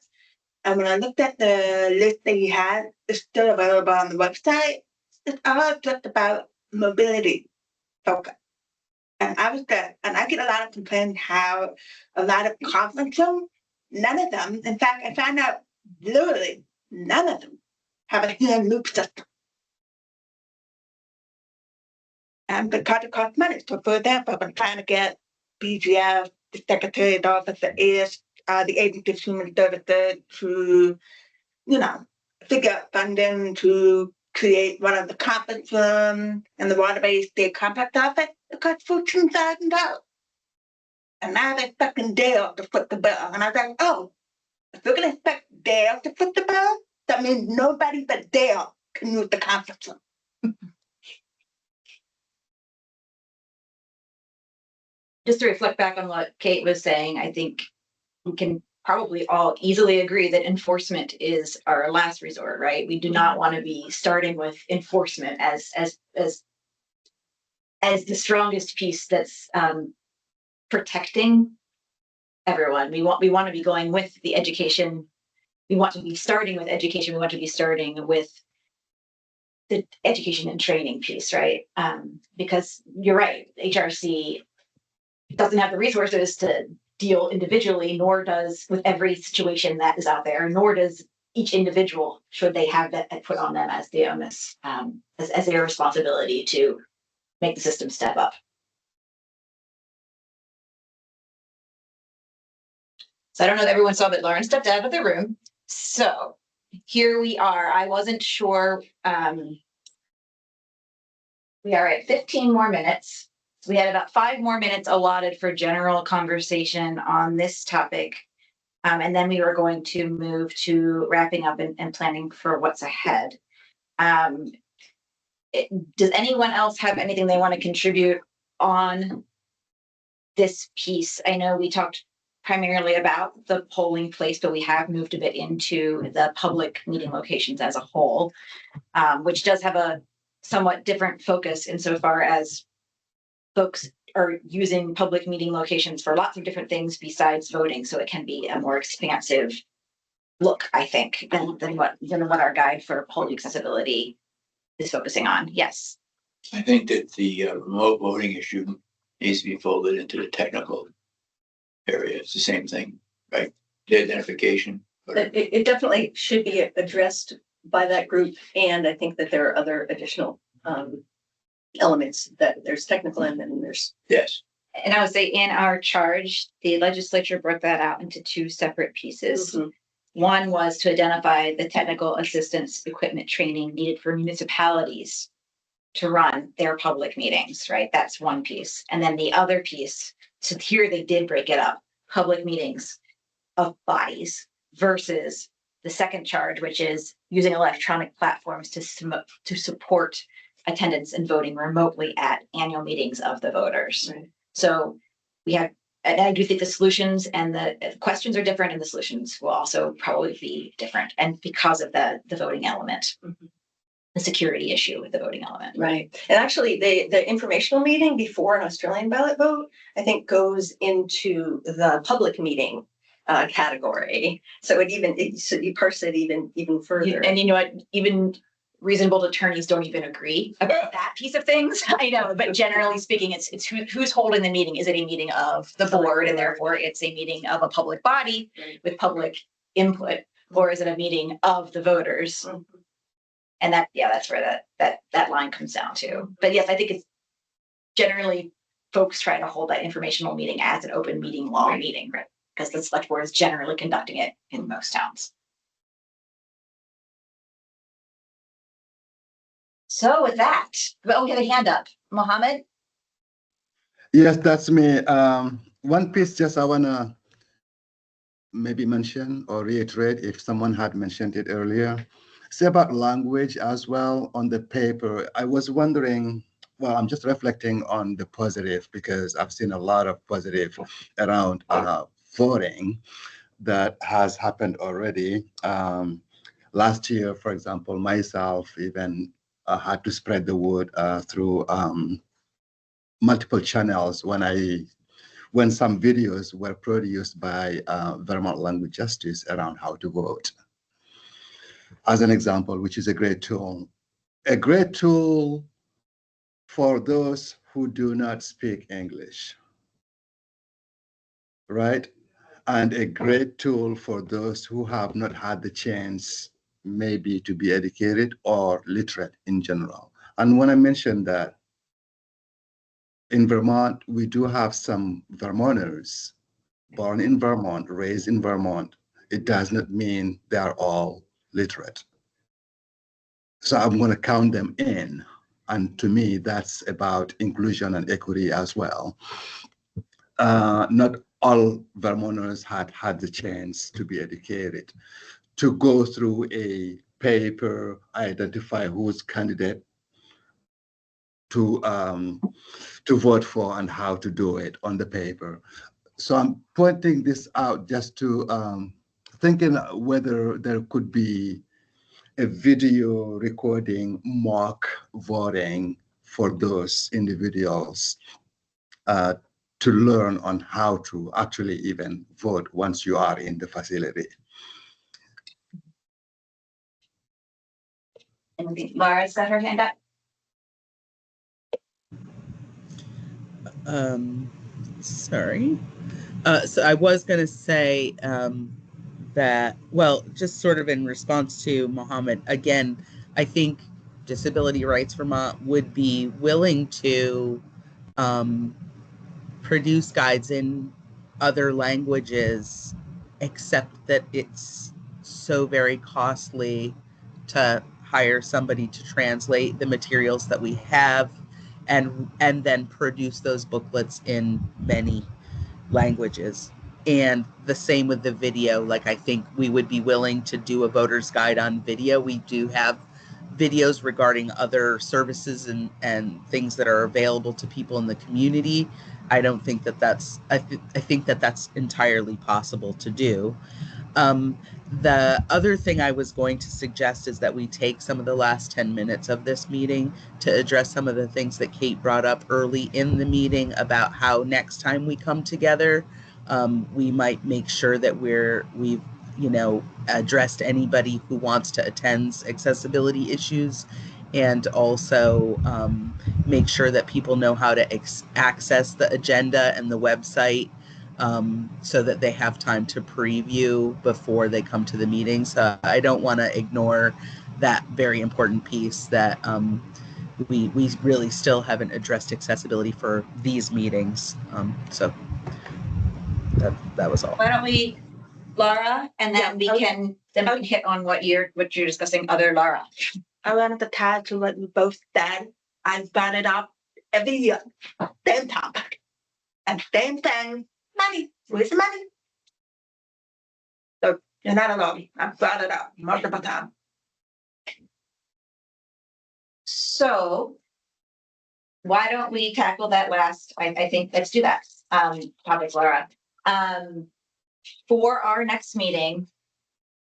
And when I looked at the list that he had, it's still available on the website. It's all just about mobility focus. And I was there, and I get a lot of complaints how a lot of conference rooms, none of them, in fact, I found out literally none of them have a hand loop system. And because it costs money. So for example, I'm trying to get BGF, the Secretary of Office, the Agency of Human Services to, figure out funding to create one of the conference rooms in the Waterbury State Complex office. It costs $14,000. And now they're expecting Dale to foot the bill. And I was like, oh, if we're going to expect Dale to foot the bill, that means nobody but Dale can use the conference room. just to reflect back on what Kate was saying, I think we can probably all easily agree that enforcement is our last resort, right? We do not want to be starting with enforcement as the strongest piece that's protecting everyone. We want to be going with the education. We want to be starting with education. We want to be starting with the education and training piece, right? Because you're right, HRC doesn't have the resources to deal individually, nor does with every situation that is out there, nor does each individual, should they have that put on them as the onus, as their responsibility to make the system step up. So I don't know that everyone saw that Lauren stepped out of the room. So here we are. I wasn't sure. We are at 15 more minutes. We had about 5 more minutes allotted for general conversation on this topic. And then we were going to move to wrapping up and planning for what's ahead. Does anyone else have anything they want to contribute on this piece? I know we talked primarily about the polling place, but we have moved a bit into the public meeting locations as a whole, which does have a somewhat different focus insofar as folks are using public meeting locations for lots of different things besides voting. So it can be a more expansive look, I think, than what our guide for polling accessibility is focusing on. Yes. I think that the remote voting issue needs to be folded into the technical area. It's the same thing, right? The identification. It definitely should be addressed by that group. And I think that there are other additional elements that there's technical and then there's. Yes. And I would say in our charge, the legislature broke that out into 2 separate pieces. Mm-hmm. One was to identify the technical assistance equipment training needed for municipalities to run their public meetings, right? That's one piece. And then the other piece, so here they did break it up, public meetings of bodies versus the second charge, which is using electronic platforms to support attendance and voting remotely at annual meetings of the voters. Right. So we have, and I do think the solutions and the questions are different, and the solutions will also probably be different. And because of the voting element, mm-hmm. the security issue with the voting element. Right. And actually the informational meeting before an Australian ballot vote, I think goes into the public meeting category. So you parse it even further. And you know what, even reasonable attorneys don't even agree about that piece of things. I know, but generally speaking, it's who's holding the meeting. Is it a meeting of the board, and therefore it's a meeting of a public body with public input, or is it a meeting of the voters? Mm-hmm. And that's where that line comes down to. But yes, I think it's generally folks try to hold that informational meeting as an open meeting law meeting, right? Because the select board is generally conducting it in most towns. So with that, we have a hand up. Mohammed? Yes, that's me. one piece just I wanna maybe mention or reiterate if someone had mentioned it earlier. Say about language as well on the paper. I was wondering, well, I'm just reflecting on the positive because I've seen a lot of positive around voting that has happened already. Last year, for example, myself even had to spread the word through multiple channels when some videos were produced by Vermont Language Justice around how to vote. As an example, which is a great tool. A great tool for those who do not speak English, right? And a great tool for those who have not had the chance maybe to be educated or literate in general. And when I mentioned that, in Vermont, we do have some Vermonters born in Vermont, raised in Vermont. It does not mean they are all literate. So I'm going to count them in. And to me, that's about inclusion and equity as well. Not all Vermonters had the chance to be educated, to go through a paper, identify who's candidate to vote for and how to do it on the paper. So I'm pointing this out just to thinking whether there could be a video recording mock voting for those individuals to learn on how to actually even vote once you are in the facility. And Laura's got her hand up. Sorry. So I was going to say that, well, just sort of in response to Mohammed, again, I think Disability Rights Vermont would be willing to produce guides in other languages, except that it's so very costly to hire somebody to translate the materials that we have and then produce those booklets in many languages. And the same with the video. Like, I think we would be willing to do a voter's guide on video. We do have videos regarding other services and things that are available to people in the community. I don't think that I think that that's entirely possible to do. The other thing I was going to suggest is that we take some of the last 10 minutes of this meeting to address some of the things that Kate brought up early in the meeting about how next time we come together, we might make sure that we've addressed anybody who wants to attend accessibility issues, and also make sure that people know how to access the agenda and the website, so that they have time to preview before they come to the meeting. So I don't want to ignore that very important piece that we really still haven't addressed accessibility for these meetings. So that was all. Why don't we, Laura, and then we can hit on what you're discussing, other Laura. I wanted to tag to what you both said. I've brought it up every year, same topic, and same thing. Money, where's the money? So you're not alone. I've brought it up multiple times. So why don't we tackle that last? I think let's do that topic, Laura. For our next meeting,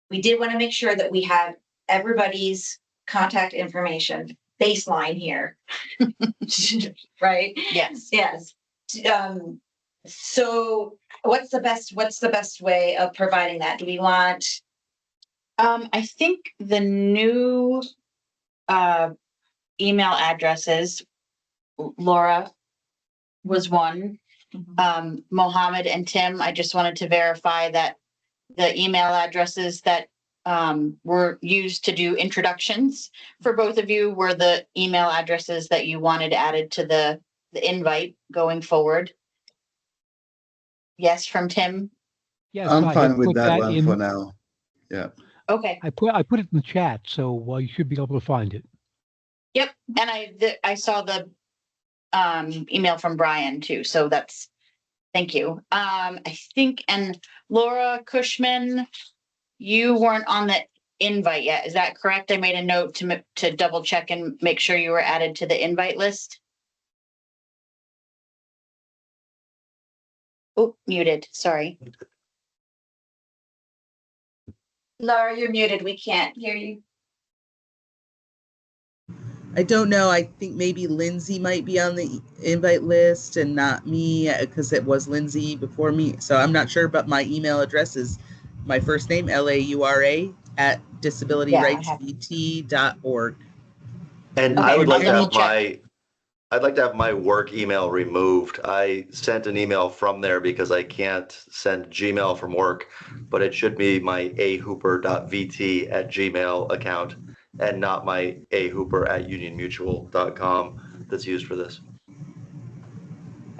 we did want to make sure that we have everybody's contact information baseline here. Right? Yes. Yes. So what's the best way of providing that? Do we want? I think the new email addresses, Laura was one. Mohammed and Tim, I just wanted to verify that the email addresses that were used to do introductions for both of you were the email addresses that you wanted added to the invite going forward. Yes, from Tim. Yes, I'm I fine had with put that one in. for now. Yeah. Okay. I put it in the chat, so you should be able to find it. Yep, and I saw the email from Brian too, so that's Thank you. I think, and Laura Cushman, you weren't on the invite yet. Is that correct? I made a note to double check and make sure you were added to the invite list. Oh, muted. Sorry. Laura, you're muted. We can't hear you. I don't know. I think maybe Lindsay might be on the invite list and not me because it was Lindsay before me. So I'm not sure, but my email address is my first name, Laura, at disabilityrightsvt.org. And Okay, I would like to double have check. I'd like to have my work email removed. I sent an email from there because I can't send Gmail from work, but it should be my ahooper.vt@gmail account and not my ahooper@unionmutual.com that's used for this.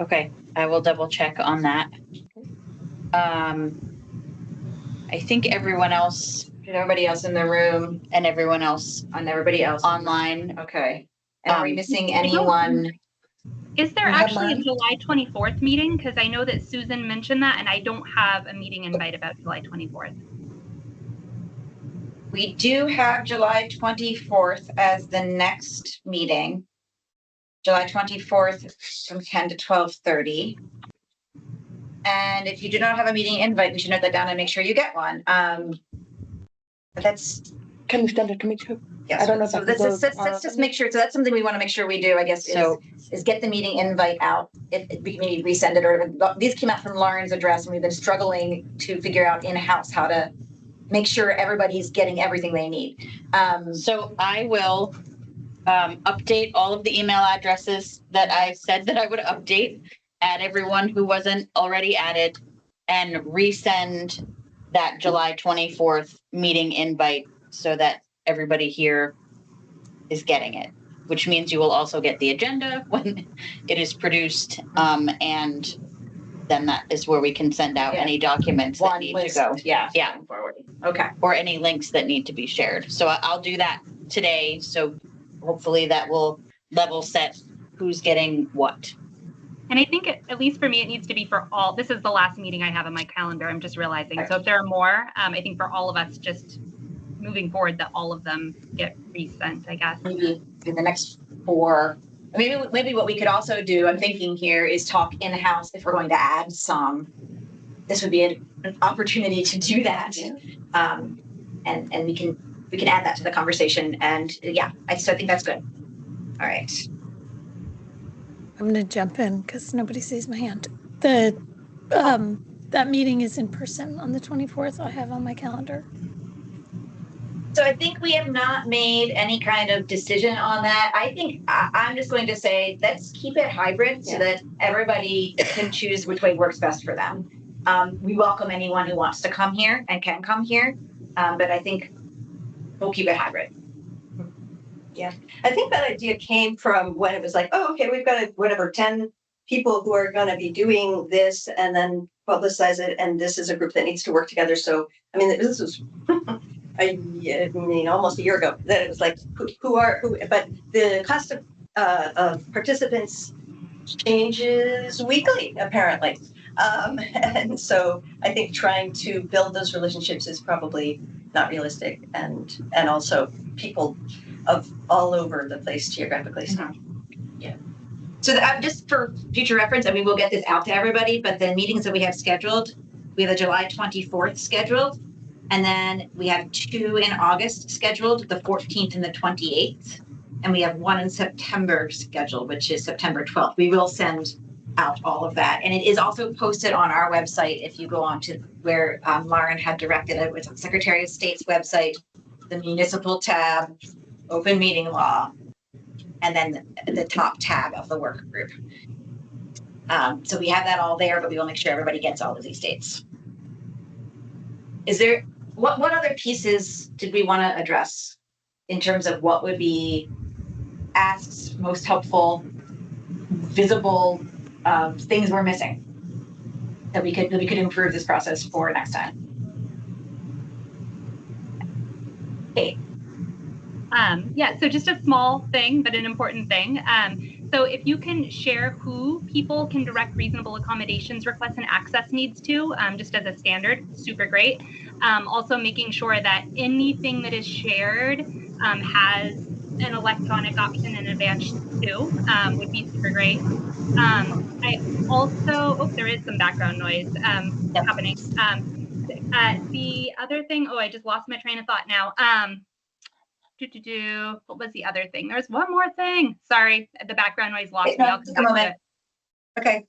Okay, I will double check on that. I think everyone else, Everybody else in the room and everyone else and everybody else online. Okay. And are we missing I don't- anyone? Is there You have actually a mine? July 24th meeting? Because I know that Susan mentioned that, and I don't have a meeting invite about July 24th. We do have July 24th as the next meeting. July 24th from 10 to 12:30. And if you do not have a meeting invite, we should note that down and make sure you get one. But that's, Can you send it to me too? yes. I don't know if So I can let's just make sure. So that's something we want to make sure we do, I guess, is get the meeting invite out. If we maybe resend it, or these came out from Lauren's address and we've been struggling to figure out in-house how to make sure everybody's getting everything they need. So I will update all of the email addresses that I said that I would update, add everyone who wasn't already added, and resend that July 24th meeting invite so that everybody here is getting it, which means you will also get the agenda when it is produced. And then that is where we can send out any documents that need to go. Yeah. Forward. Okay. Or any links that need to be shared. So I'll do that today. So hopefully that will level set who's getting what. And I think, at least for me, it needs to be for all. This is the last meeting I have on my calendar. I'm just realizing. So if there are more, I think for all of us, just moving forward, that all of them get resent, I guess. Maybe in the next 4. Maybe what we could also do, I'm thinking here, is talk in-house if we're going to add some. This would be an opportunity to do that. And we can add that to the conversation. And yeah, so I think that's good. All right. I'm gonna jump in because nobody sees my hand. That meeting is in person on the 24th. I have on my calendar. So I think we have not made any kind of decision on that. I think I'm just going to say, let's keep it hybrid so that everybody can choose which way works best for them. We welcome anyone who wants to come here and can come here. But I think we'll keep it hybrid. Yeah, I think that idea came from when it was like, oh, okay, we've got 10 people who are going to be doing this and then publicize it. And this is a group that needs to work together. So, I mean, this was almost a year ago that it was like, who, but the cost of participants changes weekly, apparently. And so I think trying to build those relationships is probably not realistic, and also people of all over the place geographically. So. Yeah. So just for future reference, I mean, we'll get this out to everybody, but the meetings that we have scheduled, we have a July 24th scheduled, and then we have 2 in August scheduled, the 14th and the 28th, and we have 1 in September scheduled, which is September 12th. We will send out all of that, and it is also posted on our website. If you go on to where Lauren had directed it, it's on Secretary of State's website, the Municipal tab, Open Meeting Law, and then the top tab of the work group. So we have that all there, but we will make sure everybody gets all of these dates. Is there, what other pieces did we want to address in terms of what would be asks, most helpful, visible things we're missing that we could improve this process for next time? Okay. Yeah, so just a small thing, but an important thing. So if you can share who people can direct reasonable accommodations requests and access needs to, just as a standard, super great. Also making sure that anything that is shared has an electronic option in advance too, would be super great. I also, oh, there is some background noise happening. The other thing, oh, I just lost my train of thought now. What was the other thing? There's one more thing. Sorry, the background noise lost me. I'll come Just a back to moment. it. Okay.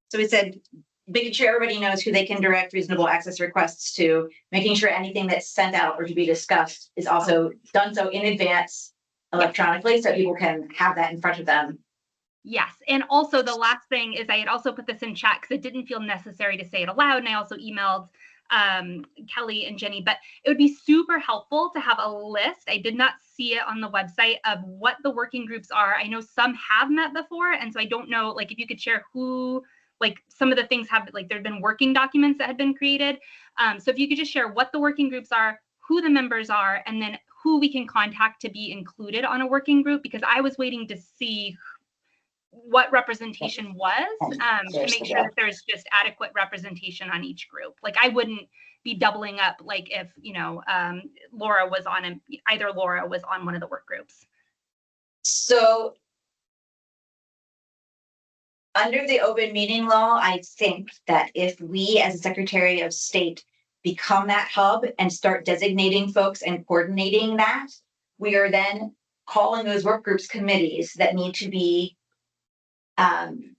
So we said, making sure everybody knows who they can direct reasonable access requests to, making sure anything that's sent out or to be discussed is also done so in advance electronically, so people can have that in front of them. Yes. And also the last thing is I had also put this in chat because it didn't feel necessary to say it aloud. And I also emailed Kelly and Jenny, but it would be super helpful to have a list. I did not see it on the website of what the working groups are. I know some have met before. And so I don't know, like if you could share who, like some of the things have, like there've been working documents that had been created. So if you could just share what the working groups are, who the members are, and then who we can contact to be included on a working group, because I was waiting to see what representation was to make sure that there's just adequate representation on each group. Like I wouldn't be doubling up like if, you know, Laura was on, either Laura was on one of the work groups. So under the open meeting law, I think that if we as a Secretary of State become that hub and start designating folks and coordinating that, we are then calling those work groups committees that need to be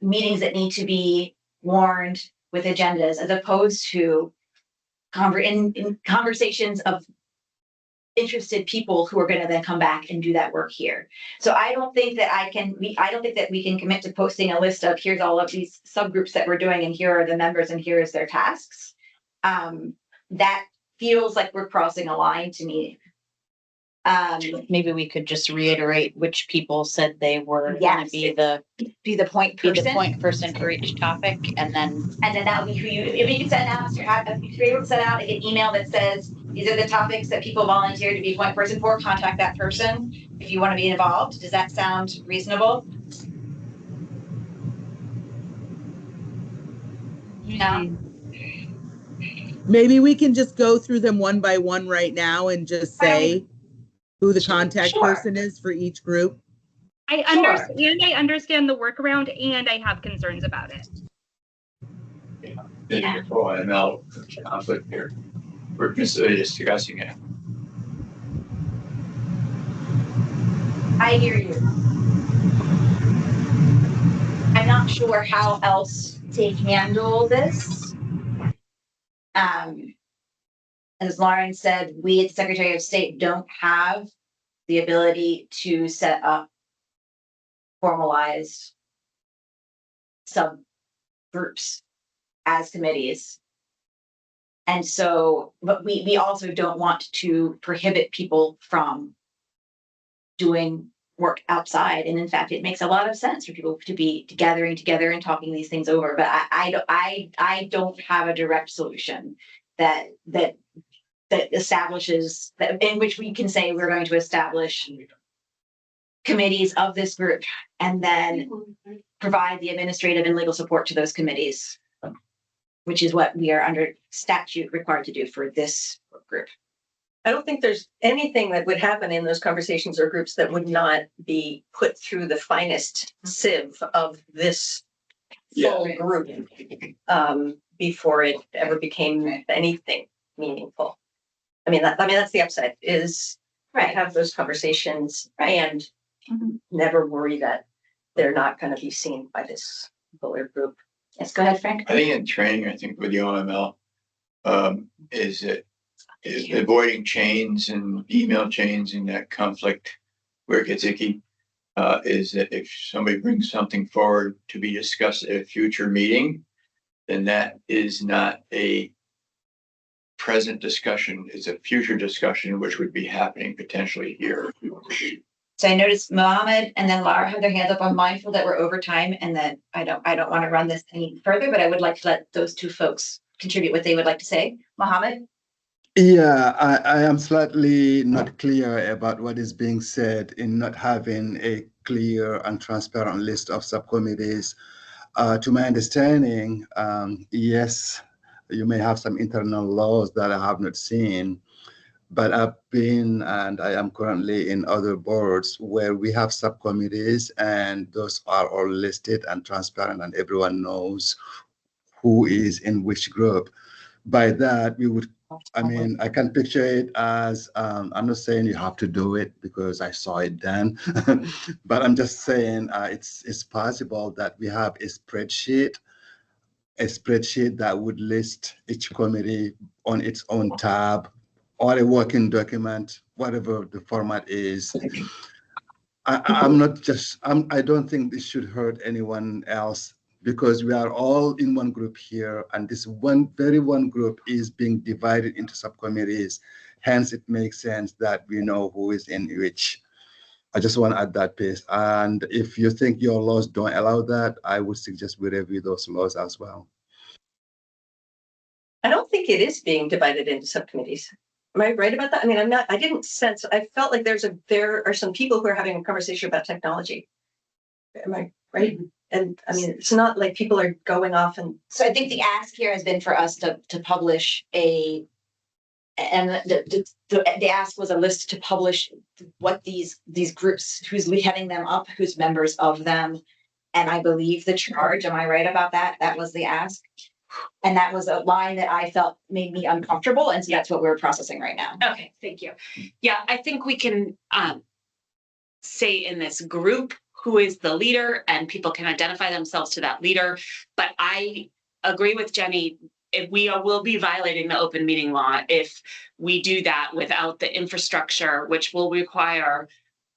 meetings that need to be warned with agendas, as opposed to in conversations of interested people who are going to then come back and do that work here. So I don't think that I don't think that we can commit to posting a list of here's all of these subgroups that we're doing and here are the members and here is their tasks. That feels like we're crossing a line to me. Maybe we could just reiterate which people said they were going to be the point person for each topic, and then that would be who you. If you could send out, if you're able to send out an email that says these are the topics that people volunteer to be point person for, contact that person if you want to be involved. Does that sound reasonable? No. Maybe we can just go through them one by one right now and just say who the contact person is for each group. I understand the workaround and I have concerns about it. Yeah. OML conflict here. We're just discussing it. I hear you. I'm not sure how else to handle this. As Lauren said, we at the Secretary of State don't have the ability to set up formalized subgroups as committees. And so, but we also don't want to prohibit people from doing work outside. And in fact, it makes a lot of sense for people to be gathering together and talking these things over. But I don't have a direct solution that establishes that in which we can say we're going to establish committees of this group and then provide the administrative and legal support to those committees, which is what we are under statute required to do for this group. I don't think there's anything that would happen in those conversations or groups that would not be put through the finest sieve of this full group before it ever became anything meaningful. I mean, that's the upside is have those conversations and never worry that they're not going to be seen by this fuller group. Yes, go ahead, Frank. I think in training, I think with the OML is avoiding chains and email chains and that conflict where it gets icky. Is that if somebody brings something forward to be discussed at a future meeting, then that is not a present discussion, it's a future discussion, which would be happening potentially here. So I noticed Mohammed and then Laura have their hands up. I'm mindful that we're over time and that I don't want to run this any further, but I would like to let those two folks contribute what they would like to say. Mohammed? Yeah, I am slightly not clear about what is being said in not having a clear and transparent list of subcommittees. To my understanding, yes, you may have some internal laws that I have not seen, but I've been and I am currently in other boards where we have subcommittees, and those are all listed and transparent, and everyone knows who is in which group. By that, we would, I mean, I can picture it as, I'm not saying you have to do it because I saw it done, but I'm just saying it's possible that we have a spreadsheet that would list each committee on its own tab, or a working document, whatever the format is. I'm not just, I don't think this should hurt anyone else, because we are all in one group here, and this very one group is being divided into subcommittees. Hence, it makes sense that we know who is in which. I just want to add that piece. And if you think your laws don't allow that, I would suggest we review those laws as well. I don't think it is being divided into subcommittees. Am I right about that? I mean, I didn't sense, I felt like there are some people who are having a conversation about technology. Am I right? And I mean, it's not like people are going off and. So I think the ask here has been for us to publish and the ask was a list to publish what these groups, who's heading them up, who's members of them. And I believe the charge, am I right about that? That was the ask. And that was a line that I felt made me uncomfortable. And so that's what we're processing right now. Okay, thank you. Yeah, I think we can say in this group who is the leader, and people can identify themselves to that leader. But I agree with Jenny, if we will be violating the open meeting law if we do that without the infrastructure, which will require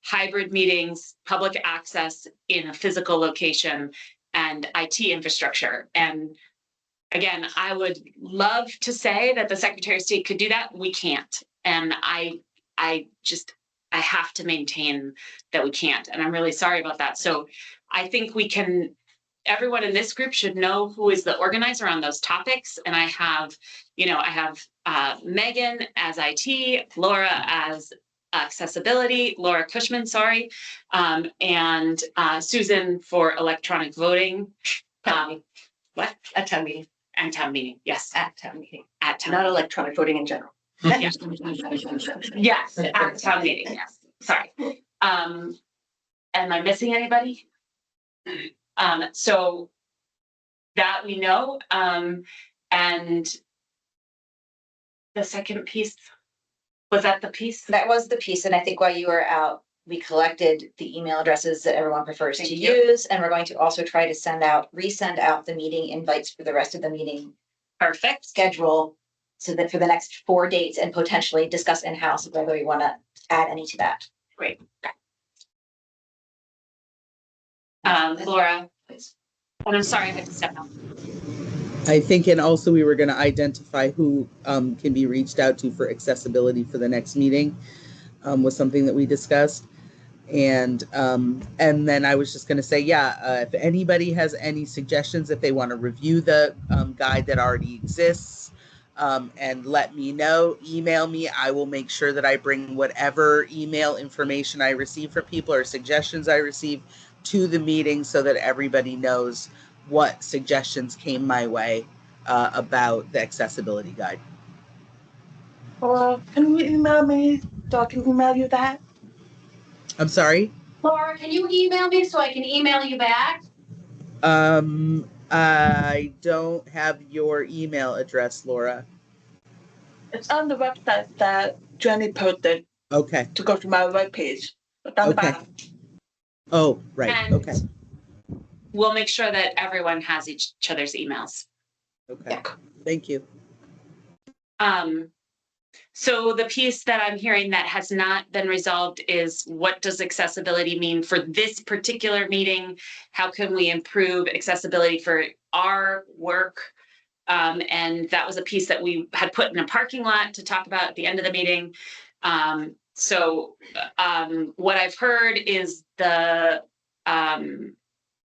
hybrid meetings, public access in a physical location, and IT infrastructure. And again, I would love to say that the Secretary of State could do that. We can't. And I have to maintain that we can't. And I'm really sorry about that. So I think everyone in this group should know who is the organizer on those topics. And I have Megan as IT, Laura as accessibility, Laura Cushman, sorry, and Susan for electronic voting. What? At town meeting. And town meeting, yes. At town meeting. At town Not meeting. electronic voting in general. Yes. Yes, at town meeting, yes. Sorry. Am I missing anybody? So that we know. And the second piece, was that the piece? That was the piece. And I think while you were out, we collected the email addresses that everyone prefers to use. And we're going to also try to resend out the meeting invites for the rest of the meeting. Perfect. Schedule, so that for the next 4 dates, and potentially discuss in-house whether we want to add any to that. Great. Laura, please. And I'm sorry I had to step out. I think, and also we were going to identify who can be reached out to for accessibility for the next meeting, was something that we discussed. And then I was just going to say, if anybody has any suggestions, if they want to review the guide that already exists, and let me know, email me. I will make sure that I bring whatever email information I receive from people or suggestions I receive to the meeting, so that everybody knows what suggestions came my way about the accessibility guide. Or can you email me so I can email you that? I'm sorry? Laura, can you email me so I can email you back? I don't have your email address, Laura. It's on the website that Jenny posted. Okay. To go to my webpage. Okay. Oh, right. And okay. We'll make sure that everyone has each other's emails. Okay. Yeah. Thank you. So the piece that I'm hearing that has not been resolved is, what does accessibility mean for this particular meeting? How can we improve accessibility for our work? And that was a piece that we had put in a parking lot to talk about at the end of the meeting. What I've heard is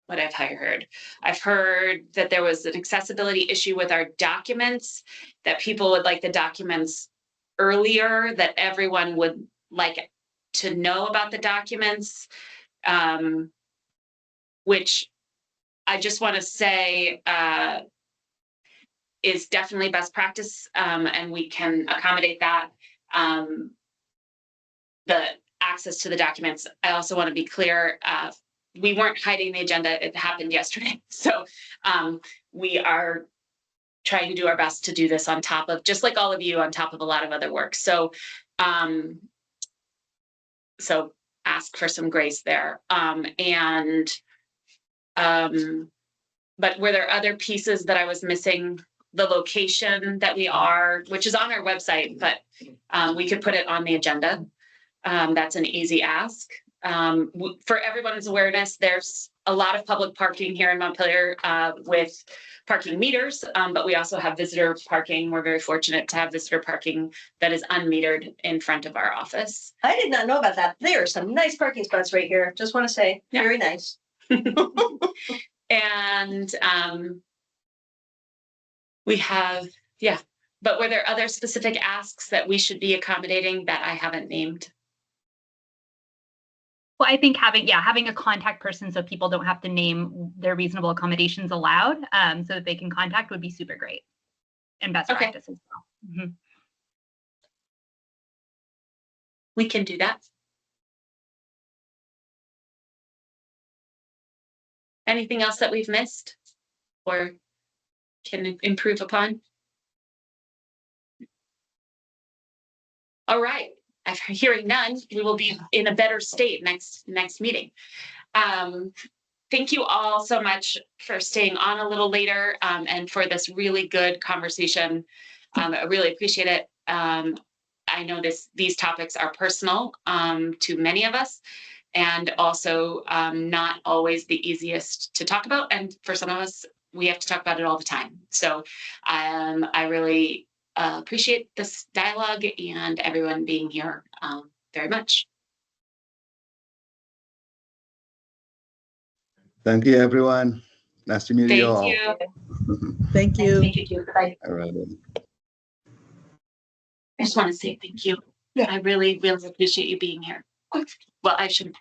what have I heard? I've heard that there was an accessibility issue with our documents, that people would like the documents earlier that everyone would like to know about the documents, which I just want to say is definitely best practice, and we can accommodate that. The access to the documents. I also want to be clear, we weren't hiding the agenda. It happened yesterday. So we are trying to do our best to do this on top of, just like all of you, on top of a lot of other work. So ask for some grace there. But were there other pieces that I was missing? The location that we are, which is on our website, but we could put it on the agenda. That's an easy ask. For everyone's awareness, there's a lot of public parking here in Montpelier with parking meters, but we also have visitor parking. We're very fortunate to have visitor parking that is unmetered in front of our office. I did not know about that. There are some nice parking spots right here. Just want to say, very nice. And we have, but were there other specific asks that we should be accommodating that I haven't named? Well, I think having a contact person so people don't have to name their reasonable accommodations allowed, so that they can contact would be super great and best practice as well. Mm-hmm. We can do that. Anything else that we've missed or can improve upon? All right. After hearing none, we will be in a better state next meeting. Thank you all so much for staying on a little later and for this really good conversation. I really appreciate it. I know these topics are personal to many of us, and also not always the easiest to talk about. And for some of us, we have to talk about it all the time. So I really appreciate this dialogue and everyone being here very much. Thank you, everyone. Nice to meet you all. Thank you. Thank you. Nice to meet you too. Bye. All right. I just want to say thank you. Yeah. I really, really appreciate you being here. Well, I should.